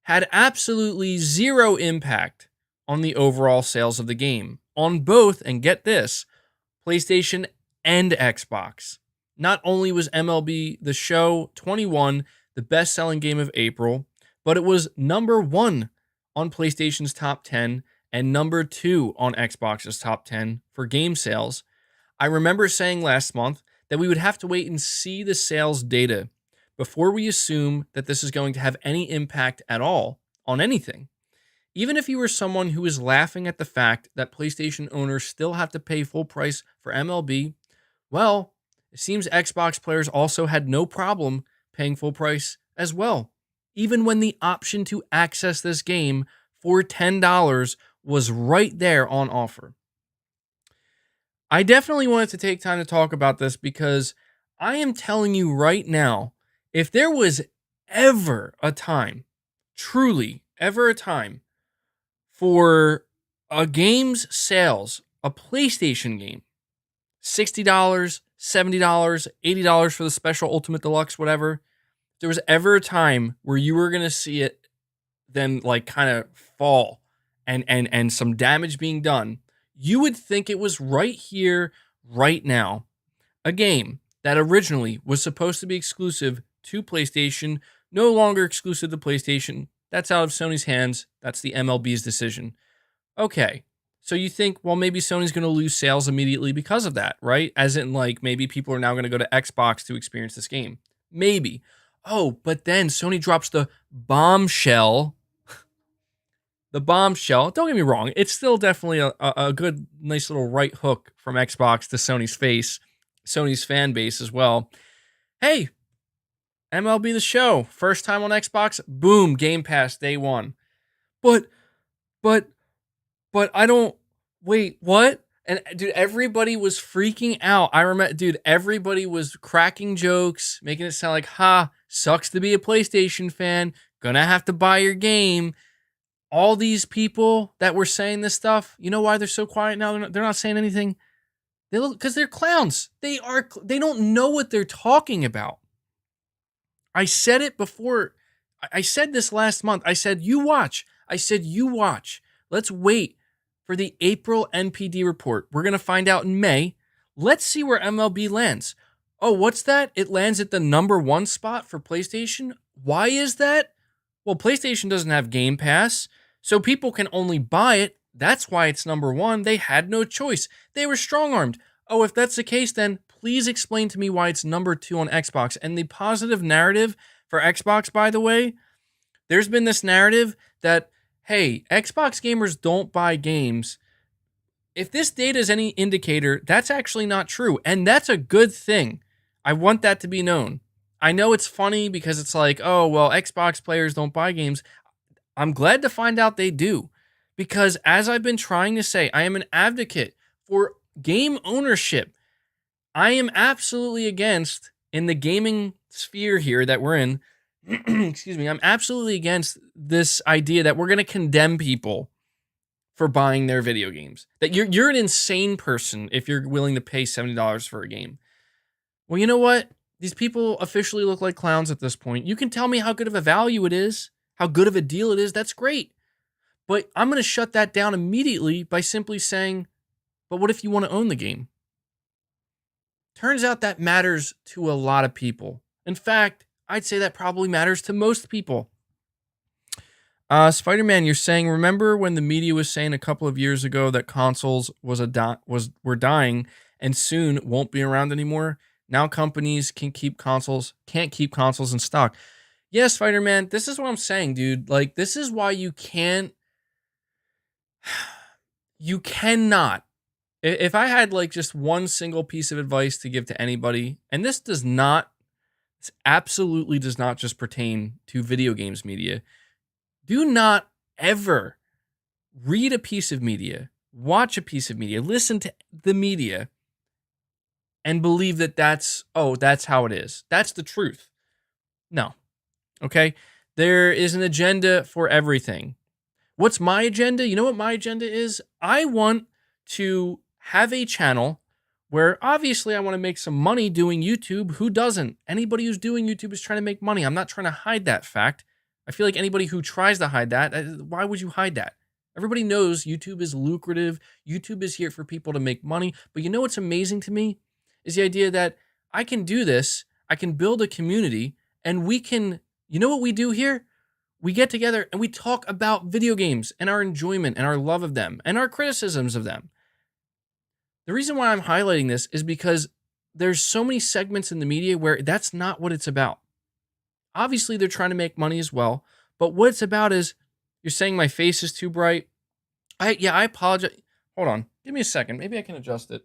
S1: had absolutely zero impact on the overall sales of the game on both, and get this, PlayStation and Xbox. Not only was MLB The Show 21 the best-selling game of April, but it was number 1 on PlayStation's top 10 and number 2 on Xbox's top 10 for game sales. I remember saying last month that we would have to wait and see the sales data before we assume that this is going to have any impact at all on anything. Even if you were someone who is laughing at the fact that PlayStation owners still have to pay full price for MLB, well, it seems Xbox players also had no problem paying full price as well, even when the option to access this game for $10 was right there on offer. I definitely wanted to take time to talk about this because I am telling you right now, if there was ever a time, truly ever a time, for a game's sales, a PlayStation game, $60, $70, $80 for the special Ultimate Deluxe, whatever, if there was ever a time where you were going to see it then like kind of fall and some damage being done, you would think it was right here, right now. A game that originally was supposed to be exclusive to PlayStation, no longer exclusive to PlayStation. That's out of Sony's hands. That's the MLB's decision. Okay, so you think, well, maybe Sony's going to lose sales immediately because of that, right? As in, like, maybe people are now going to go to Xbox to experience this game. Maybe. Oh, but then Sony drops the bombshell. The bombshell. Don't get me wrong. It's still definitely a good, nice little right hook from Xbox to Sony's face, Sony's fan base as well. Hey, MLB The Show, first time on Xbox, boom, Game Pass day one. But I don't, wait, what? And dude, everybody was freaking out. I remember, dude, everybody was cracking jokes, making it sound like, sucks to be a PlayStation fan, gonna have to buy your game. All these people that were saying this stuff, you know why they're so quiet now? They're not saying anything. Because they're clowns. They don't know what they're talking about. I said it before. I said this last month. I said, you watch. Let's wait for the April NPD report. We're going to find out in May. Let's see where MLB lands. Oh, what's that? It lands at the number 1 spot for PlayStation. Why is that? Well, PlayStation doesn't have Game Pass, so people can only buy it. That's why it's number 1. They had no choice. They were strong-armed. Oh, if that's the case, then please explain to me why it's number 2 on Xbox. And the positive narrative for Xbox, by the way, there's been this narrative that, hey, Xbox gamers don't buy games. If this data is any indicator, that's actually not true. And that's a good thing. I want that to be known. I know it's funny because it's like, oh, well, Xbox players don't buy games. I'm glad to find out they do. Because as I've been trying to say, I am an advocate for game ownership. I am absolutely against, in the gaming sphere here that we're in, excuse me, I'm absolutely against this idea that we're going to condemn people for buying their video games. That you're an insane person if you're willing to pay $70 for a game. Well, you know what? These people officially look like clowns at this point. You can tell me how good of a value it is, how good of a deal it is. That's great. But I'm going to shut that down immediately by simply saying, but what if you want to own the game? Turns out that matters to a lot of people. In fact, I'd say that probably matters to most people. Spider-Man, you're saying, remember when the media was saying a couple of years ago that consoles were dying and soon won't be around anymore? Now companies can't keep consoles in stock. Yes, Spider-Man, this is what I'm saying, dude. Like, this is why you can't. You cannot. If I had like just one single piece of advice to give to anybody, and this absolutely does not just pertain to video games media. Do not ever read a piece of media, watch a piece of media, listen to the media, and believe that that's how it is. That's the truth. No. Okay? There is an agenda for everything. What's my agenda? You know what my agenda is? I want to have a channel where obviously I want to make some money doing YouTube. Who doesn't? Anybody who's doing YouTube is trying to make money. I'm not trying to hide that fact. I feel like anybody who tries to hide that, why would you hide that? Everybody knows YouTube is lucrative. YouTube is here for people to make money. But you know what's amazing to me is the idea that I can do this. I can build a community and we can, you know what we do here? We get together and we talk about video games and our enjoyment and our love of them and our criticisms of them. The reason why I'm highlighting this is because there's so many segments in the media where that's not what it's about. Obviously, they're trying to make money as well, but what it's about is you're saying my face is too bright. I apologize. Hold on. Give me a second. Maybe I can adjust it.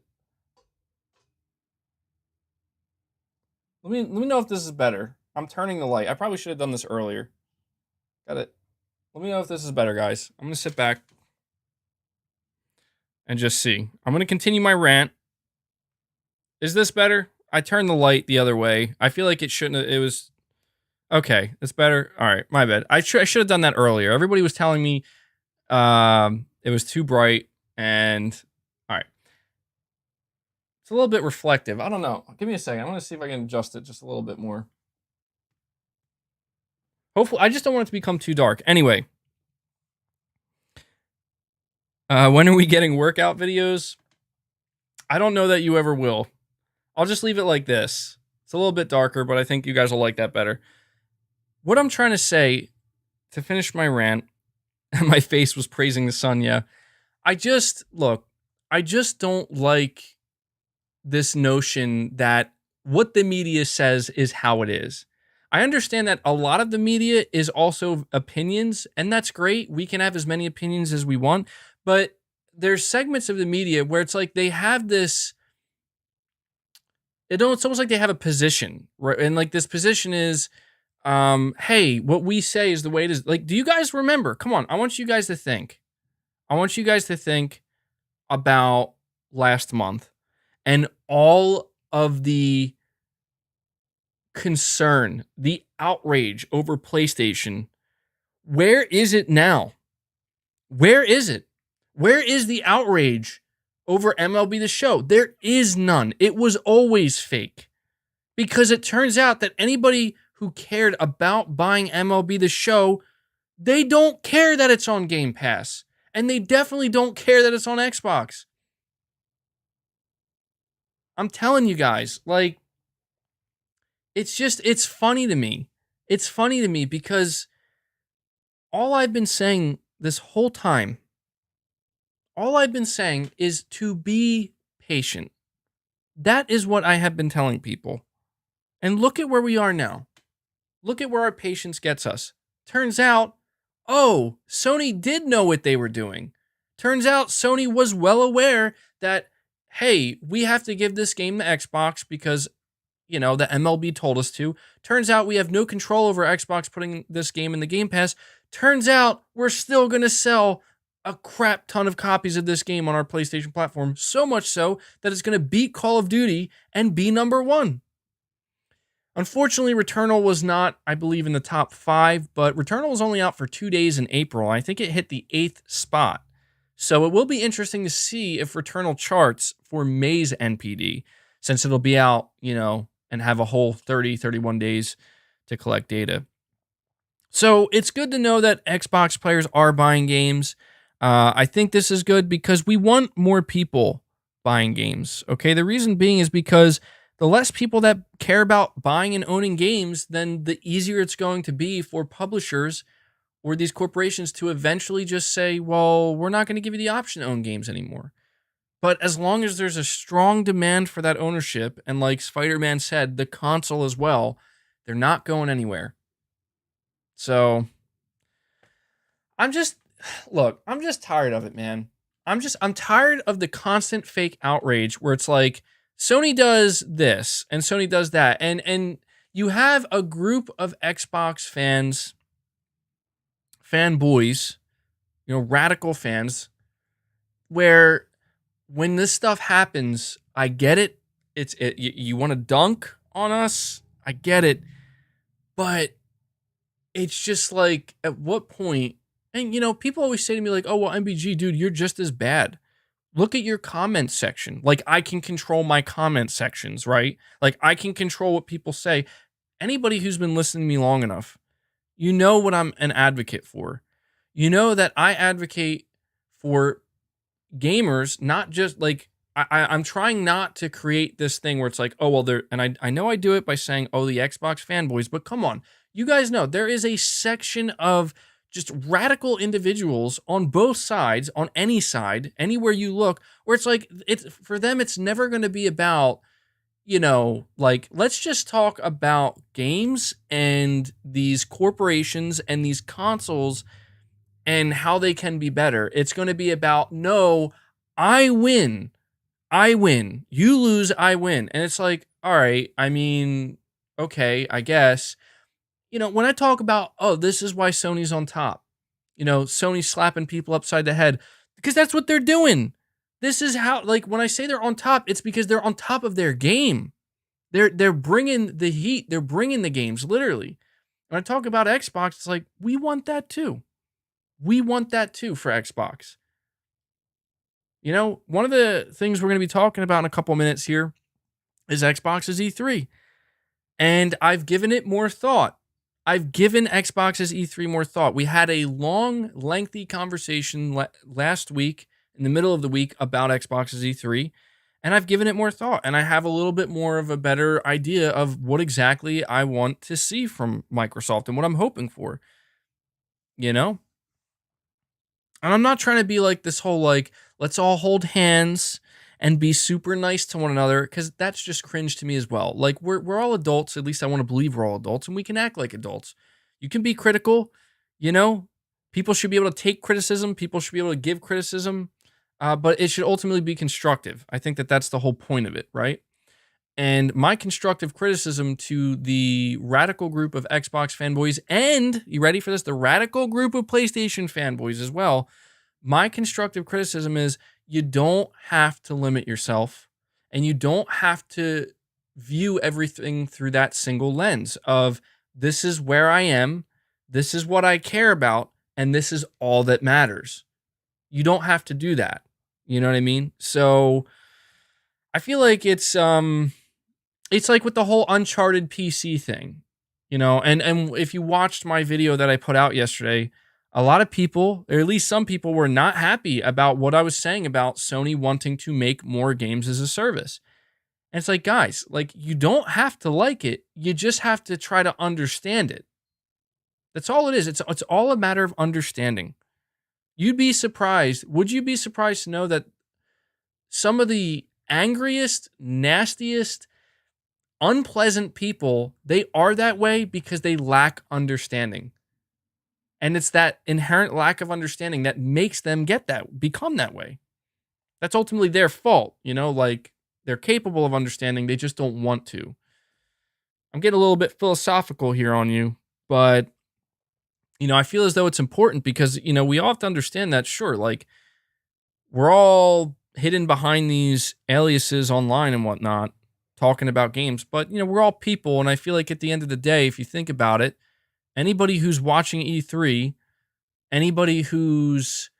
S1: Let me know if this is better. I'm turning the light. I probably should have done this earlier. Got it. Let me know if this is better, guys. I'm going to sit back and just see. I'm going to continue my rant. Is this better? I turned the light the other way. I feel like it shouldn't have, it was... Okay, it's better. All right, my bad. I should have done that earlier. Everybody was telling me it was too bright, and all right. It's a little bit reflective. I don't know. Give me a second. I'm going to see if I can adjust it just a little bit more. Hopefully, I just don't want it to become too dark. Anyway, when are we getting workout videos? I don't know that you ever will. I'll just leave it like this. It's a little bit darker, but I think you guys will like that better. What I'm trying to say, to finish my rant, my face was praising the sun, yeah. I just don't like this notion that what the media says is how it is. I understand that a lot of the media is also opinions, and that's great. We can have as many opinions as we want, but there's segments of the media where it's like they have this, it's almost like they have a position, right? And like this position is, hey, what we say is the way it is. Like, do you guys remember? Come on, I want you guys to think. I want you guys to think about last month and all of the concern, the outrage over PlayStation. Where is it now? Where is it? Where is the outrage over MLB The Show? There is none. It was always fake. Because it turns out that anybody who cared about buying MLB The Show, they don't care that it's on Game Pass. And they definitely don't care that it's on Xbox. I'm telling you guys, like, it's funny to me. It's funny to me because all I've been saying this whole time, all I've been saying is to be patient. That is what I have been telling people. And look at where we are now. Look at where our patience gets us. Turns out, oh, Sony did know what they were doing. Turns out Sony was well aware that, hey, we have to give this game to Xbox because, you know, the MLB told us to. Turns out we have no control over Xbox putting this game in the Game Pass. Turns out we're still going to sell a crap ton of copies of this game on our PlayStation platform. So much so that it's going to beat Call of Duty and be number one. Unfortunately, Returnal was not, I believe, in the top 5, but Returnal was only out for 2 days in April. I think it hit the 8th spot. So it will be interesting to see if Returnal charts for May's NPD, since it'll be out, you know, and have a whole 31 days to collect data. So it's good to know that Xbox players are buying games. I think this is good because we want more people buying games. Okay, the reason being is because the less people that care about buying and owning games, then the easier it's going to be for publishers or these corporations to eventually just say, well, we're not going to give you the option to own games anymore. But as long as there's a strong demand for that ownership, and like Spider-Man said, the console as well, they're not going anywhere. So look, I'm just tired of it, man. I'm tired of the constant fake outrage where it's like Sony does this and Sony does that. And you have a group of Xbox fanboys, radical fans, where when this stuff happens, I get it. You want to dunk on us? I get it. But it's just like, at what point? And, people always say to me like, oh, well, MBG, dude, you're just as bad. Look at your comment section. Like, I can control my comment sections, right? Like, I can control what people say. Anybody who's been listening to me long enough, you know what I'm an advocate for. You know that I advocate for gamers, not just like, I'm trying not to create this thing where it's like, oh, well, and I know I do it by saying, oh, the Xbox fanboys, but come on. You guys know there is a section of just radical individuals on both sides, on any side, anywhere you look, where it's like, for them, it's never going to be about, like, let's just talk about games and these corporations and these consoles and how they can be better. It's going to be about, no, I win. You lose, I win. And it's like, all right, I mean, okay, I guess. When I talk about, oh, this is why Sony's on top, Sony's slapping people upside the head, because that's what they're doing. This is how, like, when I say they're on top, it's because they're on top of their game. They're bringing the heat. They're bringing the games, literally. When I talk about Xbox, it's like, we want that too. We want that too for Xbox. One of the things we're going to be talking about in a couple minutes here is Xbox's E3. And I've given it more thought. I've given Xbox's E3 more thought. We had a long, lengthy conversation last week, in the middle of the week, about Xbox's E3, and I've given it more thought, and I have a little bit more of a better idea of what exactly I want to see from Microsoft and what I'm hoping for. And I'm not trying to be like this whole, like, let's all hold hands and be super nice to one another, because that's just cringe to me as well. Like, we're all adults. At least I want to believe we're all adults, and we can act like adults. You can be critical, People should be able to take criticism. People should be able to give criticism, but it should ultimately be constructive. I think that that's the whole point of it, right? And my constructive criticism to the radical group of Xbox fanboys, and, you ready for this, the radical group of PlayStation fanboys as well, my constructive criticism is, you don't have to limit yourself, and you don't have to view everything through that single lens of, this is where I am, this is what I care about, and this is all that matters. You don't have to do that. You know what I mean? So I feel like it's like with the whole Uncharted PC thing, and if you watched my video that I put out yesterday, a lot of people, or at least some people, were not happy about what I was saying about Sony wanting to make more games as a service. And it's like, guys, like, you don't have to like it. You just have to try to understand it. That's all it is. It's all a matter of understanding. You'd be surprised. Would you be surprised to know that some of the angriest, nastiest, unpleasant people, they are that way because they lack understanding. And it's that inherent lack of understanding that makes them become that way. That's ultimately their fault, like, they're capable of understanding, they just don't want to. I'm getting a little bit philosophical here on you, but, I feel as though it's important because, we all have to understand that, sure, like, we're all hidden behind these aliases online and whatnot, talking about games, but, we're all people, and I feel like at the end of the day, if you think about it, anybody who's watching E3, anybody who's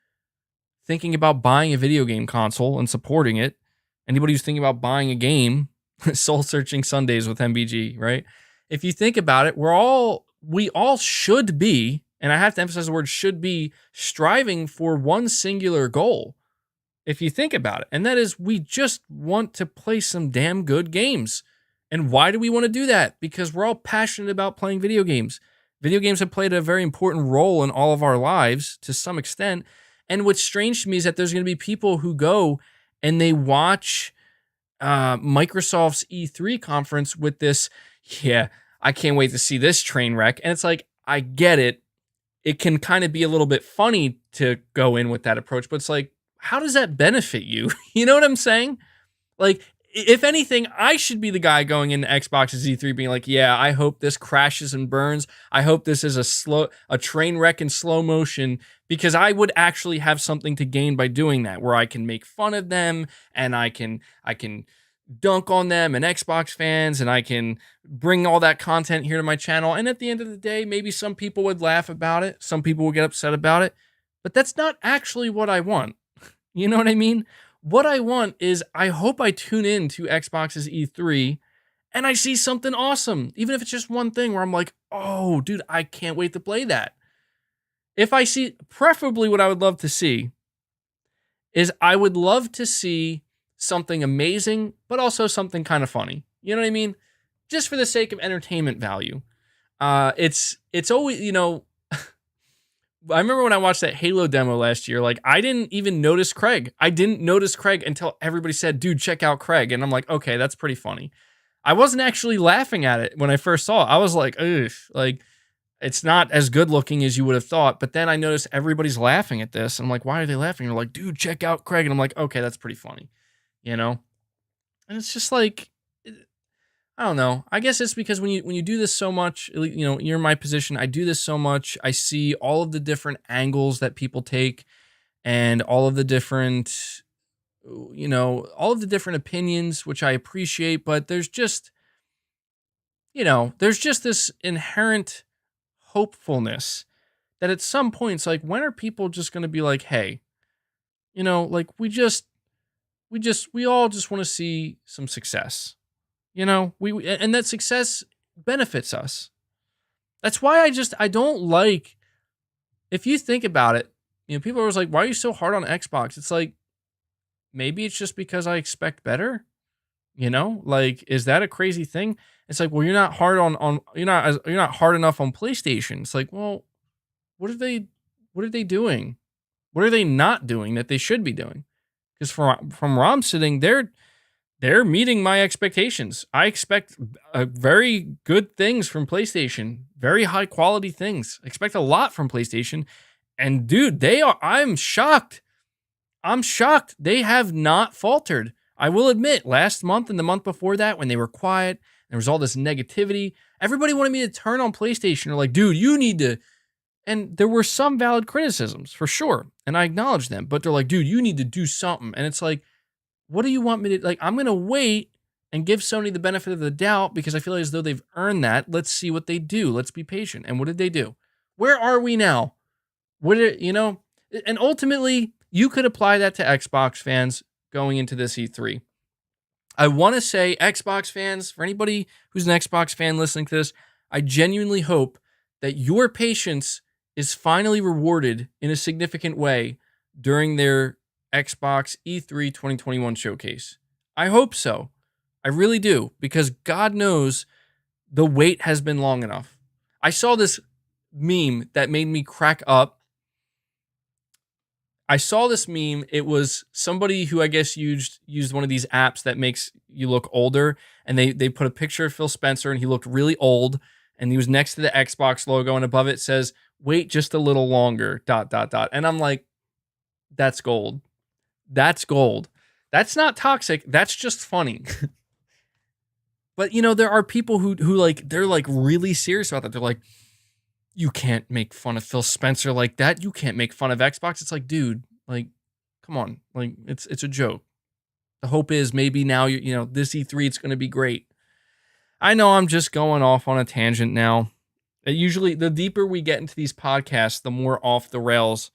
S1: thinking about buying a video game console and supporting it, anybody who's thinking about buying a game, Soul Searching Sundays with MBG, right? If you think about it, we all should be, and I have to emphasize the word should be, striving for one singular goal. If you think about it, and that is, we just want to play some damn good games. And why do we want to do that? Because we're all passionate about playing video games. Video games have played a very important role in all of our lives to some extent. And what's strange to me is that there's going to be people who go and they watch Microsoft's E3 conference with this, I can't wait to see this train wreck. And it's like, I get it. it can kind of be a little bit funny to go in with that approach, but it's like, how does that benefit you? You know what I'm saying? Like, if anything, I should be the guy going into Xbox's E3 being like, yeah, I hope this crashes and burns. I hope this is a train wreck in slow motion, because I would actually have something to gain by doing that, where I can make fun of them and I can dunk on them and Xbox fans, and I can bring all that content here to my channel. And at the end of the day, maybe some people would laugh about it. Some people would get upset about it, but that's not actually what I want. You know what I mean? What I want is, I hope I tune in to Xbox's E3 and I see something awesome, even if it's just one thing where I'm like, oh, dude, I can't wait to play that. If I see, preferably what I would love to see is, I would love to see something amazing, but also something kind of funny. You know what I mean? Just for the sake of entertainment value. It's always, you know, I remember when I watched that Halo demo last year, like, I didn't even notice Craig. I didn't notice Craig until everybody said, dude, check out Craig. And I'm like, okay, that's pretty funny. I wasn't actually laughing at it when I first saw it. I was like, ugh, like, it's not as good looking as you would have thought. But then I noticed everybody's laughing at this. And I'm like, why are they laughing? And they're like, dude, check out Craig. And I'm like, okay, that's pretty funny, you know? And it's just like, I don't know. I guess it's because when you do this so much, you know, you're in my position. I do this so much. I see all of the different angles that people take, and all of the different, you know, all of the different opinions, which I appreciate. But there's just, you know, there's just this inherent hopefulness that at some points, like, when are people just going to be like, hey, you know, like, we all just want to see some success. You know, and that success benefits us. That's why I don't like, if you think about it, you know, people are always like, why are you so hard on Xbox? It's like, maybe it's just because I expect better. You know, like, is that a crazy thing? It's like, well, you're not hard you're not hard enough on PlayStation. It's like, well, what are they doing? What are they not doing that they should be doing? Because from where I'm sitting, they're meeting my expectations. I expect very good things from PlayStation, very high quality things. I expect a lot from PlayStation. And dude, I'm shocked. I'm shocked. They have not faltered. I will admit, last month and the month before that, when they were quiet, there was all this negativity. Everybody wanted me to turn on PlayStation. They're like, dude, you need to. And there were some valid criticisms, for sure. And I acknowledge them. But they're like, dude, you need to do something. And it's like, what do you want me to, like, I'm going to wait and give Sony the benefit of the doubt, because I feel as though they've earned that. Let's see what they do. Let's be patient. And what did they do? Where are we now? You know, and ultimately, you could apply that to Xbox fans going into this E3. I want to say, Xbox fans, for anybody who's an Xbox fan listening to this, I genuinely hope that your patience is finally rewarded in a significant way during their Xbox E3 2021 showcase. I hope so. I really do, because God knows the wait has been long enough. I saw this meme that made me crack up. I saw this meme. It was somebody who I guess used one of these apps that makes you look older, and they put a picture of Phil Spencer, and he looked really old, and he was next to the Xbox logo, and above it says, "Wait just a little longer, ... And I'm like, that's gold. That's gold. That's not toxic. That's just funny. But, you know, there are people who like, they're like really serious about that. They're like, you can't make fun of Phil Spencer like that. You can't make fun of Xbox. It's like, dude, like, come on. Like, it's a joke. The hope is maybe now, you know, this E3, it's going to be great. I know I'm just going off on a tangent now. Usually, the deeper we get into these podcasts, the more off the rails.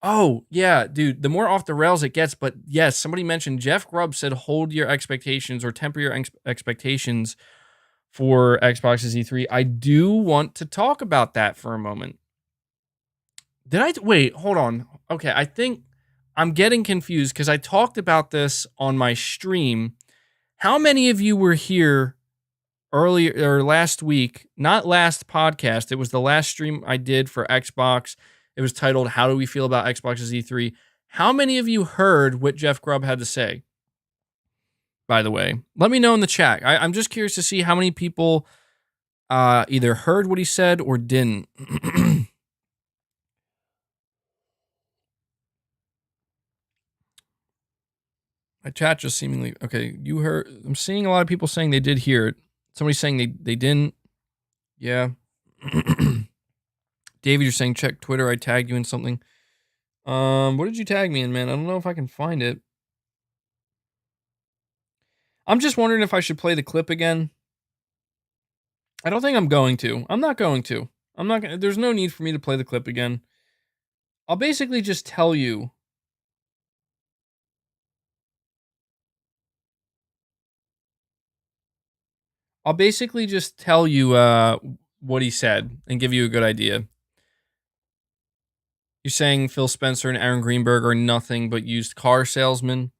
S1: Oh, yeah, dude, the more off the rails it gets. But yes, somebody mentioned, Jeff Grubb said, hold your expectations or temper your expectations for Xbox's E3. I do want to talk about that for a moment. Wait, hold on. Okay, I think I'm getting confused because I talked about this on my stream. How many of you were here earlier or last week? Not last podcast. It was the last stream I did for Xbox. It was titled, How Do We Feel About Xbox's E3? How many of you heard what Jeff Grubb had to say? By the way, let me know in the chat. I'm just curious to see how many people either heard what he said or didn't. My chat just seemingly okay. You heard? I'm seeing a lot of people saying they did hear it. Somebody's saying they didn't. Yeah. David, you're saying check Twitter. I tagged you in something. What did you tag me in, man? I don't know if I can find it. I'm just wondering if I should play the clip again. I don't think I'm going to. I'm not going to. I'm not gonna. There's no need for me to play the clip again. I'll basically just tell you. I'll basically just tell you what he said and give you a good idea. You're saying Phil Spencer and Aaron Greenberg are nothing but used car salesmen.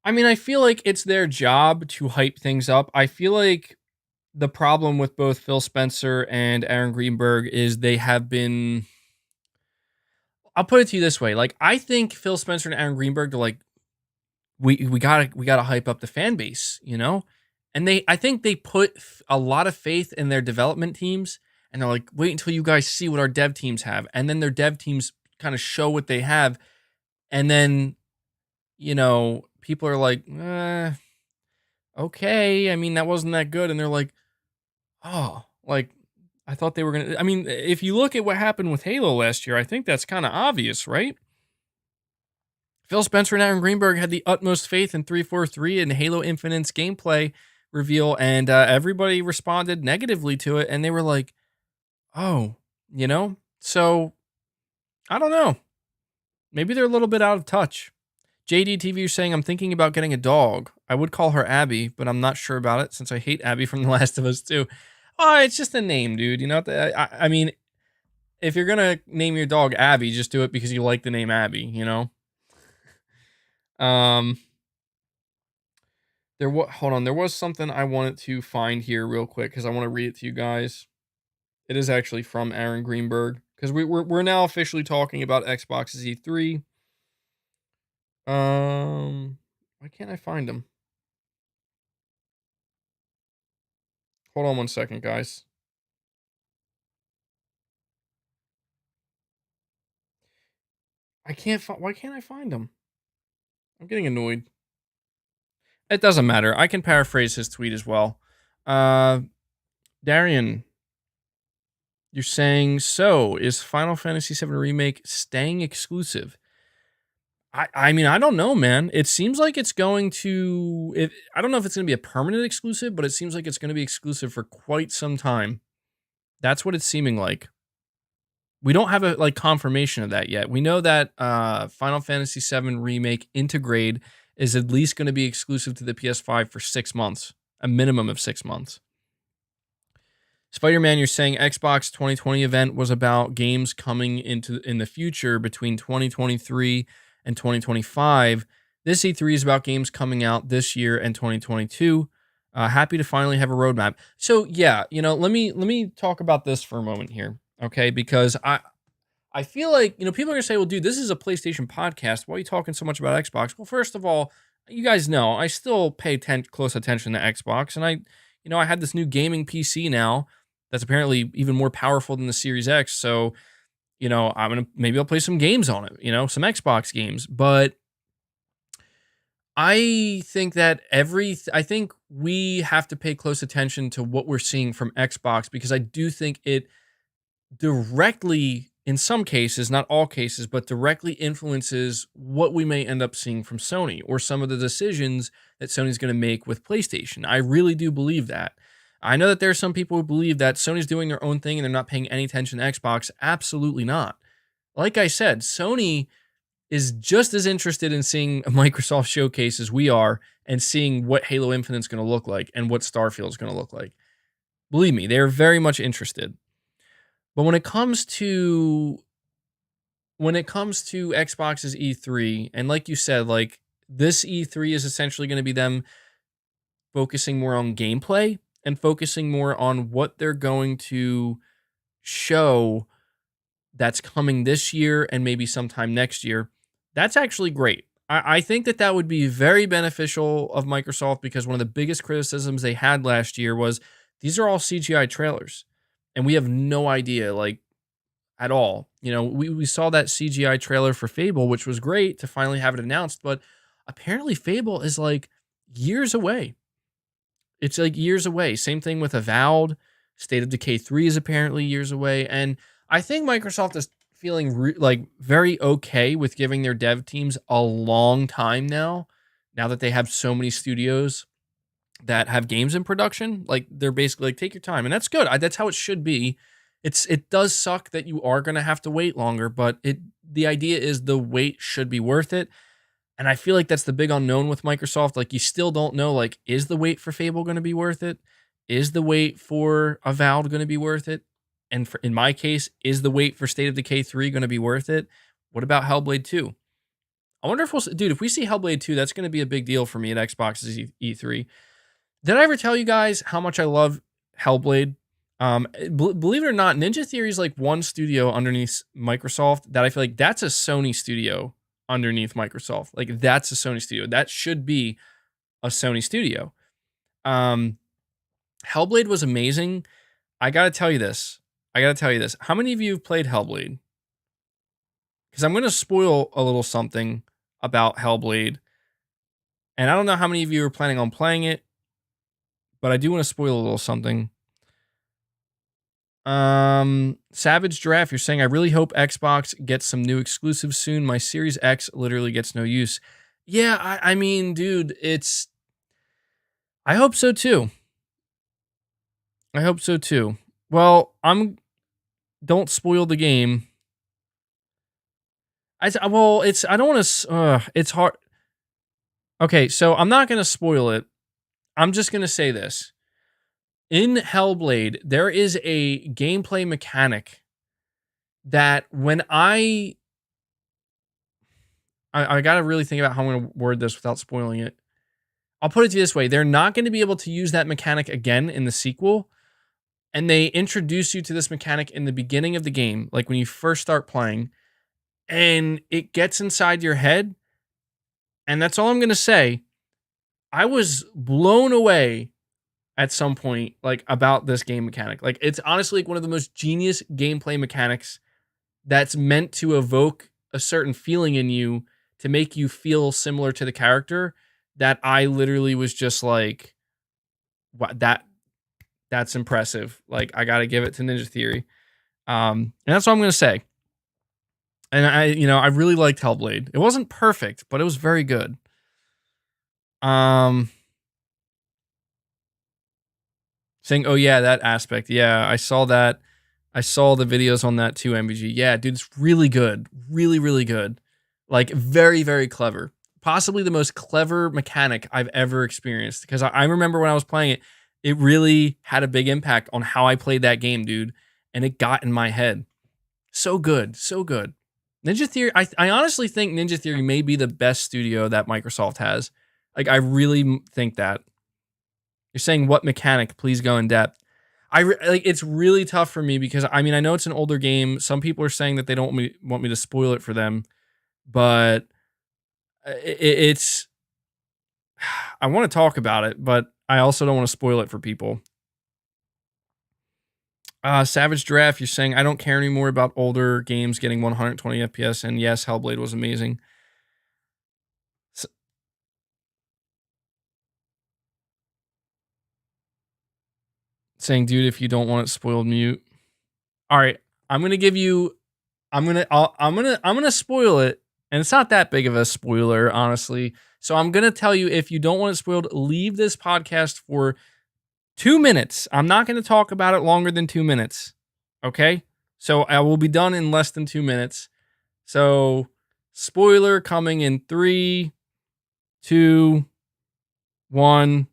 S1: I mean, I feel like it's their job to hype things up. I feel like the problem with both Phil Spencer and Aaron Greenberg is they have been. I'll put it to you this way: like, I think Phil Spencer and Aaron Greenberg are like, we gotta hype up the fan base, you know, and I think they put a lot of faith in their development teams, and they're like, wait until you guys see what our dev teams have, and then their dev teams kind of show what they have, and then, you know, people are like, okay, I mean, that wasn't that good, and they're like, oh, like, I thought they were gonna. I mean, if you look at what happened with Halo last year, I think that's kind of obvious, right? Phil Spencer and Aaron Greenberg had the utmost faith in 343 and Halo Infinite's gameplay reveal, and everybody responded negatively to it, and they were like, oh, you know? So, I don't know. Maybe they're a little bit out of touch. JDTV, you're saying, I'm thinking about getting a dog. I would call her Abby, but I'm not sure about it since I hate Abby from The Last of Us 2. Oh, it's just a name, dude. You know, I mean, if you're going to name your dog Abby, just do it because you like the name Abby, you know? Hold on, there was something I wanted to find here real quick because I want to read it to you guys. It is actually from Aaron Greenberg because we're now officially talking about Xbox's E3. Why can't I find him? Hold on one second, guys. Why can't I find him? I'm getting annoyed. It doesn't matter. I can paraphrase his tweet as well. Darian, you're saying, so is Final Fantasy VII Remake staying exclusive? I mean, I don't know, man. It seems like it's going to. I don't know if it's going to be a permanent exclusive, but it seems like it's going to be exclusive for quite some time. That's what it's seeming like. We don't have a confirmation of that yet. We know that Final Fantasy VII Remake Intergrade is at least going to be exclusive to the PS5 for 6 months, a minimum of 6 months. Spider-Man, you're saying Xbox 2020 event was about games coming in the future between 2023 and 2025. This E3 is about games coming out this year and 2022. Happy to finally have a roadmap. So yeah, you know, let me talk about this for a moment here, okay? Because I feel like, you know, people are gonna say, well, dude, this is a PlayStation podcast. Why are you talking so much about Xbox? Well, first of all, you guys know I still pay close attention to Xbox, and I had this new gaming PC now that's apparently even more powerful than the Series X. So, you know, maybe I'll play some games on it, you know, some Xbox games. But I think that I think we have to pay close attention to what we're seeing from Xbox, because I do think it directly, in some cases, not all cases, but directly influences what we may end up seeing from Sony or some of the decisions that Sony's going to make with PlayStation. I really do believe that. I know that there are some people who believe that Sony's doing their own thing and they're not paying any attention to Xbox. Absolutely not. Like I said, Sony is just as interested in seeing a Microsoft showcase as we are, and seeing what Halo Infinite's going to look like and what Starfield's going to look like. Believe me, they're very much interested. But when it comes to Xbox's E3, and like you said, like, this E3 is essentially going to be them focusing more on gameplay and focusing more on what they're going to show that's coming this year and maybe sometime next year. That's actually great. I think that would be very beneficial of Microsoft, because one of the biggest criticisms they had last year was these are all CGI trailers, and we have no idea, like, at all. You know, we saw that CGI trailer for Fable, which was great to finally have it announced, but apparently Fable is like years away. It's like years away. Same thing with Avowed. State of Decay 3 is apparently years away. And I think Microsoft is feeling like very okay with giving their dev teams a long time now that they have so many studios that have games in production. Like, they're basically like, take your time. And that's good. That's how it should be. It does suck that you are going to have to wait longer, but the idea is the wait should be worth it. And I feel like that's the big unknown with Microsoft. Like, you still don't know, like, is the wait for Fable going to be worth it? Is the wait for Avowed going to be worth it? And in my case, is the wait for State of Decay 3 going to be worth it? What about Hellblade 2? I wonder if if we see Hellblade 2, that's going to be a big deal for me at Xbox's E3. Did I ever tell you guys how much I love Hellblade? Believe it or not, Ninja Theory is like one studio underneath Microsoft that I feel like that's a Sony studio underneath Microsoft. Like, that's a Sony studio. That should be a Sony studio. Hellblade was amazing. I gotta tell you this. How many of you have played Hellblade? Because I'm gonna spoil a little something about Hellblade. And I don't know how many of you are planning on playing it, but I do want to spoil a little something. Savage Giraffe, you're saying, I really hope Xbox gets some new exclusives soon. My Series X literally gets no use. Yeah, I mean, dude, I hope so too. Well, don't spoil the game. I don't want to, it's hard. Okay, so I'm not going to spoil it. I'm just going to say this. In Hellblade, there is a gameplay mechanic that when I got to really think about how I'm going to word this without spoiling it. I'll put it to you this way. They're not going to be able to use that mechanic again in the sequel. And they introduce you to this mechanic in the beginning of the game, like when you first start playing, and it gets inside your head. And that's all I'm going to say. I was blown away at some point, like, about this game mechanic. Like, it's honestly like one of the most genius gameplay mechanics that's meant to evoke a certain feeling in you to make you feel similar to the character, that I literally was just like, what, that's impressive. Like, I got to give it to Ninja Theory. And that's what I'm going to say. And I really liked Hellblade. It wasn't perfect, but it was very good. Saying, oh yeah, that aspect. Yeah, I saw that. I saw the videos on that too, MVG. Yeah, dude, it's really good. Really, really good. Like, very, very clever. Possibly the most clever mechanic I've ever experienced. Because I remember when I was playing it, it really had a big impact on how I played that game, dude. And it got in my head. So good. So good. Ninja Theory, I honestly think Ninja Theory may be the best studio that Microsoft has. Like, I really think that. You're saying what mechanic? Please go in depth. It's really tough for me because, I mean, I know it's an older game. Some people are saying that they don't want me to spoil it for them, but it's I want to talk about it, but I also don't want to spoil it for people. Savage Giraffe, you're saying, I don't care anymore about older games getting 120 FPS, and yes, Hellblade was amazing. Saying, dude, if you don't want it spoiled, mute. All right, I'm gonna spoil it, and it's not that big of a spoiler, honestly. So I'm gonna tell you, if you don't want it spoiled, leave this podcast for 2 minutes. I'm not gonna talk about it longer than 2 minutes. Okay? So I will be done in less than 2 minutes. So, spoiler coming in 3, 2, 1.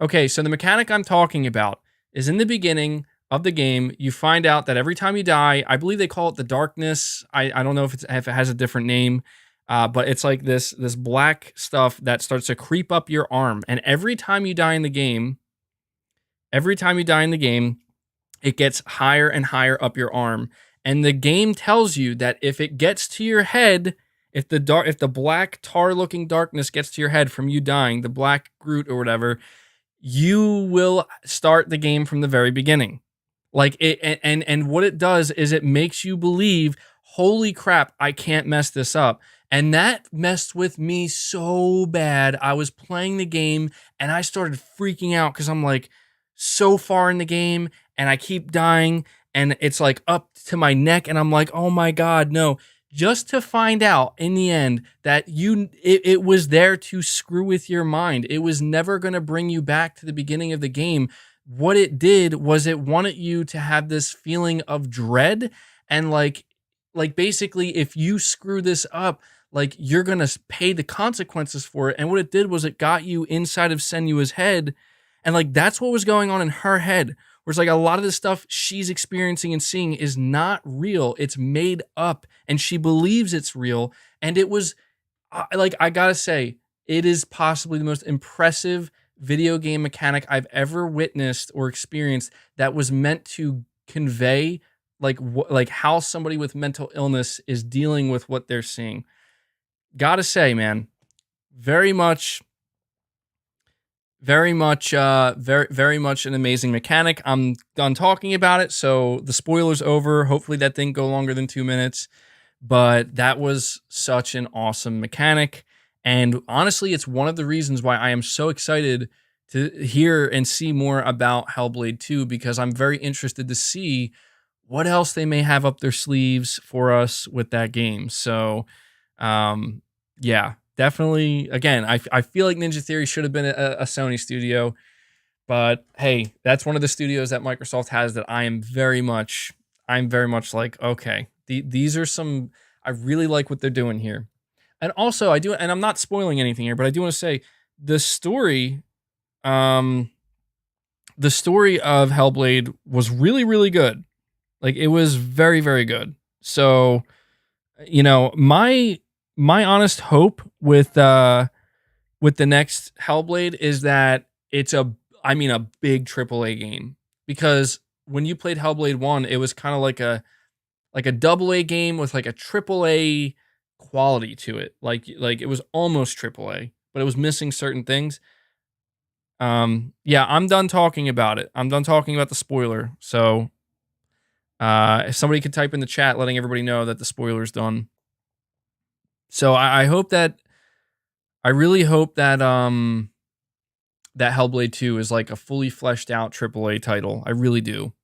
S1: Okay, so the mechanic I'm talking about is in the beginning of the game. You find out that every time you die, I believe they call it the darkness. I don't know if it has a different name, but it's like this black stuff that starts to creep up your arm. And every time you die in the game, it gets higher and higher up your arm. And the game tells you that if it gets to your head, if the black tar-looking darkness gets to your head from you dying, the black Groot or whatever, you will start the game from the very beginning. Like it, and what it does is it makes you believe, holy crap, I can't mess this up. And that messed with me so bad. I was playing the game and I started freaking out because I'm like so far in the game and I keep dying and it's like up to my neck and I'm like, oh my God, no. Just to find out in the end that it was there to screw with your mind. It was never going to bring you back to the beginning of the game. What it did was it wanted you to have this feeling of dread and like basically if you screw this up, like you're going to pay the consequences for it. And what it did was it got you inside of Senua's head. And like that's what was going on in her head. Where it's like a lot of the stuff she's experiencing and seeing is not real. It's made up and she believes it's real. And it was like, I gotta say, it is possibly the most impressive video game mechanic I've ever witnessed or experienced that was meant to convey like how somebody with mental illness is dealing with what they're seeing. Gotta say, man, very much very much an amazing mechanic. I'm done talking about it, so the spoiler's over. Hopefully that didn't go longer than 2 minutes, but that was such an awesome mechanic. And honestly, it's one of the reasons why I am so excited to hear and see more about Hellblade 2, because I'm very interested to see what else they may have up their sleeves for us with that game. So, yeah. Definitely, again, I feel like Ninja Theory should have been a Sony studio, but hey, that's one of the studios that Microsoft has that I'm very much like, okay, these are some, I really like what they're doing here. And also I do, and I'm not spoiling anything here, but I do want to say the story of Hellblade was really, really good. Like it was very, very good. So, you know, my honest hope with the next Hellblade is that it's a big AAA game, because when you played Hellblade 1, it was kind of like a AA game with like a AAA quality to it. Like it was almost AAA, but it was missing certain things. Yeah, I'm done talking about it. I'm done talking about the spoiler. So if somebody could type in the chat letting everybody know that the spoiler's done. So I hope that, I really hope that that Hellblade 2 is like a fully fleshed out AAA title. I really do.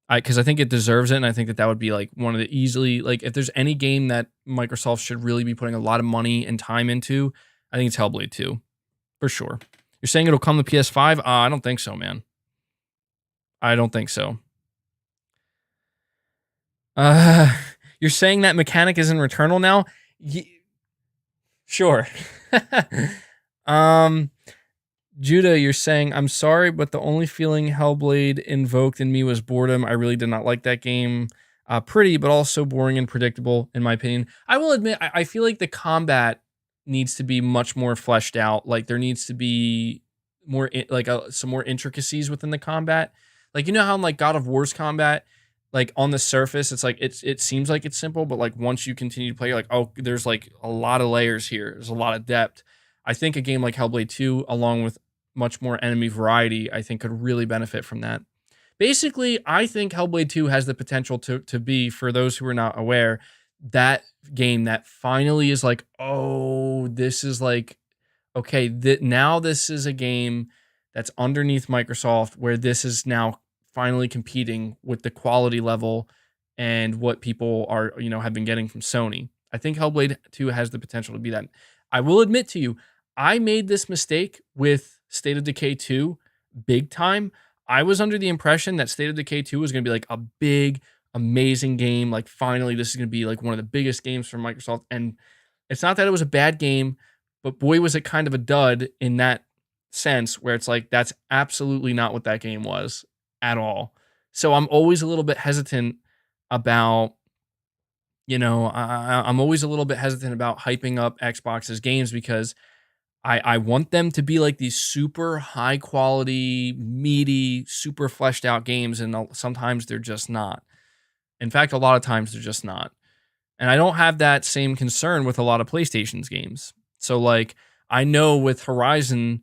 S1: Because I think it deserves it, and I think that would be like one of the easily, like if there's any game that Microsoft should really be putting a lot of money and time into, I think it's Hellblade 2, for sure. You're saying it'll come to PS5? I don't think so, man. I don't think so. You're saying that mechanic is in Returnal now? Sure. Judah, you're saying, I'm sorry, but the only feeling Hellblade invoked in me was boredom. I really did not like that game. Pretty, but also boring and predictable, in my opinion. I will admit, I feel like the combat needs to be much more fleshed out. Like, there needs to be more, some more intricacies within the combat. Like, you know how in, like, God of War's combat, like, on the surface, it's like, it seems like it's simple, but, like, once you continue to play, you're like, oh, there's, like, a lot of layers here. There's a lot of depth. I think a game like Hellblade 2, along with much more enemy variety, I think could really benefit from that. Basically, I think Hellblade 2 has the potential to be, for those who are not aware, that game that finally is like, oh, this is like, okay, now this is a game that's underneath Microsoft, where this is now finally competing with the quality level and what people are, have been getting from Sony. I think Hellblade 2 has the potential to be that. I will admit to you, I made this mistake with State of Decay 2 big time. I was under the impression that State of Decay 2 was going to be like a big, amazing game. Like, finally, this is going to be like one of the biggest games from Microsoft. And it's not that it was a bad game, but boy, was it kind of a dud in that sense, where it's like, that's absolutely not what that game was at all. So I'm always a little bit hesitant about, I'm always a little bit hesitant about hyping up Xbox's games, because I want them to be like these super high quality, meaty, super fleshed out games. And sometimes they're just not. In fact, a lot of times they're just not. And I don't have that same concern with a lot of PlayStation's games. So like, I know with Horizon,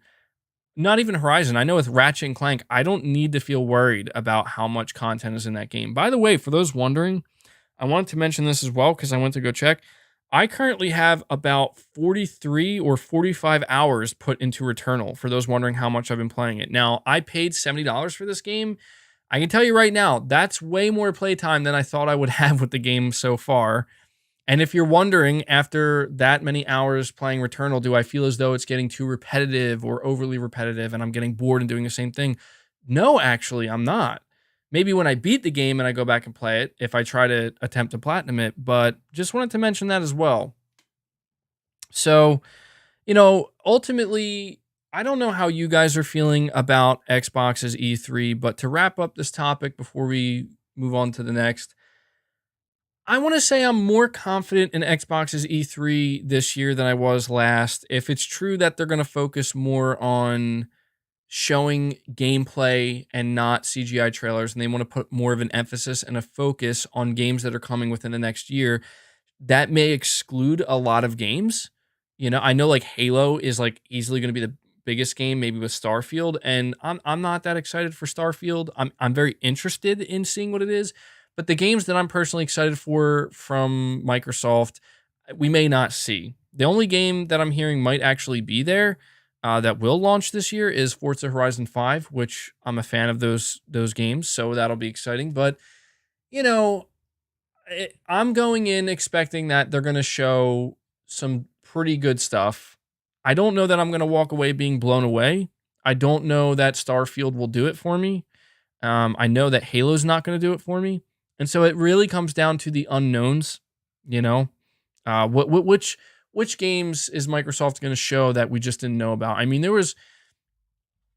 S1: not even Horizon. I know with Ratchet and Clank, I don't need to feel worried about how much content is in that game. By the way, for those wondering, I wanted to mention this as well because I went to go check. I currently have about 43 or 45 hours put into Returnal, for those wondering how much I've been playing it. Now, I paid $70 for this game. I can tell you right now, that's way more playtime than I thought I would have with the game so far. And if you're wondering, after that many hours playing Returnal, do I feel as though it's getting too repetitive or overly repetitive and I'm getting bored and doing the same thing? No, actually, I'm not. Maybe when I beat the game and I go back and play it, if I try to attempt to platinum it, but just wanted to mention that as well. So, ultimately, I don't know how you guys are feeling about Xbox's E3, but to wrap up this topic before we move on to the next, I want to say I'm more confident in Xbox's E3 this year than I was last. If it's true that they're going to focus more on showing gameplay and not CGI trailers, and they want to put more of an emphasis and a focus on games that are coming within the next year, that may exclude a lot of games. I know like Halo is like easily going to be the biggest game, maybe with Starfield, and I'm not that excited for Starfield. I'm very interested in seeing what it is, but the games that I'm personally excited for from Microsoft, we may not see. The only game that I'm hearing might actually be there that will launch this year is Forza Horizon 5, which I'm a fan of those games, so that'll be exciting. But, I'm going in expecting that they're going to show some pretty good stuff. I don't know that I'm going to walk away being blown away. I don't know that Starfield will do it for me. I know that Halo's not going to do it for me. And so it really comes down to the unknowns, which games is Microsoft going to show that we just didn't know about? I mean,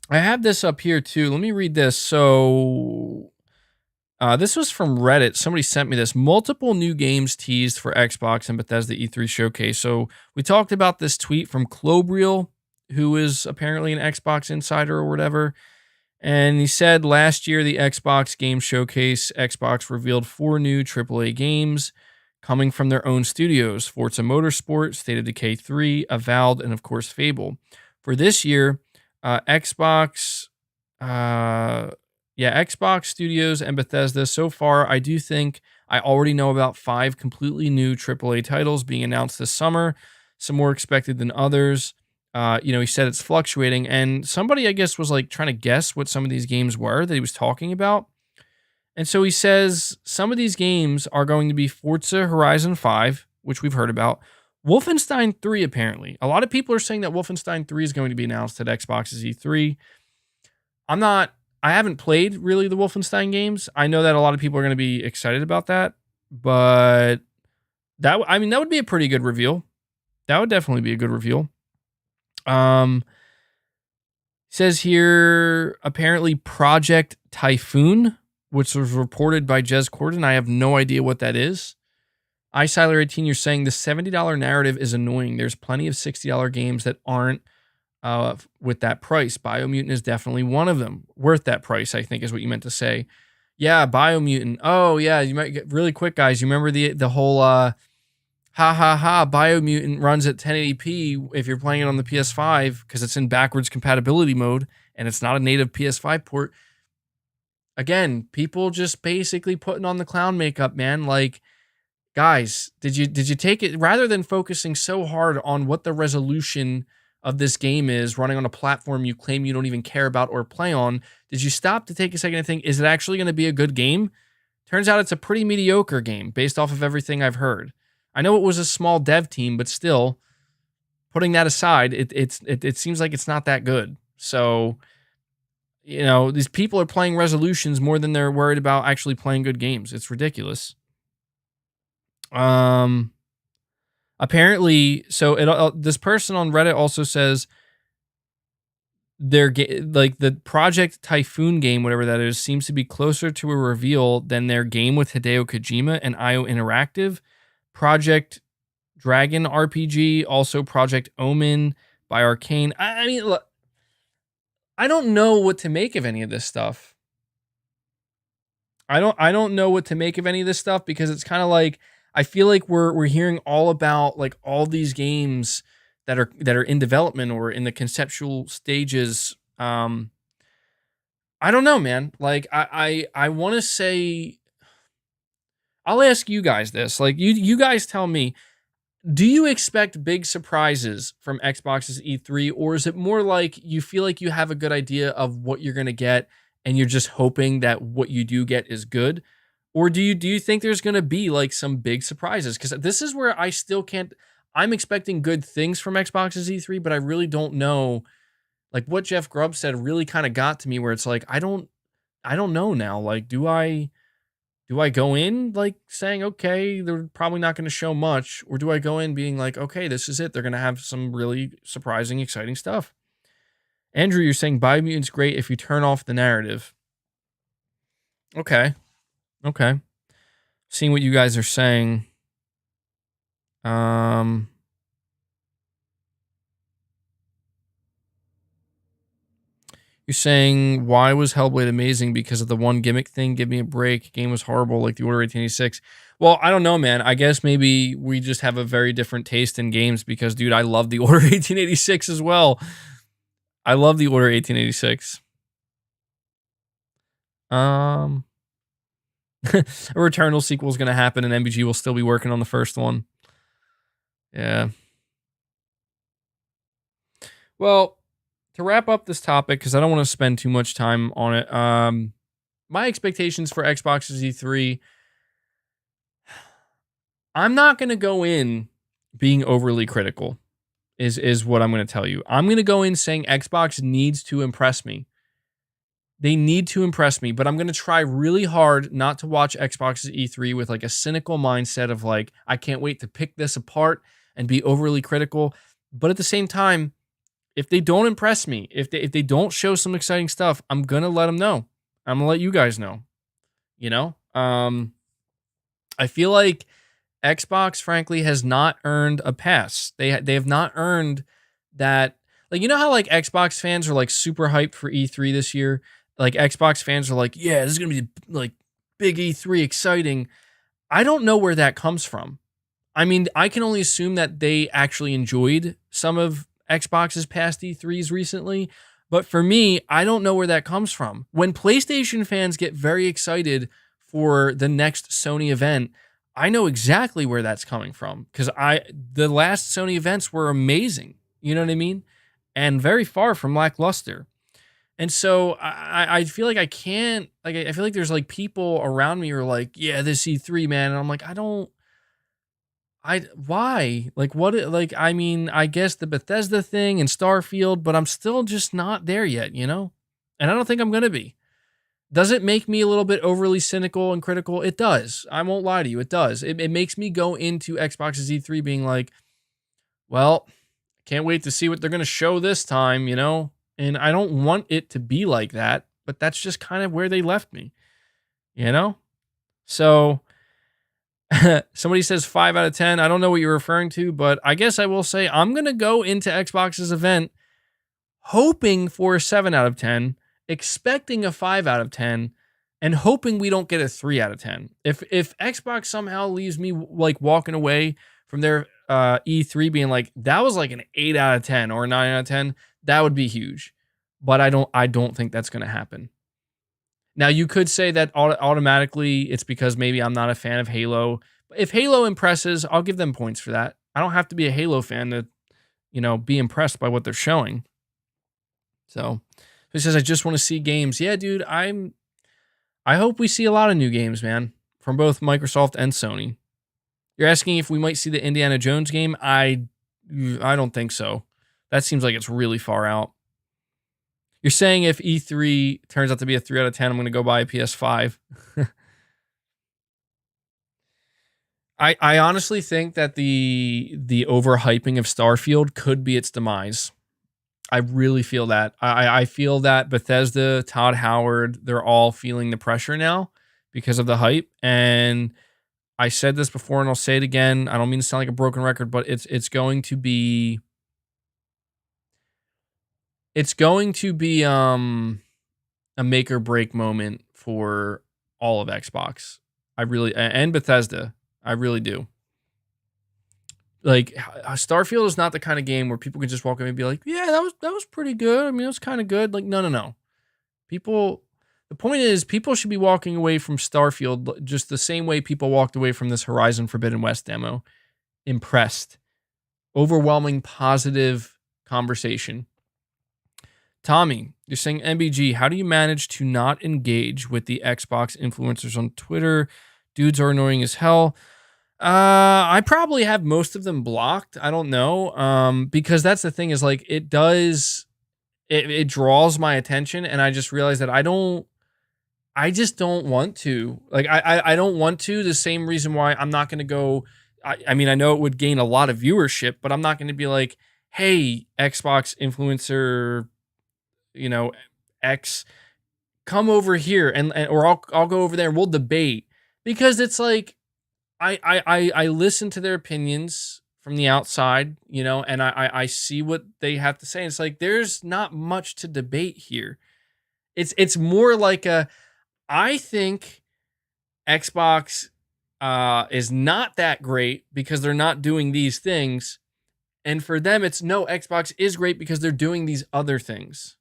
S1: I have this up here too. Let me read this. So this was from Reddit. Somebody sent me this. Multiple new games teased for Xbox and Bethesda E3 showcase. So we talked about this tweet from Clobriel, who is apparently an Xbox insider or whatever. And he said last year, the Xbox Game Showcase, Xbox revealed 4 new AAA games coming from their own studios: Forza Motorsport, State of Decay 3, Avowed, and of course Fable. For this year, Xbox Studios and Bethesda. So far, I do think I already know about 5 completely new AAA titles being announced this summer. Some more expected than others. He said it's fluctuating, and somebody, I guess, was like trying to guess what some of these games were that he was talking about. And so he says some of these games are going to be Forza Horizon 5, which we've heard about. Wolfenstein 3, apparently. A lot of people are saying that Wolfenstein 3 is going to be announced at Xbox's E3. I haven't played really the Wolfenstein games. I know that a lot of people are going to be excited about that, but that would be a pretty good reveal. That would definitely be a good reveal. Says here, apparently Project Typhoon, which was reported by Jez Corden. I have no idea what that is. iSiler18, you're saying the $70 narrative is annoying. There's plenty of $60 games that aren't with that price. Biomutant is definitely one of them. Worth that price, I think, is what you meant to say. Yeah, Biomutant. Oh, yeah, you might get really quick, guys. You remember the whole Biomutant runs at 1080p if you're playing it on the PS5 because it's in backwards compatibility mode and it's not a native PS5 port. Again, people just basically putting on the clown makeup, man. Like, guys, did you take it, rather than focusing so hard on what the resolution of this game is running on a platform you claim you don't even care about or play on, did you stop to take a second and think, is it actually going to be a good game? Turns out it's a pretty mediocre game based off of everything I've heard. I know it was a small dev team, but still, putting that aside, it seems like it's not that good. So, these people are playing resolutions more than they're worried about actually playing good games. It's ridiculous. Apparently, so this person on Reddit also says like the Project Typhoon game, whatever that is, seems to be closer to a reveal than their game with Hideo Kojima and IO Interactive. Project Dragon RPG, also Project Omen by Arcane. I mean, look, I don't know what to make of any of this stuff. I don't know what to make of any of this stuff because it's kind of like, I feel like we're hearing all about like all these games that are in development or in the conceptual stages I don't know, man. Like I want to say, I'll ask you guys this. Like you guys tell me, do you expect big surprises from Xbox's E3, or is it more like you feel like you have a good idea of what you're going to get and you're just hoping that what you do get is good? Or do you think there's going to be like some big surprises? Cuz this is where I still can't. I'm expecting good things from Xbox's E3, but I really don't know. Like what Jeff Grubb said really kind of got to me, where it's like I don't know now. Like do I go in like saying, okay, they're probably not going to show much? Or do I go in being like, okay, this is it. They're going to have some really surprising, exciting stuff. Andrew, you're saying Biomute's great if you turn off the narrative. Okay. Okay. Seeing what you guys are saying. You're saying, why was Hellblade amazing? Because of the one gimmick thing? Give me a break. Game was horrible, like the Order 1886. Well, I don't know, man. I guess maybe we just have a very different taste in games because, dude, I love the Order 1886 as well. I love the Order 1886. A Returnal sequel is going to happen and MBG will still be working on the first one. Yeah. Well, to wrap up this topic, because I don't want to spend too much time on it, my expectations for Xbox's E3, I'm not going to go in being overly critical, is what I'm going to tell you. I'm going to go in saying Xbox needs to impress me. They need to impress me, but I'm going to try really hard not to watch Xbox's E3 with like a cynical mindset of like, I can't wait to pick this apart and be overly critical. But at the same time, if they don't impress me, if they don't show some exciting stuff, I'm going to let them know. I'm going to let you guys know. You know? I feel like Xbox, frankly, has not earned a pass. They have not earned that. Like, you know how like Xbox fans are like super hyped for E3 this year? Like Xbox fans are like, yeah, this is going to be like big E3, exciting. I don't know where that comes from. I mean, I can only assume that they actually enjoyed some of Xbox's past E3s recently. But for me, I don't know where that comes from. When PlayStation fans get very excited for the next Sony event, I know exactly where that's coming from because the last Sony events were amazing. You know what I mean? And very far from lackluster. And so I feel like I can't, like, I feel like there's like people around me who are like, yeah, this E3, man. And I'm like, why? Like, what, like, I mean, I guess the Bethesda thing and Starfield, but I'm still just not there yet, you know? And I don't think I'm going to be. Does it make me a little bit overly cynical and critical? It does. I won't lie to you. It does. It makes me go into Xbox's E3 being like, well, can't wait to see what they're going to show this time, you know? And I don't want it to be like that, but that's just kind of where they left me, you know? So somebody says 5 out of 10. I don't know what you're referring to, but I guess I will say I'm going to go into Xbox's event hoping for a 7 out of 10, expecting a 5 out of 10, and hoping we don't get a 3 out of 10. If Xbox somehow leaves me like walking away from their E3 being like, that was like an 8 out of 10 or a 9 out of 10, that would be huge. But I don't think that's going to happen. Now, you could say that automatically it's because maybe I'm not a fan of Halo. If Halo impresses, I'll give them points for that. I don't have to be a Halo fan to, you know, be impressed by what they're showing. So, he says, I just want to see games. Yeah, dude, I hope we see a lot of new games, man, from both Microsoft and Sony. You're asking if we might see the Indiana Jones game? I don't think so. That seems like it's really far out. You're saying if E3 turns out to be a 3 out of 10, I'm going to go buy a PS5. I honestly think that the overhyping of Starfield could be its demise. I really feel that. I feel that Bethesda, Todd Howard, they're all feeling the pressure now because of the hype. And I said this before and I'll say it again. I don't mean to sound like a broken record, but it's going to be a make or break moment for all of Xbox. And Bethesda. I really do. like Starfield is not the kind of game where people can just walk away and be like, yeah, that was pretty good. I mean, it was kind of good. Like, no. The point is, people should be walking away from Starfield just the same way people walked away from this Horizon Forbidden West demo. Impressed. Overwhelming positive conversation. Tommy, you're saying MBG, how do you manage to not engage with the Xbox influencers on Twitter? Dudes are annoying as hell. I probably have most of them blocked. I don't know. Because that's the thing is like it draws my attention, and I just realized that I just don't want to. Like I don't want to. The same reason why I'm not gonna go. I mean, I know it would gain a lot of viewership, but I'm not gonna be like, hey, Xbox influencer, X, come over here or I'll go over there and we'll debate. Because it's like I listen to their opinions from the outside, and I see what they have to say. And it's like there's not much to debate here. It's more like I think Xbox is not that great because they're not doing these things. And for them, it's no, Xbox is great because they're doing these other things.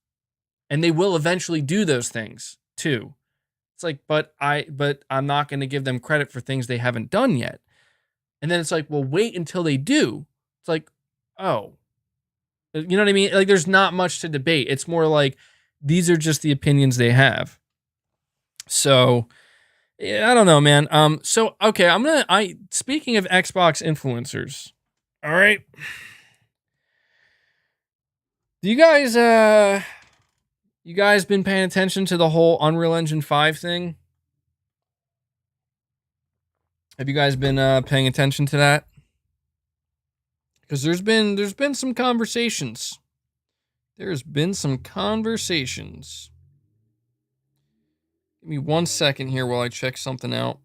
S1: And they will eventually do those things too. It's like, but I'm not going to give them credit for things they haven't done yet. And then it's like, well, wait until they do. It's like, oh, you know what I mean? Like, there's not much to debate. It's more like these are just the opinions they have. So, yeah, I don't know, man. So okay, speaking of Xbox influencers, all right. Do you guys been paying attention to the whole Unreal Engine 5 thing? Have you guys been paying attention to that? Because there's been some conversations. There's been some conversations. Give me 1 second here while I check something out.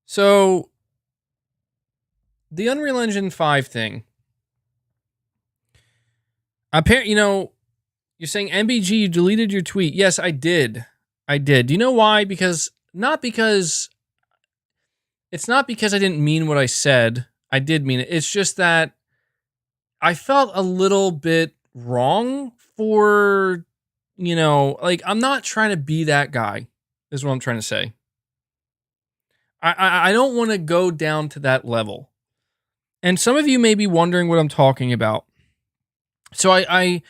S1: So, the Unreal Engine 5 thing. Apparently, you're saying, MBG, you deleted your tweet. Yes, I did. Do you know why? It's not because I didn't mean what I said. I did mean it. It's just that I felt a little bit wrong for, I'm not trying to be that guy, is what I'm trying to say. I don't want to go down to that level. And some of you may be wondering what I'm talking about. So I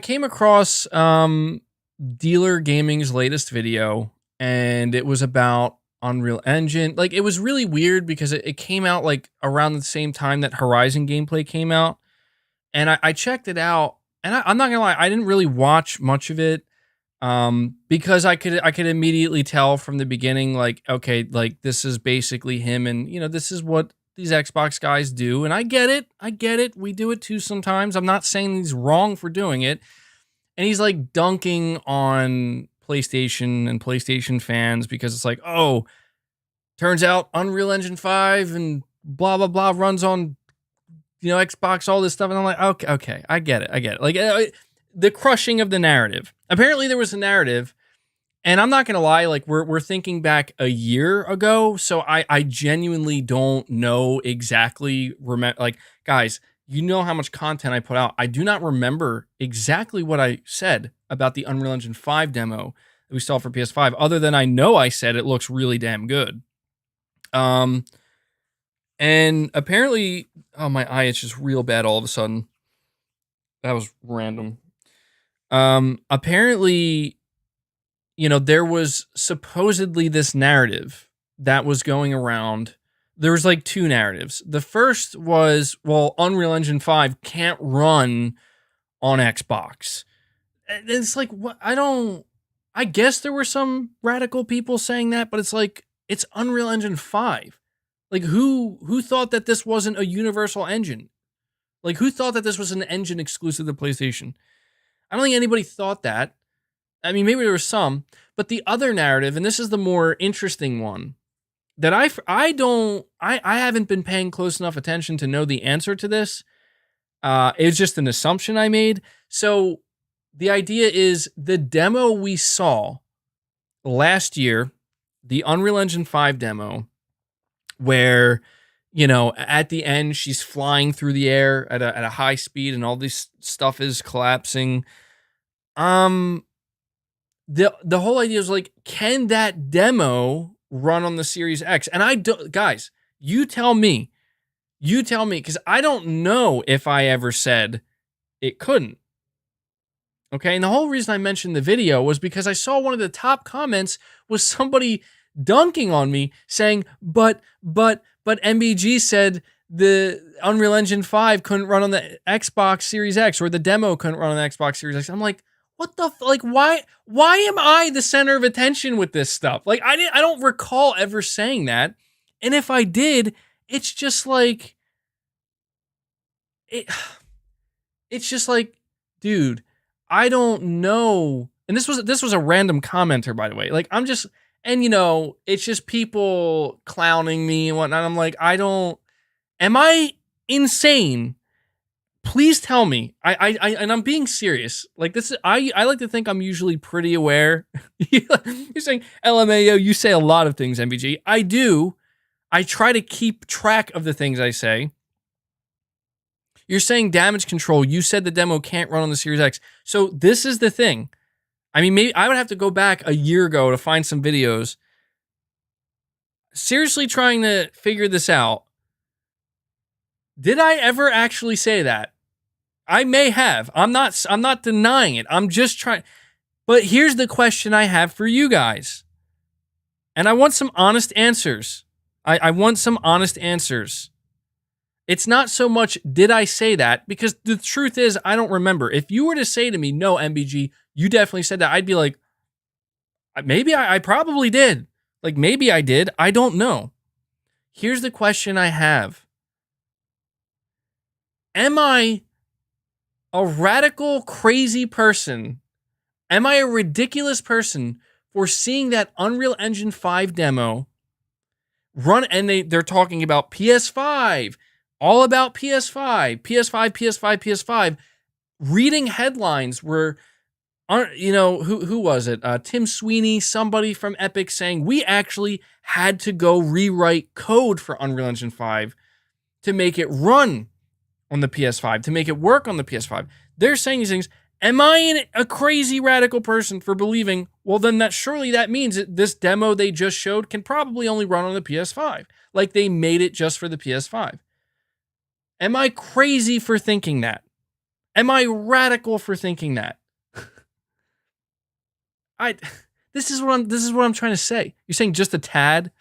S1: came across Dealer Gaming's latest video, and it was about Unreal Engine. Like, it was really weird because it came out like around the same time that Horizon gameplay came out. And I checked it out, and I'm not gonna lie, I didn't really watch much of it. Because I could immediately tell from the beginning, like, okay, like this is basically him, and this is what these Xbox guys do, and I get it. We do it too sometimes. I'm not saying he's wrong for doing it. And he's like dunking on PlayStation and PlayStation fans because it's like, oh, turns out Unreal Engine 5 and blah blah blah runs on Xbox, all this stuff, and I'm like, okay, I get it. Like, the crushing of the narrative. Apparently there was a narrative, and I'm not gonna lie, like we're thinking back a year ago, so I genuinely don't know exactly. Like, guys, you know how much content I put out. I do not remember exactly what I said about the Unreal Engine 5 demo that we saw for PS5, other than I know I said it looks really damn good. And apparently, oh, my eye itches real bad all of a sudden. That was random. Apparently, there was supposedly this narrative that was going around. There was like two narratives. The first was, well, Unreal Engine 5 can't run on Xbox. And it's like, what? I guess there were some radical people saying that, but it's like, it's Unreal Engine 5. Like, who thought that this wasn't a universal engine? Like, who thought that this was an engine exclusive to PlayStation? I don't think anybody thought that. I mean, maybe there was some, but the other narrative, and this is the more interesting one, that I haven't been paying close enough attention to know the answer to this. It's just an assumption I made. So the idea is the demo we saw last year, the Unreal Engine 5 demo, where, you know, at the end she's flying through the air at a high speed and all this stuff is collapsing. The whole idea is like, can that demo run on the Series X? And I don't, guys, you tell me, because I don't know if I ever said it couldn't. Okay, and the whole reason I mentioned the video was because I saw one of the top comments was somebody dunking on me saying, but MBG said the Unreal Engine 5 couldn't run on the Xbox Series X, or the demo couldn't run on the Xbox Series X. I'm like, what the like? Why am I the center of attention with this stuff? Like, I don't recall ever saying that, and if I did, it's just like it's just like, dude, I don't know. And this was a random commenter, by the way. Like, I'm just, and you know, it's just people clowning me and whatnot. I'm like, am I insane? Please tell me. And I'm being serious. Like, this is, I like to think I'm usually pretty aware. You're saying, LMAO, you say a lot of things, MVG. I do. I try to keep track of the things I say. You're saying damage control. You said the demo can't run on the Series X. So this is the thing. I mean, maybe I would have to go back a year ago to find some videos. Seriously trying to figure this out. Did I ever actually say that? I may have. I'm not denying it. I'm just trying. But here's the question I have for you guys. And I want some honest answers. I want some honest answers. It's not so much, did I say that? Because the truth is, I don't remember. If you were to say to me, no, MBG, you definitely said that, I'd be like, maybe I probably did. Like, maybe I did. I don't know. Here's the question I have. Am I a radical, crazy person? Am I a ridiculous person for seeing that Unreal Engine 5 demo run, and they're talking about PS5, all about PS5, PS5, reading headlines where, you know, who was it? Tim Sweeney, somebody from Epic saying, we actually had to go rewrite code for Unreal Engine 5 to make it run on the PS5, to make it work on the PS5. They're saying these things. Am I a crazy radical person for believing, well, then surely that means that this demo they just showed can probably only run on the PS5. Like, they made it just for the PS5. Am I crazy for thinking that? Am I radical for thinking that? This is what I'm trying to say. You're saying just a tad?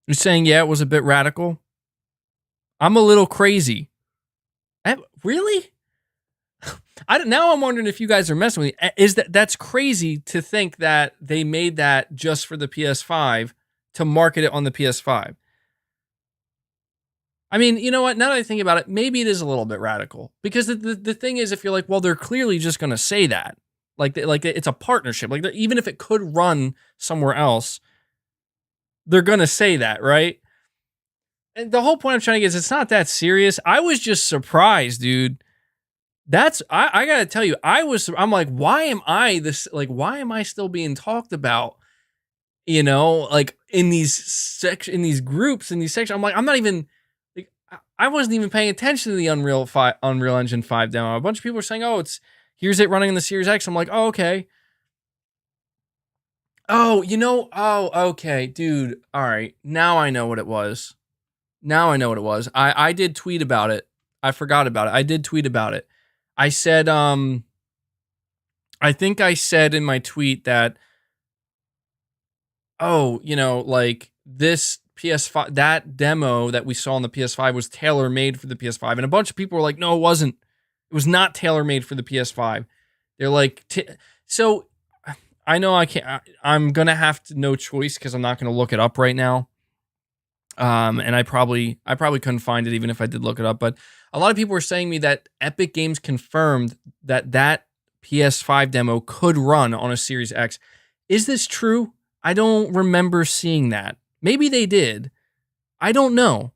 S1: You're saying, yeah, it was a bit radical? I'm a little crazy. Really? Now I'm wondering if you guys are messing with me. That's crazy to think that they made that just for the PS5 to market it on the PS5. I mean, you know what? Now that I think about it, maybe it is a little bit radical. Because the thing is, if you're like, well, they're clearly just going to say that. Like it's a partnership. Like, even if it could run somewhere else, they're going to say that, right? And the whole point I'm trying to get is it's not that serious. I was just surprised, dude. I got to tell you, I'm like, why am I this? Like, why am I still being talked about? You know, like in these groups, in these sections. I'm like, I'm not even. I wasn't even paying attention to the Unreal Engine 5 demo. A bunch of people were saying, oh, here's it running in the Series X. I'm like, oh, okay. Oh, okay, dude. All right. Now I know what it was. I did tweet about it. I forgot about it. I did tweet about it. I said, I think I said in my tweet that, like this PS5, that demo that we saw on the PS5 was tailor-made for the PS5. And a bunch of people were like, no, it wasn't. It was not tailor-made for the PS5. They're like, so I know I'm going to have no choice because I'm not going to look it up right now. And I probably couldn't find it even if I did look it up. But a lot of people were saying to me that Epic Games confirmed that PS5 demo could run on a Series X. Is this true? I don't remember seeing that. Maybe they did. I don't know.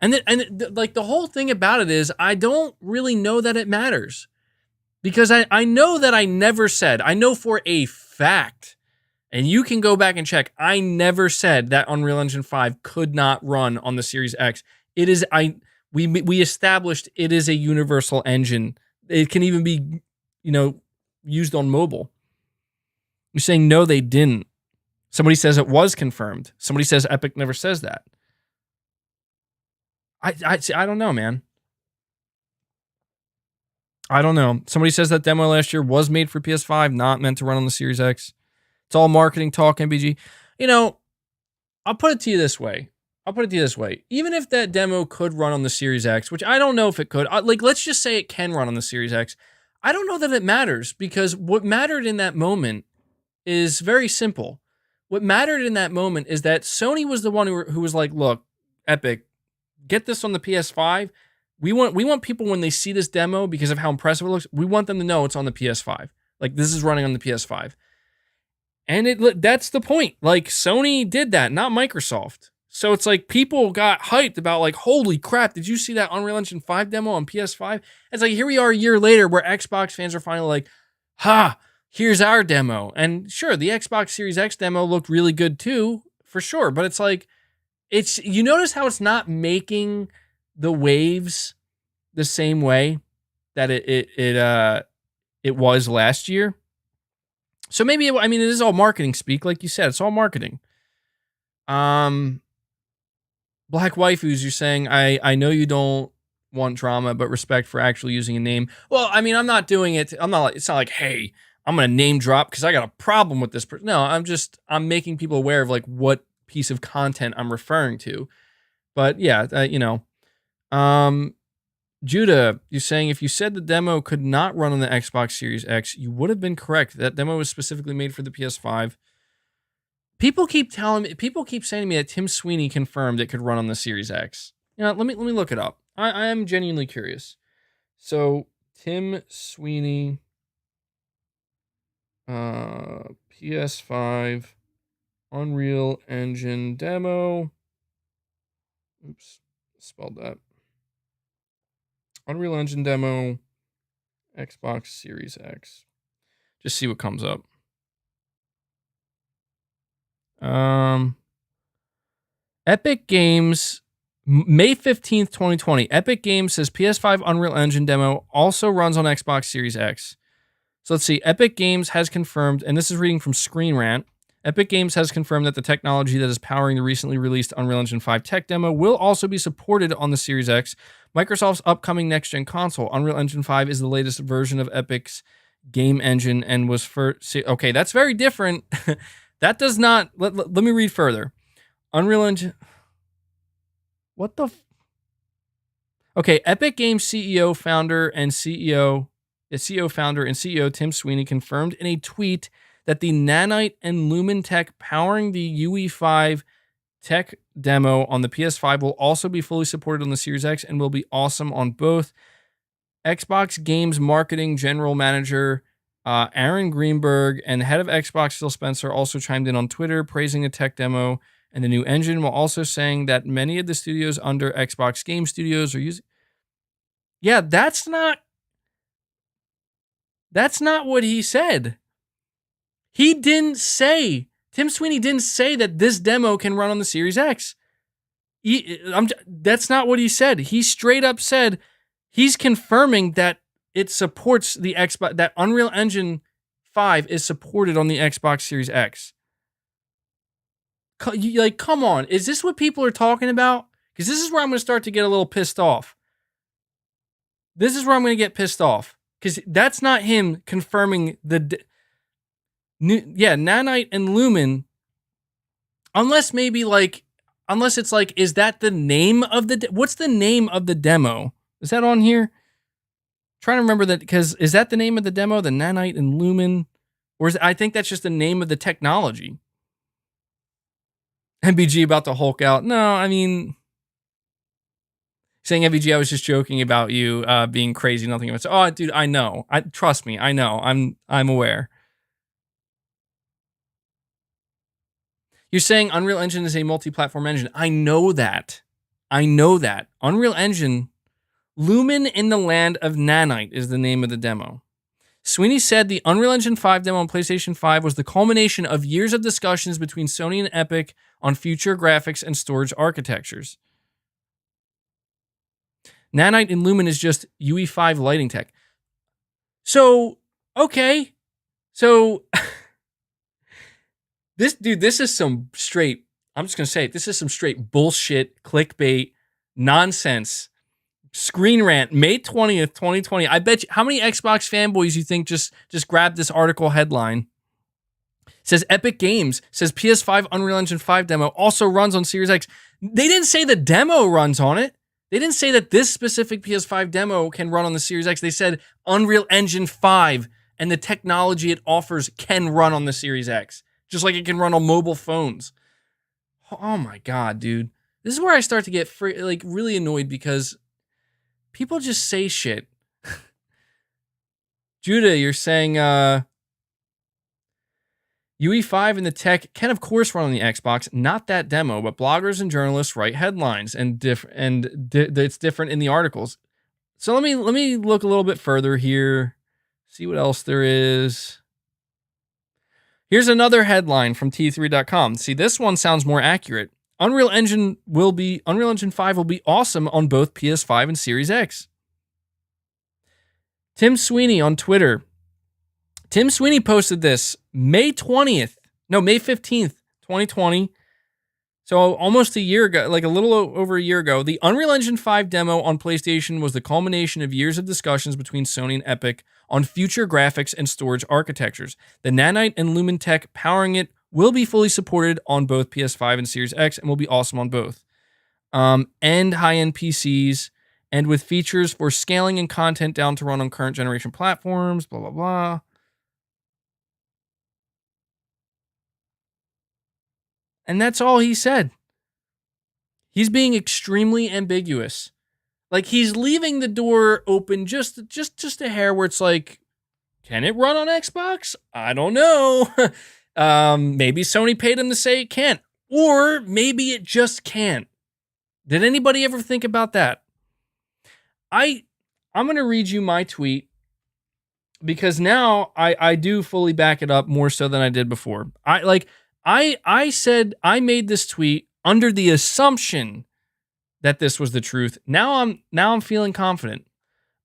S1: And like the whole thing about it is I don't really know that it matters. Because I know that I never said, I know for a fact, and you can go back and check, I never said that Unreal Engine 5 could not run on the Series X. It is, we established it is a universal engine. It can even be, used on mobile. You're saying, no, they didn't. Somebody says it was confirmed. Somebody says Epic never says that. I don't know, man. I don't know. Somebody says that demo last year was made for PS5, not meant to run on the Series X. It's all marketing talk, MBG. I'll put it to you this way. Even if that demo could run on the Series X, which I don't know if it could, let's just say it can run on the Series X. I don't know that it matters, because what mattered in that moment is very simple. What mattered in that moment is that Sony was the one who was like, look, Epic, get this on the PS5. We want people, when they see this demo, because of how impressive it looks, we want them to know it's on the PS5. Like, this is running on the PS5. And that's the point. Like, Sony did that, not Microsoft. So it's like people got hyped about, like, holy crap, did you see that Unreal Engine 5 demo on PS5? It's like, here we are a year later where Xbox fans are finally like, here's our demo. And sure, the Xbox Series X demo looked really good too, for sure. But it's like, you notice how it's not making the waves the same way that it was last year. So maybe it is all marketing speak, like you said. It's all marketing. Black Waifus, you're saying, I know you don't want drama, but respect for actually using a name. Well, I'm not doing it. It's not like, hey, I'm gonna name drop because I got a problem with this person. No, I'm making people aware of like what piece of content I'm referring to. But yeah, Judah, you're saying if you said the demo could not run on the Xbox Series X, you would have been correct. That demo was specifically made for the PS5. People keep saying to me that Tim Sweeney confirmed it could run on the Series X. Let me look it up. I am genuinely curious. So Tim Sweeney, PS5 Unreal Engine demo. Oops, spelled that. Unreal Engine demo, Xbox Series X. Just see what comes up. Epic Games, May 15th, 2020. Epic Games says PS5 Unreal Engine demo also runs on Xbox Series X. So let's see. Epic Games has confirmed, and this is reading from Screen Rant. Epic Games has confirmed that the technology that is powering the recently released Unreal Engine 5 tech demo will also be supported on the Series X, Microsoft's upcoming next-gen console. Unreal Engine 5 is the latest version of Epic's game engine and was first... Okay, that's very different. That does not... Let me read further. Unreal Engine... What the... Okay, Epic Games CEO, founder, and CEO Tim Sweeney confirmed in a tweet that the Nanite and Lumen tech powering the UE5 tech demo on the PS5 will also be fully supported on the Series X and will be awesome on both. Xbox Games Marketing General Manager Aaron Greenberg and head of Xbox Phil Spencer also chimed in on Twitter praising the tech demo and the new engine, while also saying that many of the studios under Xbox Game Studios are using... Yeah, that's not what he said. He didn't say, Tim Sweeney didn't say that this demo can run on the Series X. That's not what he said. He straight up said he's confirming that it supports the Xbox, that Unreal Engine 5 is supported on the Xbox Series X. Like, come on. Is this what people are talking about? Because this is where I'm going to start to get a little pissed off. This is where I'm going to get pissed off. Because that's not him confirming Nanite and Lumen, unless it's like, is that the name of what's the name of the demo? Is that on here? Trying to remember that, because is that the name of the demo, the Nanite and Lumen? Or I think that's just the name of the technology. MBG about to Hulk out. No, saying MVG, I was just joking about you being crazy. Nothing of it. Oh, dude, I know. Trust me. I know. I'm aware. You're saying Unreal Engine is a multi-platform engine. I know that. Unreal Engine, Lumen in the Land of Nanite is the name of the demo. Sweeney said the Unreal Engine 5 demo on PlayStation 5 was the culmination of years of discussions between Sony and Epic on future graphics and storage architectures. Nanite in Lumen is just UE5 lighting tech. So, okay. So, this is some straight, I'm just going to say it, this is some straight bullshit, clickbait, nonsense. Screen Rant, May 20th, 2020. I bet you, how many Xbox fanboys you think just grabbed this article headline? It says Epic Games says PS5 Unreal Engine 5 demo also runs on Series X. They didn't say the demo runs on it. They didn't say that this specific PS5 demo can run on the Series X. They said Unreal Engine 5 and the technology it offers can run on the Series X, just like it can run on mobile phones. Oh my God, dude. This is where I start to get really annoyed because people just say shit. Judah, you're saying UE5 and the tech can, of course, run on the Xbox. Not that demo, but bloggers and journalists write headlines, and it's different in the articles. So let me look a little bit further here, see what else there is. Here's another headline from T3.com. See, this one sounds more accurate. Unreal Engine 5 will be awesome on both PS5 and Series X. Tim Sweeney on Twitter. Tim Sweeney posted this May 15th, 2020. So almost a year ago, like a little over a year ago, the Unreal Engine 5 demo on PlayStation was the culmination of years of discussions between Sony and Epic on future graphics and storage architectures. The Nanite and Lumen tech powering it will be fully supported on both PS5 and Series X and will be awesome on both. And high-end PCs, and with features for scaling and content down to run on current generation platforms, blah, blah, blah. And that's all he said. He's being extremely ambiguous. Like, he's leaving the door open just a hair where it's like, can it run on Xbox? I don't know. Maybe Sony paid him to say it can't. Or maybe it just can't. Did anybody ever think about that? I'm going to read you my tweet because now I do fully back it up more so than I did before. I said I made this tweet under the assumption that this was the truth. Now I'm feeling confident.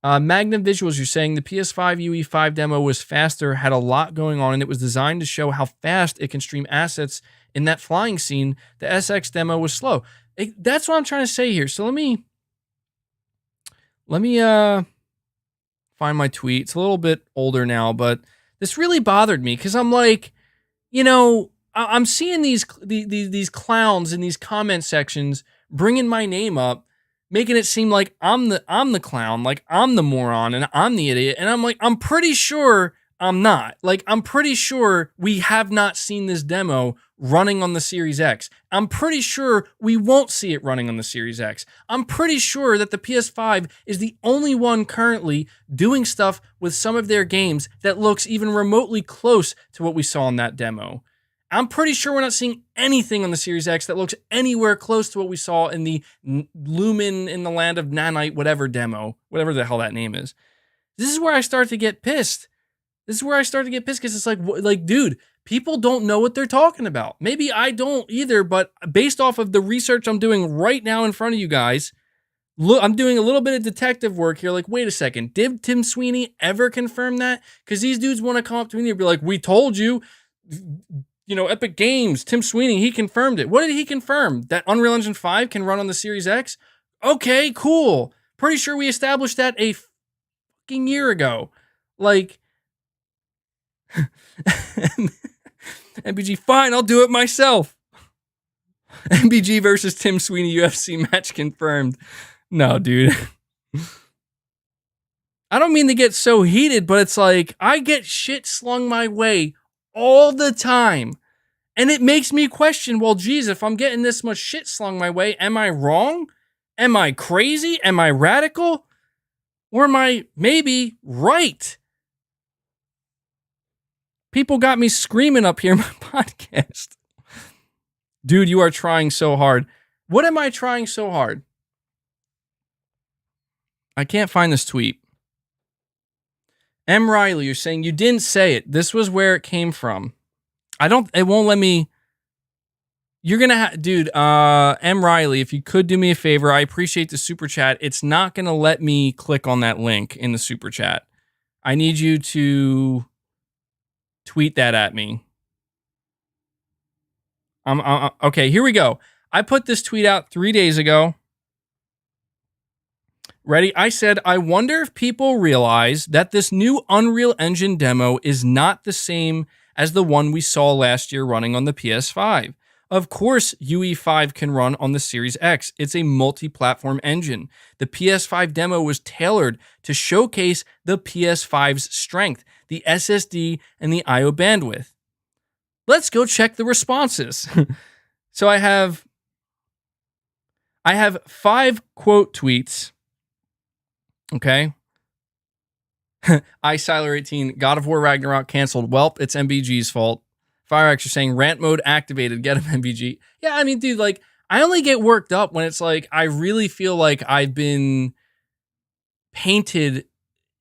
S1: Magnum Visuals, you're saying the PS5 UE5 demo was faster, had a lot going on, and it was designed to show how fast it can stream assets in that flying scene. The SX demo was slow. That's what I'm trying to say here. So let me find my tweet. It's a little bit older now, but this really bothered me because I'm like, I'm seeing these clowns in these comment sections bringing my name up, making it seem like I'm the clown, like I'm the moron and I'm the idiot. And I'm like, I'm pretty sure I'm not. Like, I'm pretty sure we have not seen this demo running on the Series X. I'm pretty sure we won't see it running on the Series X. I'm pretty sure that the PS5 is the only one currently doing stuff with some of their games that looks even remotely close to what we saw in that demo. I'm pretty sure we're not seeing anything on the Series X that looks anywhere close to what we saw in the Lumen in the Land of Nanite whatever demo, whatever the hell that name is. This is where I start to get pissed. Because it's like, dude, people don't know what they're talking about. Maybe I don't either, but based off of the research I'm doing right now in front of you guys, look, I'm doing a little bit of detective work here. Like, wait a second, did Tim Sweeney ever confirm that? Because these dudes want to come up to me and be like, we told you. Epic Games, Tim Sweeney, he confirmed it. What did he confirm? That Unreal Engine 5 can run on the Series X? Okay, cool. Pretty sure we established that a fucking year ago. Like, MBG, fine, I'll do it myself. MBG versus Tim Sweeney UFC match confirmed. No, dude. I don't mean to get so heated, but it's like, I get shit slung my way all the time. And it makes me question, well, geez, if I'm getting this much shit slung my way, am I wrong? Am I crazy? Am I radical? Or am I maybe right? People got me screaming up here in my podcast. Dude, you are trying so hard. What am I trying so hard? I can't find this tweet. M. Riley, you're saying you didn't say it. This was where it came from. It won't let me. You're going to dude, M. Riley, if you could do me a favor, I appreciate the super chat. It's not going to let me click on that link in the super chat. I need you to tweet that at me. Okay, here we go. I put this tweet out 3 days ago. Ready? I said, I wonder if people realize that this new Unreal Engine demo is not the same as the one we saw last year running on the PS5. Of course, UE5 can run on the Series X. It's a multi-platform engine. The PS5 demo was tailored to showcase the PS5's strength, the SSD, and the I/O bandwidth. Let's go check the responses. So I have 5 quote tweets. Okay. iSiler18, God of War Ragnarok canceled. Welp, it's MBG's fault. FireX, you're saying rant mode activated. Get him, MBG. Yeah, I mean, dude, like, I only get worked up when it's like, I really feel like I've been painted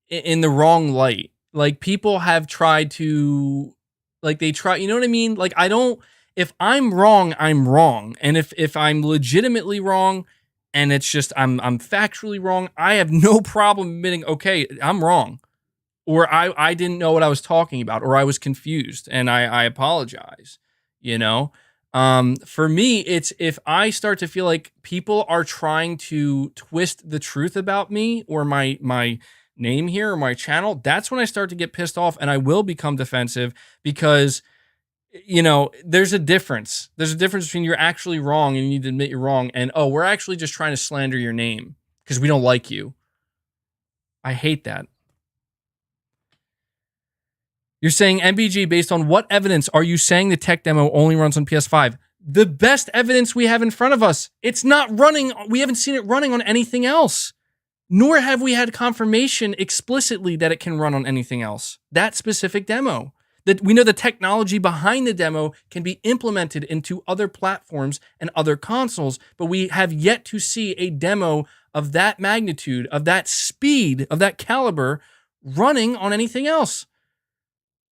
S1: in the wrong light. Like, people have tried to, like, you know what I mean? Like, if I'm wrong, I'm wrong. And if I'm legitimately wrong, and it's just I'm factually wrong, I have no problem admitting, okay, I'm wrong. Or I didn't know what I was talking about, or I was confused, and I apologize, you know? For me, it's if I start to feel like people are trying to twist the truth about me or my name here or my channel, that's when I start to get pissed off, and I will become defensive because, you know, there's a difference. There's a difference between you're actually wrong and you need to admit you're wrong, and, oh, we're actually just trying to slander your name because we don't like you. I hate that. You're saying, MBG, based on what evidence are you saying the tech demo only runs on PS5? The best evidence we have in front of us. It's not running. We haven't seen it running on anything else. Nor have we had confirmation explicitly that it can run on anything else. That specific demo. That we know the technology behind the demo can be implemented into other platforms and other consoles, but we have yet to see a demo of that magnitude, of that speed, of that caliber running on anything else.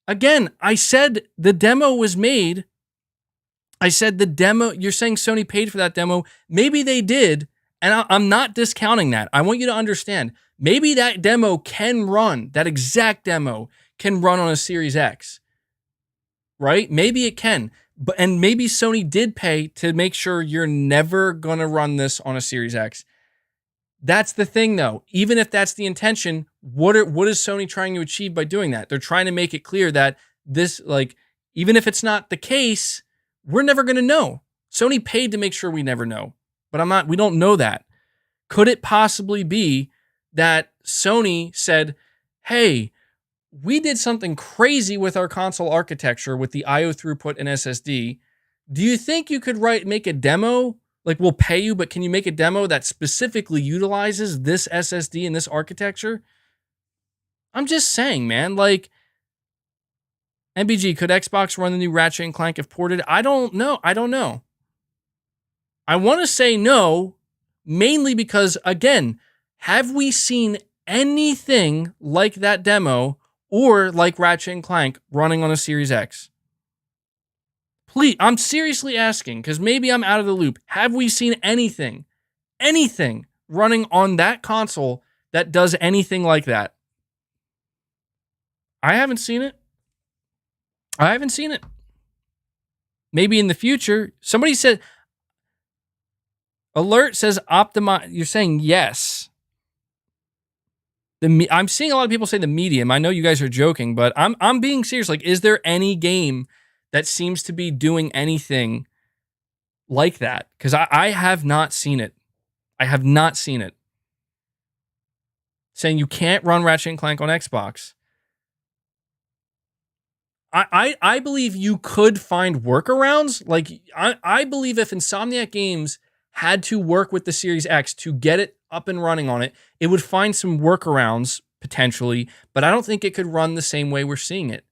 S1: Again, I said the demo was made. I said the demo, you're saying Sony paid for that demo. Maybe they did, and I'm not discounting that. I want you to understand. Maybe that demo can run, that exact demo can run on a Series X, right? Maybe it can, and maybe Sony did pay to make sure you're never going to run this on a Series X. That's the thing, though. Even if that's the intention, what is Sony trying to achieve by doing that? They're trying to make it clear that this, like, even if it's not the case, we're never going to know. Sony paid to make sure we never know, but we don't know that. Could it possibly be that Sony said, hey, we did something crazy with our console architecture with the I/O throughput and SSD. Do you think you could make a demo? Like, we'll pay you, but can you make a demo that specifically utilizes this SSD and this architecture? I'm just saying, man. Like, MBG, could Xbox run the new Ratchet and Clank if ported? I don't know. I want to say no, mainly because, again, have we seen anything like that demo or like Ratchet and Clank running on a Series X? Please, I'm seriously asking, because maybe I'm out of the loop. Have we seen anything running on that console that does anything like that? I haven't seen it. Maybe in the future. Somebody said, Alert says optimize. You're saying yes. I'm seeing a lot of people say the medium. I know you guys are joking, but I'm being serious. Like, is there any game that seems to be doing anything like that? Because I have not seen it. I have not seen it. Saying you can't run Ratchet and Clank on Xbox. I believe you could find workarounds. Like, I believe if Insomniac Games had to work with the Series X to get it up and running on it, it would find some workarounds potentially, but I don't think it could run the same way we're seeing it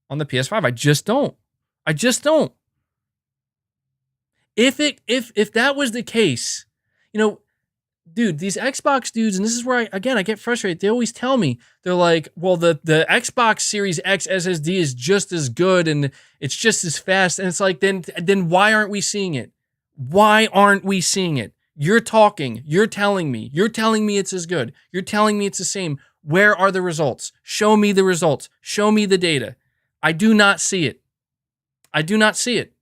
S1: on the PS5. I just don't. If that was the case, dude, these Xbox dudes, and this is where I get frustrated. They always tell me, they're like, well, the Xbox Series X SSD is just as good and it's just as fast. And it's like, then why aren't we seeing it? Why aren't we seeing it? You're talking, you're telling me it's as good. You're telling me it's the same. Where are the results? Show me the results. Show me the data. I do not see it. I do not see it.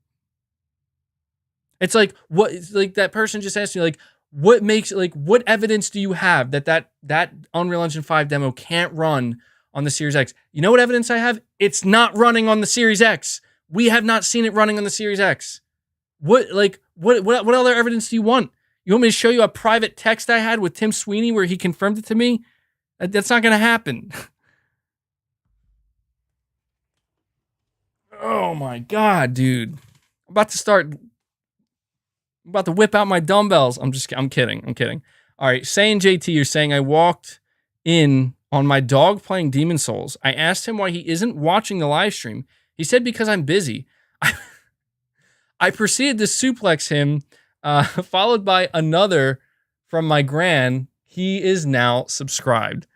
S1: It's like, what, like that person just asked me, like, what evidence do you have that Unreal Engine 5 demo can't run on the Series X? You know what evidence I have? It's not running on the Series X. We have not seen it running on the Series X. What other evidence do you want? You want me to show you a private text I had with Tim Sweeney where he confirmed it to me? That's not going to happen. Oh my God, dude. I'm about to whip out my dumbbells. I'm kidding. All right. Saying JT, you're saying I walked in on my dog playing Demon Souls. I asked him why he isn't watching the live stream. He said because I'm busy. I proceeded to suplex him, followed by another from my gran. He is now subscribed.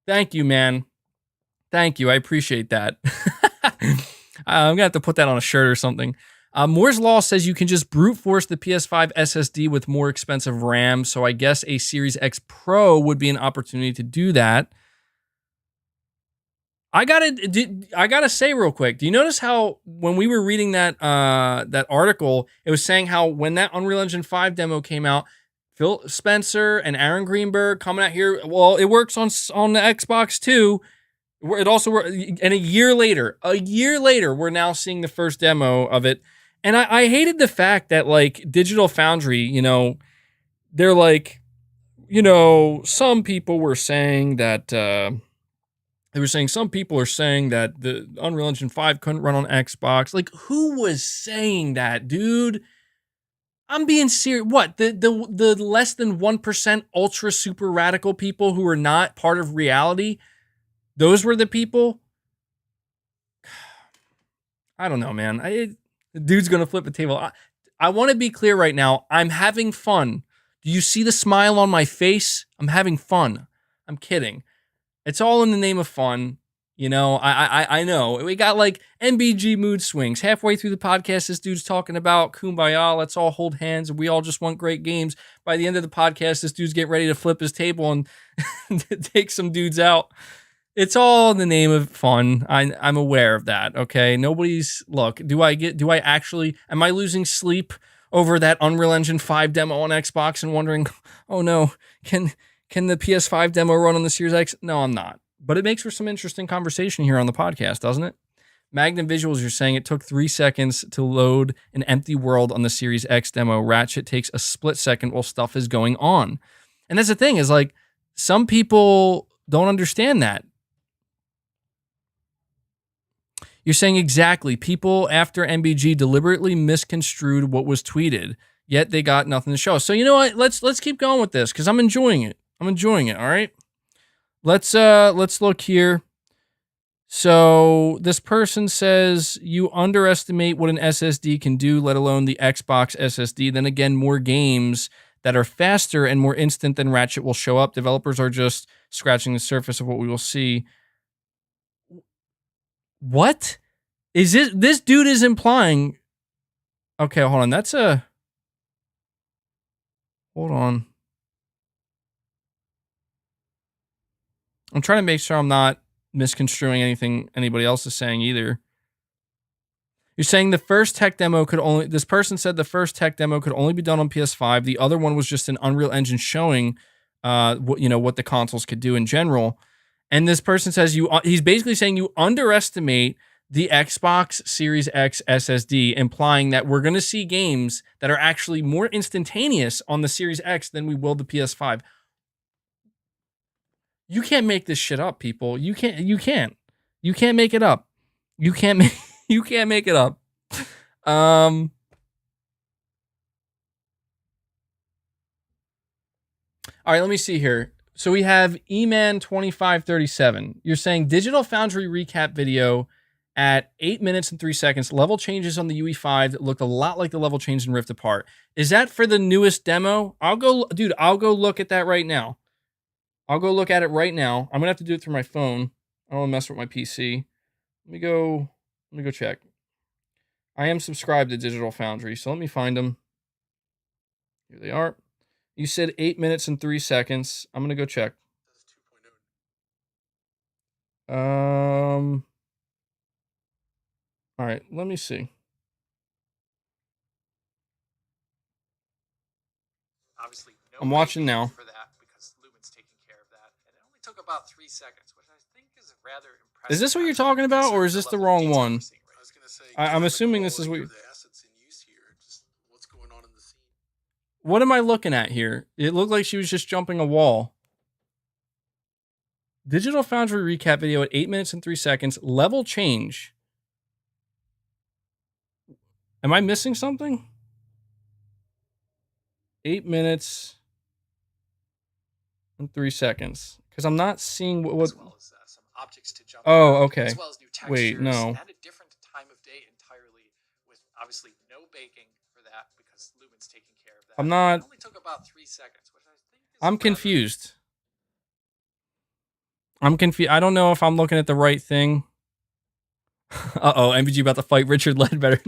S1: Thank you, man. Thank you. I appreciate that. I'm going to have to put that on a shirt or something. Moore's Law says you can just brute force the PS5 SSD with more expensive RAM, so I guess a Series X Pro would be an opportunity to do that. I gotta say real quick, do you notice how when we were reading that article, it was saying how when that Unreal Engine 5 demo came out, Phil Spencer and Aaron Greenberg coming out here, well, it works on the Xbox too. It also works, and a year later, we're now seeing the first demo of it. And I hated the fact that, like, Digital Foundry, they're like, some people were saying that, some people are saying that the Unreal Engine 5 couldn't run on Xbox. Like, who was saying that, dude? I'm being serious. What? The less than 1% ultra super radical people who are not part of reality? Those were the people? I don't know, man. The dude's going to flip the table. I want to be clear right now. I'm having fun. Do you see the smile on my face? I'm having fun. I'm kidding. It's all in the name of fun. I know. We got like MBG mood swings. Halfway through the podcast, this dude's talking about Kumbaya. Let's all hold hands. And we all just want great games. By the end of the podcast, this dude's getting ready to flip his table and take some dudes out. It's all in the name of fun. I'm aware of that. Okay. Look, am I losing sleep over that Unreal Engine 5 demo on Xbox and wondering, oh no, can the PS5 demo run on the Series X? No, I'm not. But it makes for some interesting conversation here on the podcast, doesn't it? Magnum Visuals, you're saying it took 3 seconds to load an empty world on the Series X demo. Ratchet takes a split second while stuff is going on. And that's the thing, is like, some people don't understand that. You're saying exactly. People after MBG deliberately misconstrued what was tweeted, yet they got nothing to show. So you know what? Let's keep going with this because I'm enjoying it. All right. Let's look here. So this person says you underestimate what an SSD can do, let alone the Xbox SSD. Then again, more games that are faster and more instant than Ratchet will show up. Developers are just scratching the surface of what we will see. What is this dude is implying? Okay, hold on. Hold on. I'm trying to make sure I'm not misconstruing anything anybody else is saying either. You're saying the first tech demo this person said the first tech demo could only be done on PS5. The other one was just an Unreal Engine showing, what the consoles could do in general. And this person says he's basically saying you underestimate the Xbox Series X SSD, implying that we're going to see games that are actually more instantaneous on the Series X than we will the PS5. You can't make this shit up, people. You can't make it up. You can't make it up. All right, let me see here. So we have eman2537. You're saying Digital Foundry recap video at 8 minutes and 3 seconds. Level changes on the UE5 that looked a lot like the level change in Rift Apart. Is that for the newest demo? I'll go look at that right now. I'll go look at it right now. I'm gonna have to do it through my phone. I don't want to mess with my PC. Let me go check. I am subscribed to Digital Foundry, so let me find them. Here they are. You said 8 minutes and 3 seconds. I'm gonna go check. All right, let me see.
S5: Obviously, no
S1: I'm watching now.
S5: for that because Lumen's taking care of that, and it only took about 3 seconds, which I think is rather impressive.
S1: Is this what you're talking about, or is this the wrong one?
S5: I was gonna say,
S1: I'm assuming this is what.
S5: the assets in use here, just what's going on in the scene.
S1: What am I looking at here? It looked like she was just jumping a wall. Digital Foundry recap video at 8 minutes and 3 seconds. Level change. Am I missing something? 8 minutes and 3 seconds. Because I'm not seeing what.
S5: As well as some objects to jump
S1: Oh,
S5: around,
S1: okay.
S5: As well as new textures,
S1: Wait, no.
S5: And a different time of day entirely, with obviously no baking for that because Lumen's taking care of that.
S1: I'm not.
S5: It only took about 3 seconds, which I think is
S1: I'm
S5: rather
S1: confused. I'm confused. I don't know if I'm looking at the right thing. Uh-oh, MVG about to fight Richard Ledbetter.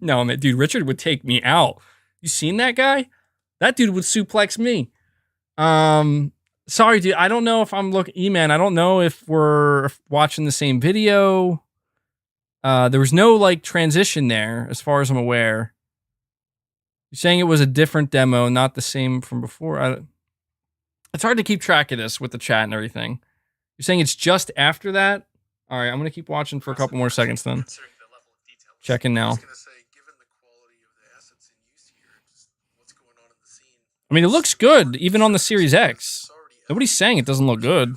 S1: No, man, dude, Richard would take me out. You seen that guy? That dude would suplex me. Sorry, dude. I don't know if I'm looking. E-Man, I don't know if we're watching the same video. There was no, like, transition there, as far as I'm aware. You're saying it was a different demo, not the same from before. It's hard to keep track of this with the chat and everything. You're saying it's just after that? All right, I'm going to keep watching for a couple more seconds then. Checking now. I mean, it looks good, even on the Series X. Nobody's saying it doesn't look good.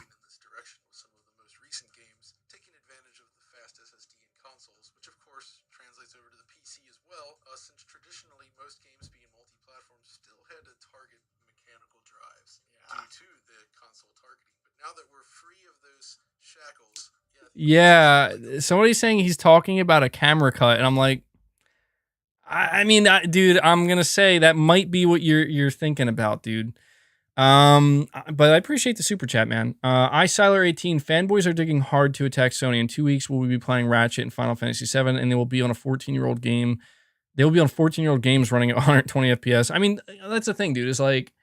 S1: Yeah, somebody's saying he's talking about a camera cut, and I'm like, dude, I'm gonna say that might be what you're thinking about, dude. But I appreciate the super chat, man. iSiler18, fanboys are digging hard to attack Sony. In 2 weeks, we'll be playing Ratchet and Final Fantasy VII, and they will be on a 14-year-old game. They will be on 14-year-old games running at 120 FPS. I mean, that's the thing, dude. Is like,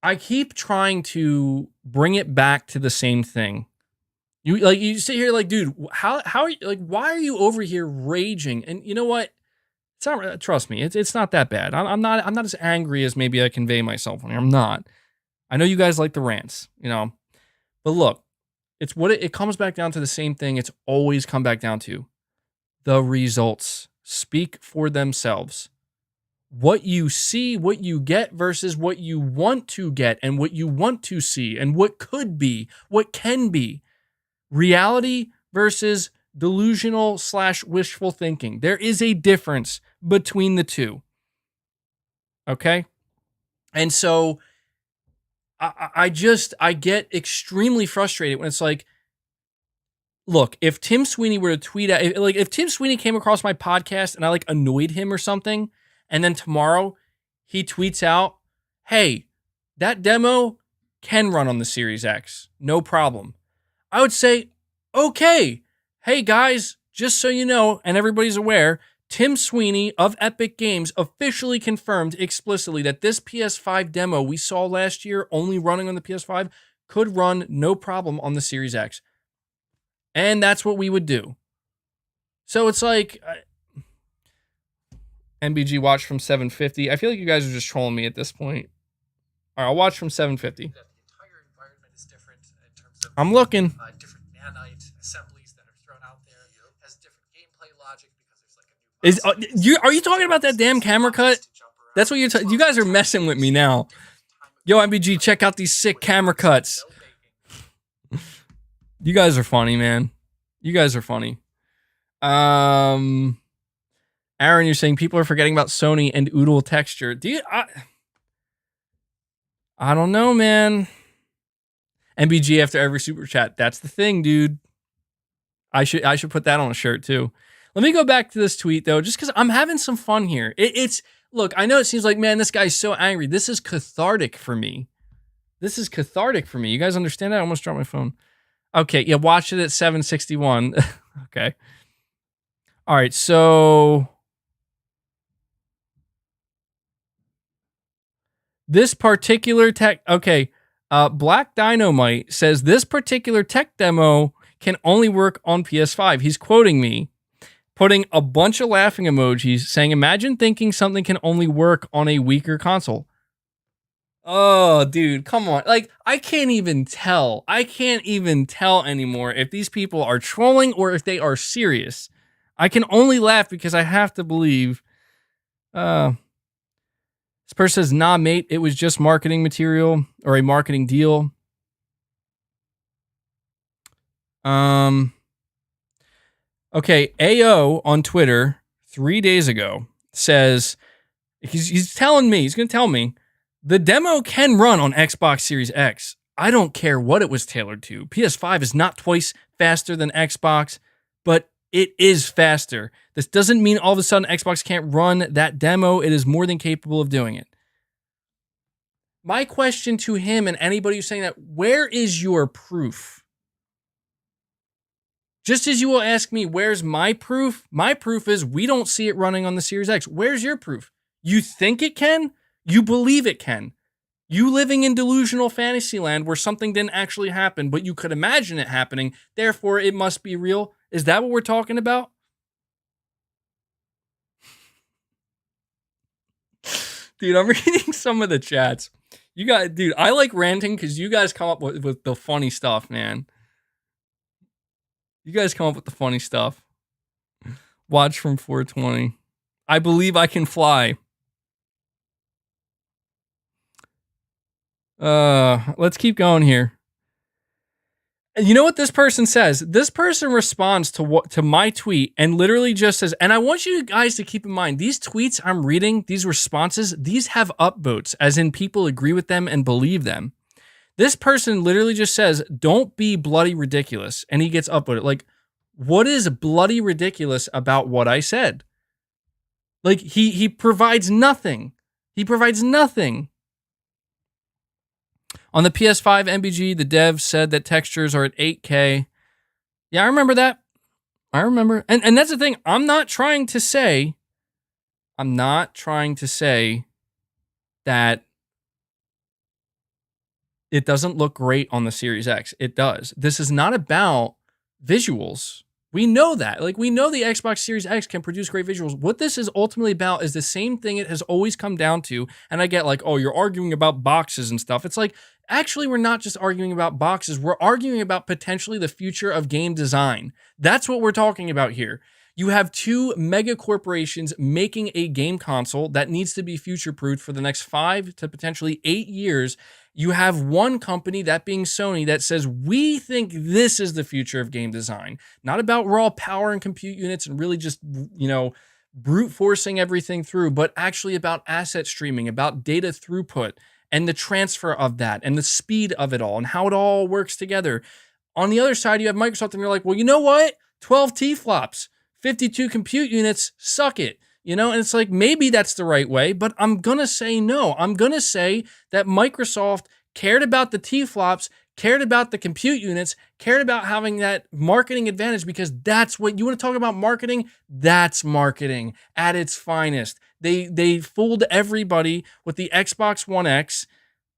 S1: I keep trying to bring it back to the same thing. You sit here like, dude, how are you, like, why are you over here raging? And you know what? It's not, trust me, it's not that bad. I'm not as angry as maybe I convey myself when I'm not. I know you guys like the rants, you know. But look, it's what it comes back down to the same thing. It's always come back down to the results speak for themselves. What you see, what you get versus what you want to get and what you want to see and what could be, what can be. Reality versus delusional / wishful thinking. There is a difference between the two. Okay? And so I get extremely frustrated when it's like, look, if Tim Sweeney were to tweet out, if Tim Sweeney came across my podcast and I like annoyed him or something, and then tomorrow he tweets out, hey, that demo can run on the Series X. No problem. I would say, okay, hey guys, just so you know, and everybody's aware, Tim Sweeney of Epic Games officially confirmed explicitly that this PS5 demo we saw last year, only running on the PS5, could run no problem on the Series X. And that's what we would do. So it's like, NBG watch from 750. I feel like you guys are just trolling me at this point. All right, I'll watch from 750. I'm looking.
S5: Different nanite assemblies that are thrown out there. Has different gameplay logic because there's like a new
S1: Are you talking about that damn camera cut? That's what you're you guys are messing with me now. Yo, MBG, check out these sick camera cuts. You guys are funny, man. You guys are funny. Aaron, you're saying people are forgetting about Sony and Oodle texture. Dude, I don't know, man. MBG after every super chat. That's the thing, dude. I should put that on a shirt too. Let me go back to this tweet though, just because I'm having some fun here. Look, I know it seems like, man, this guy's so angry. This is cathartic for me. You guys understand that? I almost dropped my phone. Okay, yeah, watch it at 761. Okay. All right, so this particular tech, Black Dynamite says this particular tech demo can only work on PS5. He's quoting me, putting a bunch of laughing emojis, saying, imagine thinking something can only work on a weaker console. Oh, dude, come on. Like, I can't even tell anymore if these people are trolling or if they are serious. I can only laugh because I have to believe. This person says, nah, mate, it was just marketing material or a marketing deal. Okay, AO on Twitter 3 days ago says, he's telling me, he's going to tell me, the demo can run on Xbox Series X. I don't care what it was tailored to. PS5 is not twice faster than Xbox, but it is faster. This doesn't mean all of a sudden Xbox can't run that demo. It is more than capable of doing it. My question to him and anybody who's saying that, where is your proof? Just as you will ask me, where's my proof? My proof is we don't see it running on the Series X. Where's your proof? You think it can? You believe it can. You living in delusional fantasy land where something didn't actually happen, but you could imagine it happening, therefore it must be real. Is that what we're talking about? Dude, I'm reading some of the chats. You guys, dude, I like ranting because you guys come up with the funny stuff, man. You guys come up with the funny stuff. Watch from 420. I believe I can fly. Let's keep going here. And you know what this person says? This person responds to my tweet and literally just says, and I want you guys to keep in mind, these tweets I'm reading, these responses, these have upvotes, as in people agree with them and believe them. This person literally just says, don't be bloody ridiculous. And he gets upvoted. Like, what is bloody ridiculous about what I said? Like, he provides nothing. He provides nothing. On the PS5 MBG, the dev said that textures are at 8K. Yeah, I remember that. I remember. And that's the thing. I'm not trying to say that it doesn't look great on the Series X. It does. This is not about visuals. We know that. Like, we know the Xbox Series X can produce great visuals. What this is ultimately about is the same thing it has always come down to. And I get like, oh, you're arguing about boxes and stuff. It's like, actually, we're not just arguing about boxes. We're arguing about potentially the future of game design. That's what we're talking about here. You have two mega corporations making a game console that needs to be future-proofed for the next 5 to potentially 8 years. You have one company, that being Sony, that says, we think this is the future of game design. Not about raw power and compute units and really just, brute forcing everything through, but actually about asset streaming, about data throughput and the transfer of that and the speed of it all and how it all works together. On the other side, you have Microsoft and you're like, well, you know what? 12 T-flops, 52 compute units, suck it. And it's like, maybe that's the right way, but I'm going to say no. I'm going to say that Microsoft cared about the T-flops, cared about the compute units, cared about having that marketing advantage, because that's what you want to talk about marketing. That's marketing at its finest. They fooled everybody with the Xbox One X.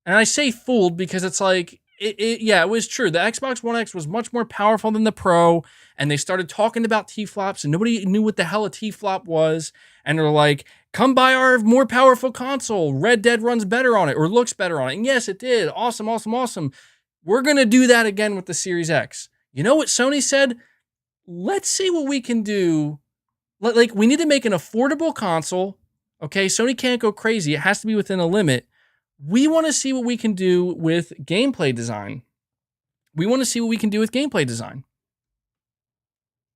S1: And I say fooled because it's like, it was true. The Xbox One X was much more powerful than the Pro, and they started talking about T-flops, and nobody knew what the hell a T-flop was. And they're like, come buy our more powerful console. Red Dead runs better on it or looks better on it. And yes, it did. Awesome, awesome, awesome. We're going to do that again with the Series X. You know what Sony said? Let's see what we can do. Like, we need to make an affordable console. Okay, Sony can't go crazy. It has to be within a limit. We want to see what we can do with gameplay design.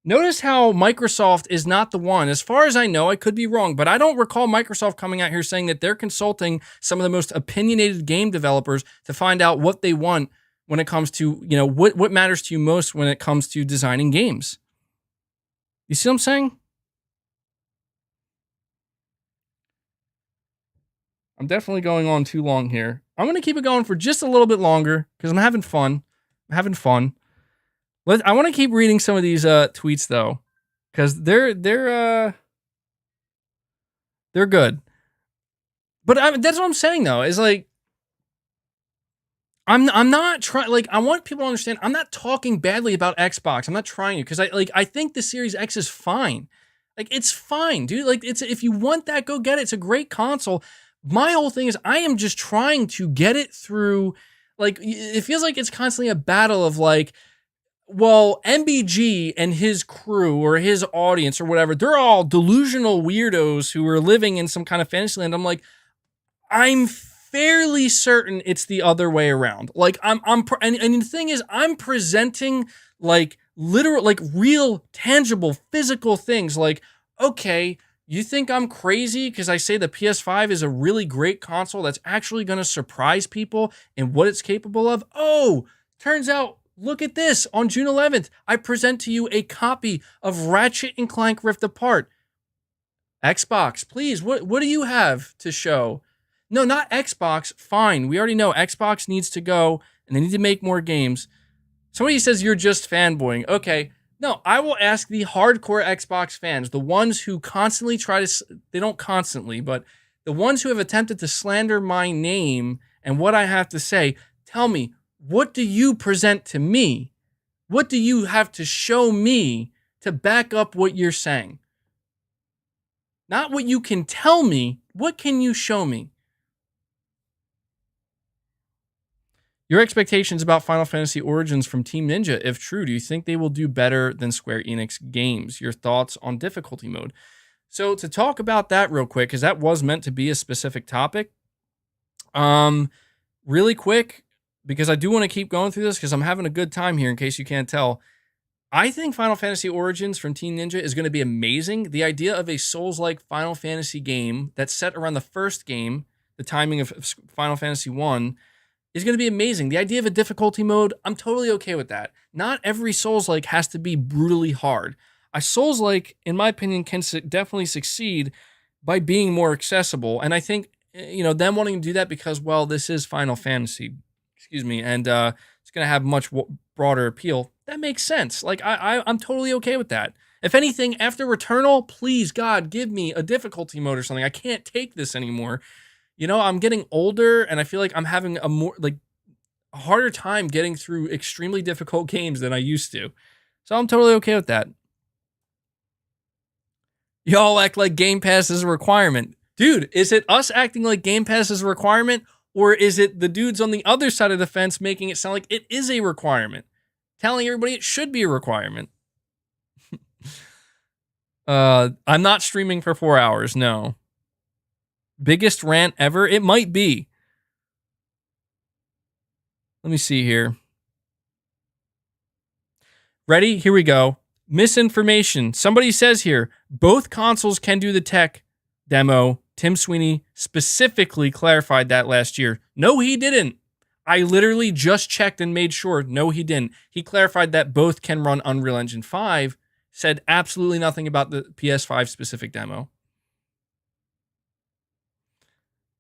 S1: Notice how Microsoft is not the one. As far as I know, I could be wrong, but I don't recall Microsoft coming out here saying that they're consulting some of the most opinionated game developers to find out what they want when it comes to, what matters to you most when it comes to designing games. You see what I'm saying? I'm definitely going on too long here. I'm going to keep it going for just a little bit longer because I'm having fun. I want to keep reading some of these tweets though, because they're good. But that's what I'm saying though. Is like I'm not trying. Like I want people to understand. I'm not talking badly about Xbox. I'm not trying to because I think the Series X is fine. Like it's fine, dude. Like it's if you want that, go get it. It's a great console. My whole thing is I am just trying to get it through. Like it feels like it's constantly a battle of like, well, MBG and his crew or his audience or whatever, they're all delusional weirdos who are living in some kind of fantasy land. I'm like, I'm fairly certain it's the other way around. Like and the thing is, I'm presenting like literal, like real, tangible, physical things. Like, okay, you think I'm crazy because I say the PS5 is a really great console that's actually going to surprise people in what it's capable of? Oh, turns out, look at this. On June 11th, I present to you a copy of Ratchet and Clank Rift Apart. Xbox, please, what do you have to show? No, not Xbox. Fine, we already know Xbox needs to go and they need to make more games. Somebody says you're just fanboying. Okay, no, I will ask the hardcore Xbox fans, the ones who constantly they don't constantly, but the ones who have attempted to slander my name and what I have to say, tell me, what do you present to me? What do you have to show me to back up what you're saying? Not what you can tell me, what can you show me? Your expectations about Final Fantasy Origins from Team Ninja, if true, do you think they will do better than Square Enix games? Your thoughts on difficulty mode? So to talk about that real quick, because that was meant to be a specific topic, really quick, because I do want to keep going through this because I'm having a good time here in case you can't tell. I think Final Fantasy Origins from Team Ninja is going to be amazing. The idea of a Souls-like Final Fantasy game that's set around the first game, the timing of Final Fantasy 1, is going to be amazing. The idea of a difficulty mode, I'm totally okay with that. Not every Souls-like has to be brutally hard. A Souls-like, in my opinion, can definitely succeed by being more accessible. And I think, them wanting to do that because, well, this is Final Fantasy, and it's going to have much broader appeal. That makes sense. Like, I'm totally okay with that. If anything, after Returnal, please, God, give me a difficulty mode or something. I can't take this anymore. I'm getting older and I feel like I'm having a harder time getting through extremely difficult games than I used to. So I'm totally okay with that. Y'all act like Game Pass is a requirement. Dude, is it us acting like Game Pass is a requirement, or is it the dudes on the other side of the fence making it sound like it is a requirement? Telling everybody it should be a requirement. I'm not streaming for 4 hours, no. Biggest rant ever? It might be. Let me see here. Ready? Here we go. Misinformation. Somebody says here, both consoles can do the tech demo. Tim Sweeney specifically clarified that last year. No, he didn't. I literally just checked and made sure. No, he didn't. He clarified that both can run Unreal Engine 5. Said absolutely nothing about the PS5 specific demo.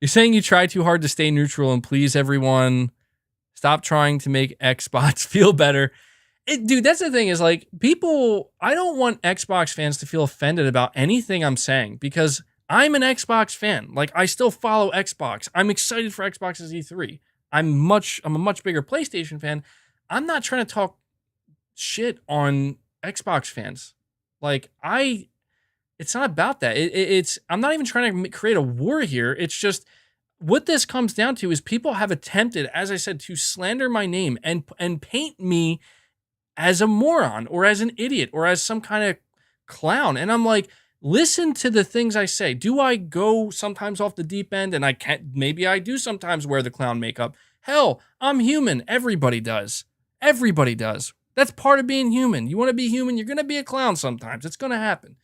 S1: You're saying you try too hard to stay neutral and please everyone. Stop trying to make Xbox feel better. Dude, that's the thing is like people, I don't want Xbox fans to feel offended about anything I'm saying because I'm an Xbox fan. Like I still follow Xbox. I'm excited for Xbox's E3. I'm a much bigger PlayStation fan. I'm not trying to talk shit on Xbox fans. Like it's not about that. I'm not even trying to create a war here. It's just what this comes down to is people have attempted, as I said, to slander my name and paint me as a moron or as an idiot or as some kind of clown. And I'm like, listen to the things I say. Do I go sometimes off the deep end? And maybe I do sometimes wear the clown makeup. Hell, I'm human. Everybody does. Everybody does. That's part of being human. You want to be human, you're going to be a clown sometimes. It's going to happen.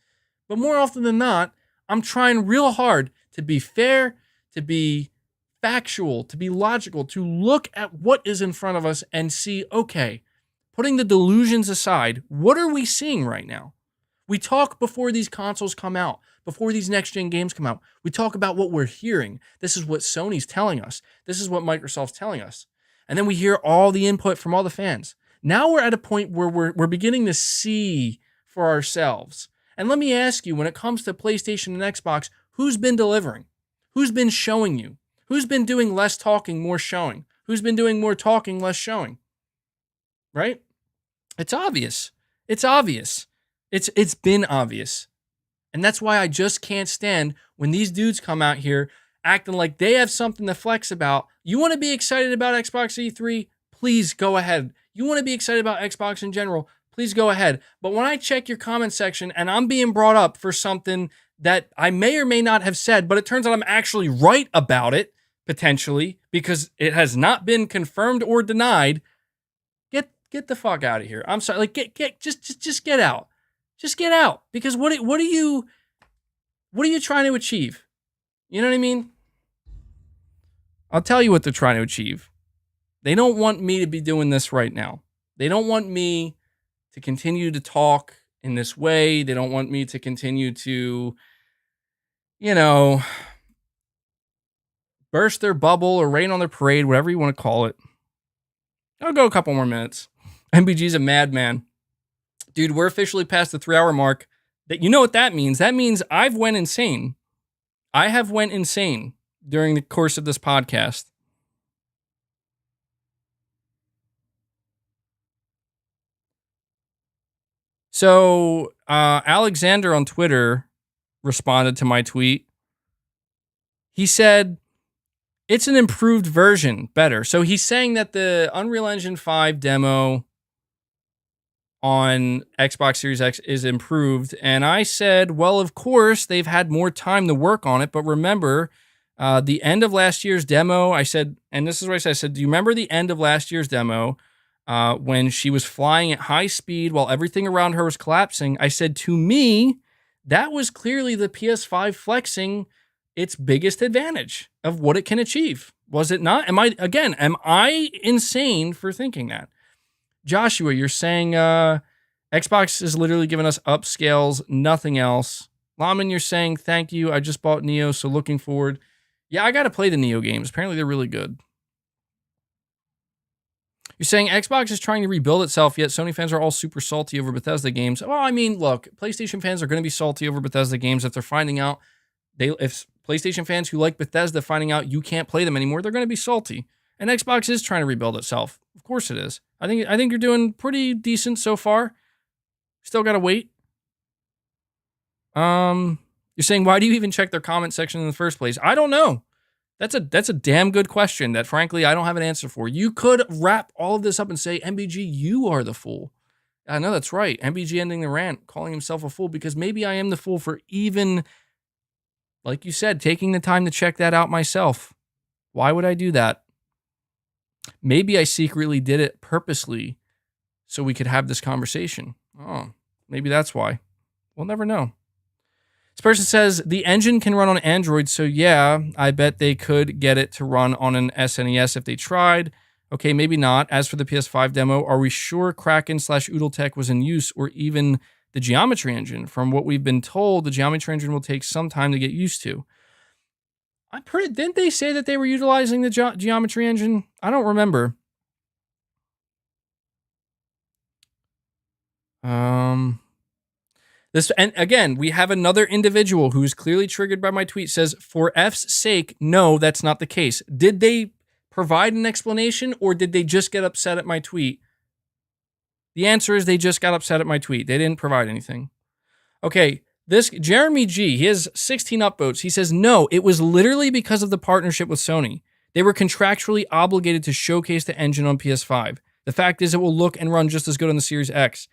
S1: But more often than not, I'm trying real hard to be fair, to be factual, to be logical, to look at what is in front of us and see, okay, putting the delusions aside, what are we seeing right now? We talk before these consoles come out, before these next-gen games come out. We talk about what we're hearing. This is what Sony's telling us. This is what Microsoft's telling us. And then we hear all the input from all the fans. Now we're at a point where we're beginning to see for ourselves. And let me ask you, when it comes to PlayStation and Xbox, who's been delivering? Who's been showing you? Who's been doing less talking, more showing? Who's been doing more talking, less showing? Right? It's obvious. It's obvious. It's been obvious. And that's why I just can't stand when these dudes come out here acting like they have something to flex about. You want to be excited about Xbox E3? Please go ahead. You want to be excited about Xbox in general? Please go ahead. But when I check your comment section and I'm being brought up for something that I may or may not have said, but it turns out I'm actually right about it, potentially, because it has not been confirmed or denied, get the fuck out of here. I'm sorry. Like, just get out. Just get out. Because what are you trying to achieve? You know what I mean? I'll tell you what they're trying to achieve. They don't want me to be doing this right now. They don't want me to continue to talk in this way. They don't want me to continue to, burst their bubble or rain on their parade, whatever you want to call it. I'll go a couple more minutes. MBG's a madman. Dude, we're officially past the 3-hour mark. You know what that means? That means I've went insane. I have went insane during the course of this podcast. So, Alexander on Twitter responded to my tweet. He said, it's an improved version, better. So he's saying that the Unreal Engine 5 demo on Xbox Series X is improved. And I said, well, of course, they've had more time to work on it. But remember, the end of last year's demo, I said, and this is what I said, do you remember the end of last year's demo when she was flying at high speed while everything around her was collapsing? I said, to me, that was clearly the PS5 flexing its biggest advantage of what it can achieve. Was it not? Am I insane for thinking that? Joshua, you're saying Xbox is literally giving us upscales, nothing else. Laman, you're saying, thank you. I just bought Neo, so looking forward. Yeah, I got to play the Neo games. Apparently, they're really good. You're saying Xbox is trying to rebuild itself, yet Sony fans are all super salty over Bethesda games. Well, I mean, look, PlayStation fans are going to be salty over Bethesda games if they're finding out, if PlayStation fans who like Bethesda finding out you can't play them anymore, they're going to be salty. And Xbox is trying to rebuild itself. Of course it is. I think you're doing pretty decent so far. Still got to wait. You're saying, why do you even check their comment section in the first place? I don't know. That's a damn good question that, frankly, I don't have an answer for. You could wrap all of this up and say, MBG, you are the fool. I know that's right. MBG ending the rant, calling himself a fool, because maybe I am the fool for even, like you said, taking the time to check that out myself. Why would I do that? Maybe I secretly did it purposely so we could have this conversation. Oh, maybe that's why. We'll never know. This person says, the engine can run on Android, so yeah, I bet they could get it to run on an SNES if they tried. Okay, maybe not. As for the PS5 demo, are we sure Kraken/OodleTech was in use, or even the geometry engine? From what we've been told, the geometry engine will take some time to get used to. Didn't they say that they were utilizing the geometry engine? I don't remember. And again, we have another individual who's clearly triggered by my tweet, says, for F's sake, no, that's not the case. Did they provide an explanation, or did they just get upset at my tweet? The answer is they just got upset at my tweet. They didn't provide anything. Okay. This Jeremy G, he has 16 upvotes. He says, no, it was literally because of the partnership with Sony. They were contractually obligated to showcase the engine on PS5. The fact is it will look and run just as good on the Series X.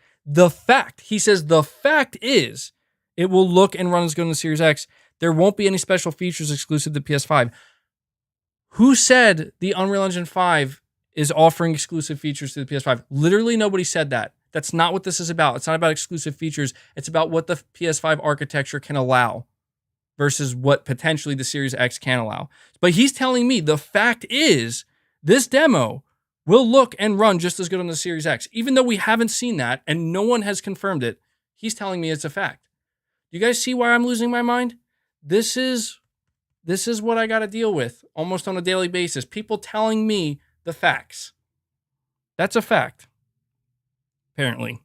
S1: He says, the fact is it will look and run as good on the Series X. There won't be any special features exclusive to PS5. Who said the Unreal Engine 5 is offering exclusive features to the PS5? Literally nobody said that. That's not what this is about. It's not about exclusive features. It's about what the PS5 architecture can allow versus what potentially the Series X can allow. But he's telling me the fact is this demo will look and run just as good on the Series X. Even though we haven't seen that and no one has confirmed it, He's telling me it's a fact. You guys see why I'm losing my mind? This is what I got to deal with almost on a daily basis. People telling me the facts. That's a fact. Apparently.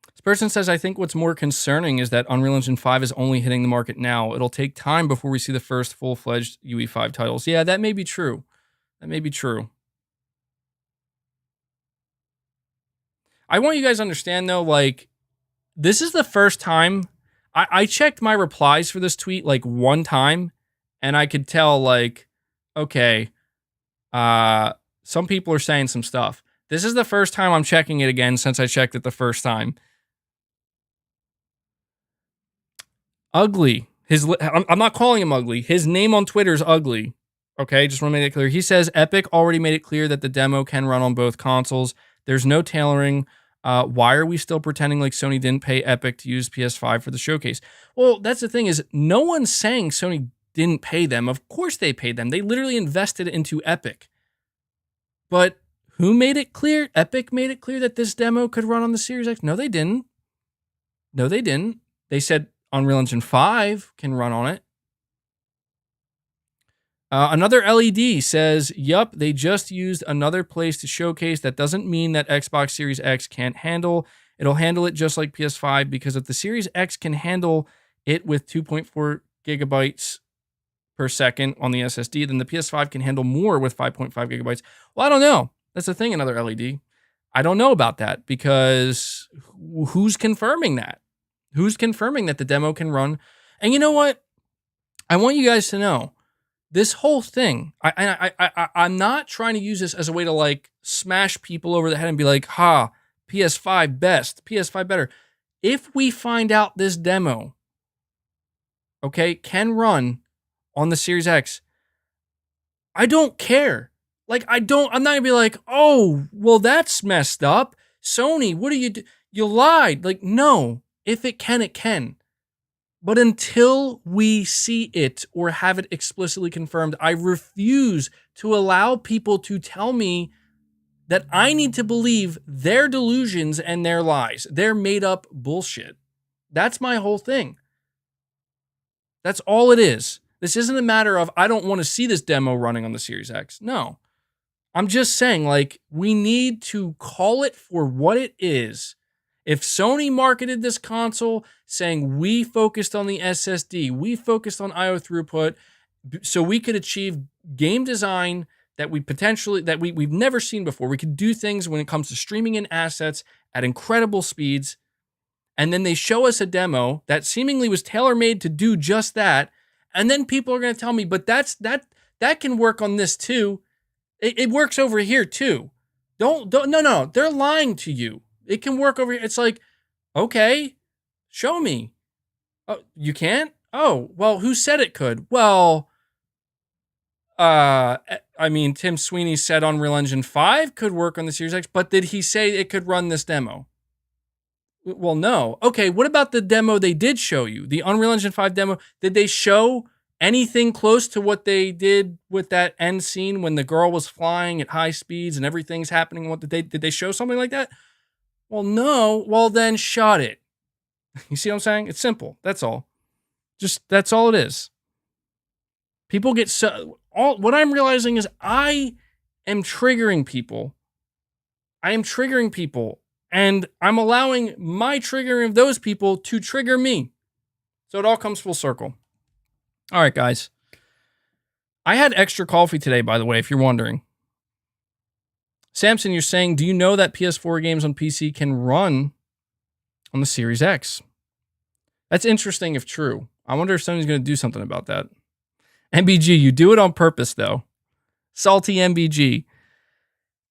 S1: This person says, I think what's more concerning is that Unreal Engine 5 is only hitting the market now. It'll take time before we see the first full-fledged UE5 titles. Yeah, that may be true. That may be true. I want you guys to understand, though, like, this is the first time I checked my replies for this tweet, like, one time, and I could tell, like, okay, some people are saying some stuff. This is the first time I'm checking it again since I checked it the first time. Ugly. I'm not calling him ugly. His name on Twitter is ugly. Okay, just want to make it clear. He says, Epic already made it clear that the demo can run on both consoles. There's no tailoring. Why are we still pretending like Sony didn't pay Epic to use PS5 for the showcase? Well, that's the thing is, no one's saying Sony didn't pay them. Of course they paid them. They literally invested into Epic. But who made it clear? Epic made it clear that this demo could run on the Series X. No, they didn't. No, they didn't. They said Unreal Engine 5 can run on it. Another LED says, yup, they just used another place to showcase. That doesn't mean that Xbox Series X can't handle. It'll handle it just like PS5, because if the Series X can handle it with 2.4 gigabytes per second on the SSD, then the PS5 can handle more with 5.5 gigabytes. Well, I don't know. That's the thing, another LED. I don't know about that, because who's confirming that? Who's confirming that the demo can run? And you know what? I want you guys to know, this whole thing, I'm not trying to use this as a way to like smash people over the head and be like, ha, PS5 best, PS5 better. If we find out this demo, okay, can run on the Series X, I don't care. Like, I'm not gonna be like, oh, well, that's messed up. Sony, what do? You lied. Like, no, if it can, it can. But until we see it or have it explicitly confirmed, I refuse to allow people to tell me that I need to believe their delusions and their lies. Their made up bullshit. That's my whole thing. That's all it is. This isn't a matter of, I don't want to see this demo running on the Series X. No. I'm just saying, like, we need to call it for what it is. If Sony marketed this console saying we focused on the SSD, we focused on IO throughput, so we could achieve game design that we've never seen before. We could do things when it comes to streaming in assets at incredible speeds, and then they show us a demo that seemingly was tailor-made to do just that, and then people are going to tell me, but that can work on this too. It works over here too. No, they're lying to you. It can work over here. It's like, okay, show me. Oh, you can't? Oh, well, who said it could? Well, I mean, Tim Sweeney said Unreal Engine 5 could work on the Series X, but did he say it could run this demo? Well, no. Okay, what about the demo they did show you? The Unreal Engine 5 demo, did they show anything close to what they did with that end scene when the girl was flying at high speeds and everything's happening? Did they show something like that? Well, no. Well, then shut it. You see what I'm saying? It's simple. That's all. That's all it is. People get what I'm realizing is I am triggering people. And I'm allowing my triggering of those people to trigger me. So it all comes full circle. All right, guys. I had extra coffee today, by the way, if you're wondering. Samson, you're saying, do you know that PS4 games on PC can run on the Series X? That's interesting if true. I wonder if Sony's going to do something about that. MBG, you do it on purpose, though. Salty MBG.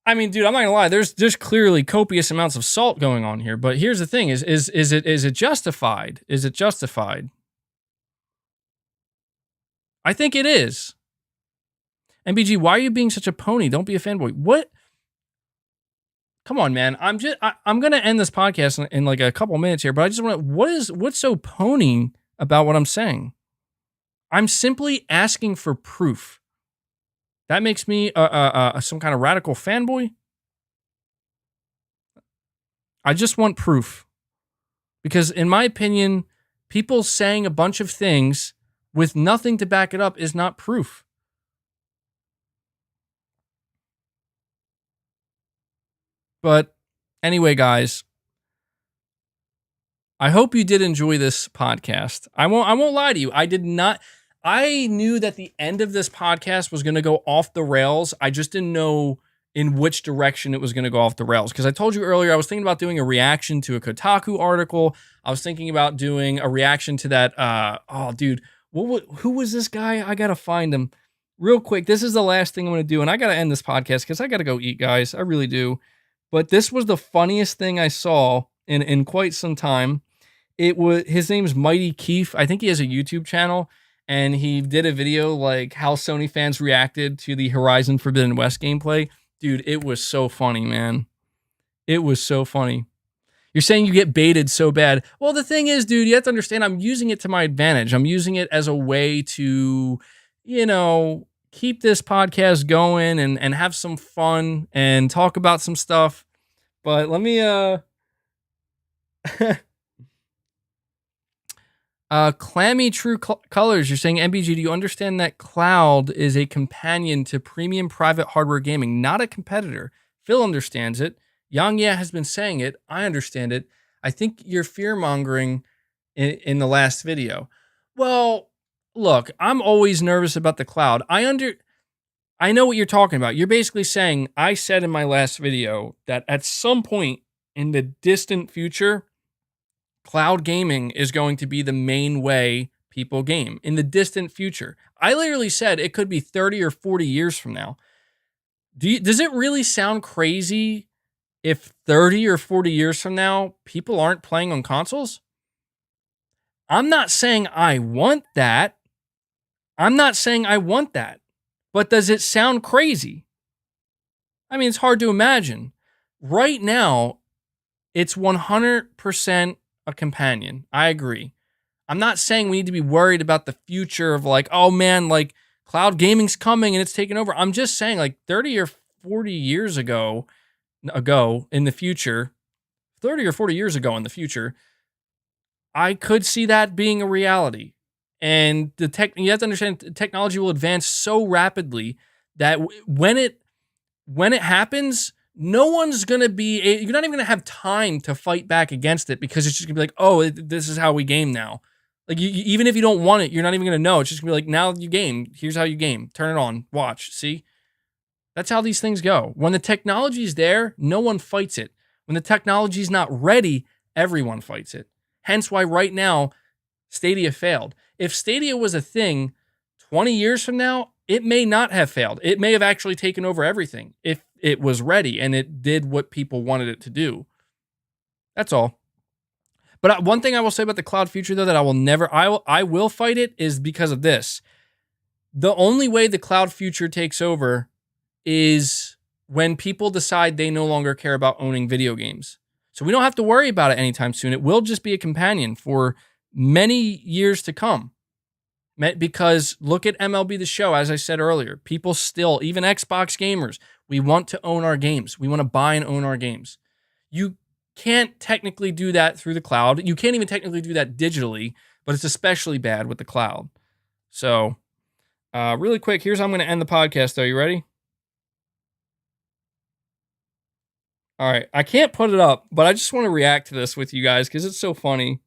S1: I mean, dude, I'm not going to lie. There's clearly copious amounts of salt going on here. But here's the thing. Is it justified? Is it justified? I think it is. MBG, why are you being such a pony? Don't be a fanboy. What? Come on, man. I'm going to end this podcast in like a couple minutes here, but I just want to, what's so pony about what I'm saying? I'm simply asking for proof. That makes me some kind of radical fanboy? I just want proof. Because in my opinion, people saying a bunch of things with nothing to back it up is not proof. But anyway, guys, I hope you did enjoy this podcast. I won't lie to you. I knew that the end of this podcast was going to go off the rails. I just didn't know in which direction it was going to go off the rails. Because I told you earlier, I was thinking about doing a reaction to a Kotaku article. I was thinking about doing a reaction to that. Who was this guy? I got to find him real quick. This is the last thing I'm going to do. And I got to end this podcast because I got to go eat, guys. I really do. But this was the funniest thing I saw in quite some time. His name's Mighty Keith. I think he has a YouTube channel. And he did a video like how Sony fans reacted to the Horizon Forbidden West gameplay. Dude, it was so funny, man. It was so funny. You're saying you get baited so bad. Well, the thing is, dude, you have to understand I'm using it to my advantage. I'm using it as a way to, keep this podcast going and have some fun and talk about some stuff. But let me Clammy True Colors, you're saying, MBG, do you understand that cloud is a companion to premium private hardware gaming, not a competitor? Phil understands it. Yang Ye has been saying it. I understand it. I think you're fear-mongering in the last video. Well, look, I'm always nervous about the cloud. I know what you're talking about. You're basically saying, I said in my last video that at some point in the distant future, cloud gaming is going to be the main way people game in the distant future. I literally said it could be 30 or 40 years from now. Does it really sound crazy if 30 or 40 years from now, people aren't playing on consoles? I'm not saying I want that. But does it sound crazy? I mean, it's hard to imagine. Right now, it's 100% a companion. I agree. I'm not saying we need to be worried about the future of like, oh man, like cloud gaming's coming and it's taking over. I'm just saying like 30 or 40 years ago in the future, 30 or 40 years ago in the future, I could see that being a reality. And you have to understand technology will advance so rapidly that when it happens, no one's going to you're not even going to have time to fight back against it because it's just going to be like, oh, this is how we game now. Like, even if you don't want it, you're not even going to know. It's just going to be like, now you game. Here's how you game. Turn it on. Watch. See? That's how these things go. When the technology's there, no one fights it. When the technology's not ready, everyone fights it. Hence why right now, Stadia failed. If Stadia was a thing 20 years from now, it may not have failed. It may have actually taken over everything if it was ready and it did what people wanted it to do. That's all. But one thing I will say about the cloud future, though, that I will fight it is because of this. The only way the cloud future takes over is when people decide they no longer care about owning video games. So we don't have to worry about it anytime soon. It will just be a companion for many years to come. Because look at MLB The Show, as I said earlier. People still, even Xbox gamers, we want to own our games. We want to buy and own our games. You can't technically do that through the cloud. You can't even technically do that digitally, but it's especially bad with the cloud. So, really quick, here's how I'm going to end the podcast, though. You ready? All right. I can't put it up, but I just want to react to this with you guys because it's so funny.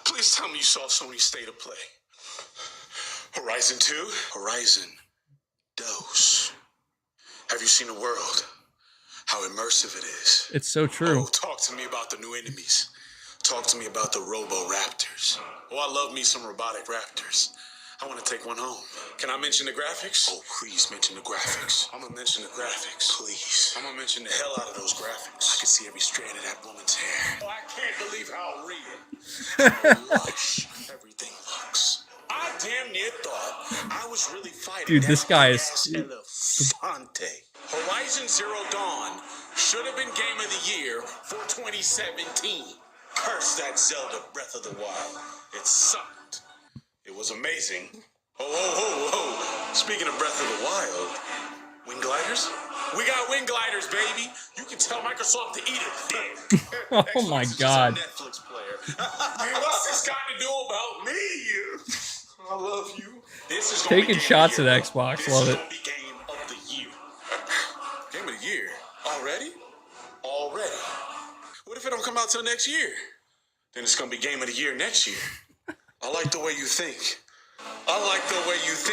S6: Please tell me you saw Sony's State of Play. Horizon 2? Horizon Dos. Have you seen the world? How immersive it is.
S1: It's so true.
S6: Oh, talk to me about the new enemies. Talk to me about the Robo-Raptors. Oh, I love me some robotic raptors. I want to take one home. Can I mention the graphics? Oh, please mention the graphics. I'm going to mention the graphics. Please. I'm going to mention the hell out of those graphics. I can see every strand of that woman's hair. Oh, I can't believe how real, how lush everything looks. I damn near thought I was really fighting.
S1: Dude, this guy is...
S6: Elefante. Horizon Zero Dawn should have been Game of the Year for 2017. Curse that Zelda Breath of the Wild. It sucked. It was amazing, Oh. Speaking of Breath of the Wild, wing gliders? We got wing gliders, baby. You can tell Microsoft to eat it.
S1: Oh my God.
S6: Netflix player. Man, what's this got to do about me? I love you. This is gonna
S1: Taking
S6: be
S1: shots
S6: game
S1: at
S6: of the year.
S1: Xbox, love it.
S6: This is gonna be game of the year. Game of the year? Already? What if it don't come out till next year? Then it's gonna be game of the year next year. I like the way you think.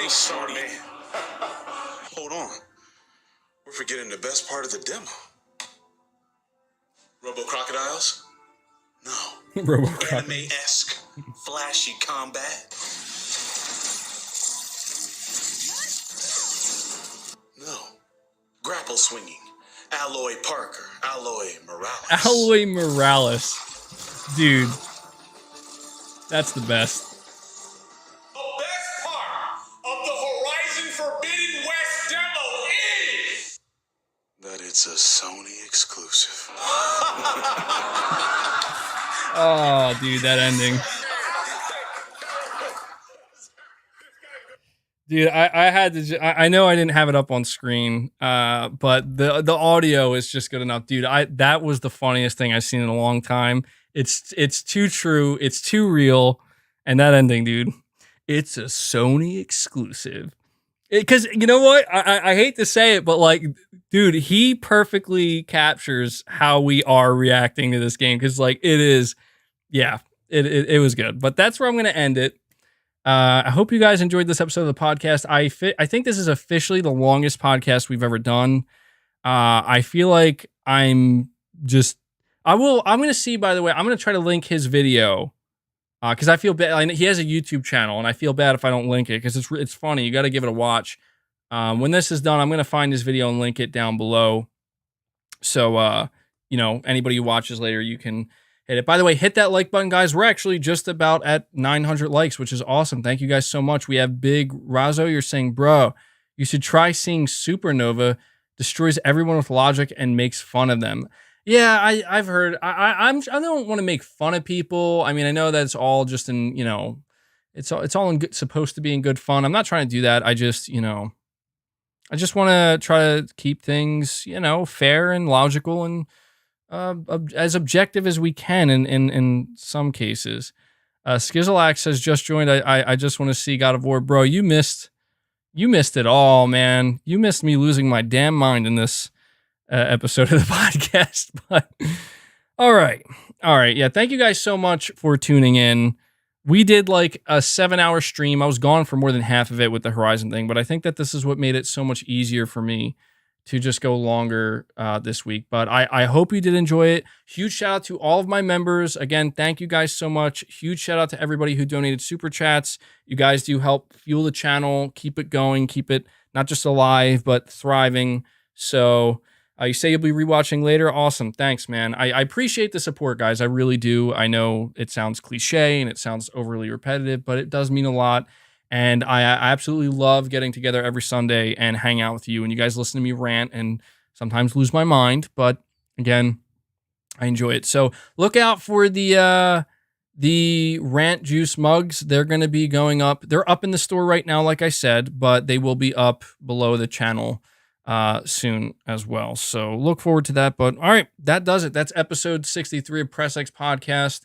S6: Sony. Hold on. We're forgetting the best part of the demo. Robo crocodiles? No.
S1: RoboCop.
S6: Anime-esque, flashy combat. No. Grapple swinging. Aloy Parker. Aloy Morales.
S1: Aloy Morales. Dude. That's the best.
S6: The best part of the Horizon Forbidden West demo is that it's a Sony exclusive.
S1: Oh, dude, that ending. Dude, I had to. I know I didn't have it up on screen, but the audio is just good enough, dude. That was the funniest thing I've seen in a long time. It's too true. It's too real, and that ending, dude. It's a Sony exclusive. Because you know what? I hate to say it, but like, dude, he perfectly captures how we are reacting to this game. Because like, it is, yeah, it was good. But that's where I'm going to end it. I hope you guys enjoyed this episode of the podcast. I think this is officially the longest podcast we've ever done. I feel like I'm going to see, by the way, I'm going to try to link his video. Because I feel bad. He has a YouTube channel, and I feel bad if I don't link it because it's funny. You got to give it a watch. When this is done, I'm going to find his video and link it down below. So, anybody who watches later, you can hit it. By the way, hit that like button, guys. We're actually just about at 900 likes, which is awesome. Thank you guys so much. We have Big Razzo. You're saying, bro, you should try seeing Supernova destroys everyone with logic and makes fun of them. Yeah, I've heard. I don't want to make fun of people. I mean, I know that it's all just in, it's all in good, supposed to be in good fun. I'm not trying to do that. I just want to try to keep things, fair and logical and as objective as we can in some cases. Skizzleax has just joined. I just want to see God of War, bro. You missed it all, man. You missed me losing my damn mind in this episode of the podcast. But all right. Yeah, thank you guys so much for tuning in. We did like a 7-hour stream. I was gone for more than half of it with the Horizon thing, but I think that this is what made it so much easier for me to just go longer this week. But I hope you did enjoy it. Huge shout out to all of my members. Again, thank you guys so much. Huge shout out to everybody who donated super chats. You guys do help fuel the channel, keep it going, keep it not just alive, but thriving. So you say you'll be rewatching later. Awesome. Thanks, man. I appreciate the support, guys. I really do. I know it sounds cliche and it sounds overly repetitive, but it does mean a lot. And I absolutely love getting together every Sunday and hang out with you. And you guys listen to me rant and sometimes lose my mind. But again, I enjoy it. So look out for the Rant Juice mugs. They're going to be going up. They're up in the store right now, like I said, but they will be up below the channel soon as well. So look forward to that. But all right, that does it. That's episode 63 of Press X Podcast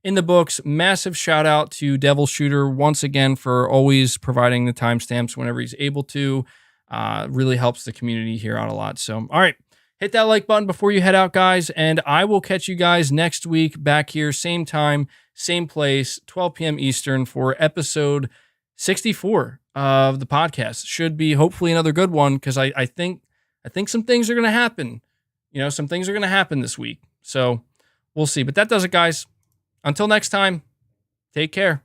S1: in the books. Massive shout out to Devil Shooter once again for always providing the timestamps whenever he's able to. Really helps the community here out a lot. So all right, hit that like button before you head out, guys, and I will catch you guys next week back here, same time, same place, 12 p.m. Eastern for episode 64 of the podcast. Should be hopefully another good one because I think some things are going to happen. Some things are going to happen this week. So we'll see. But that does it, guys. Until next time, take care.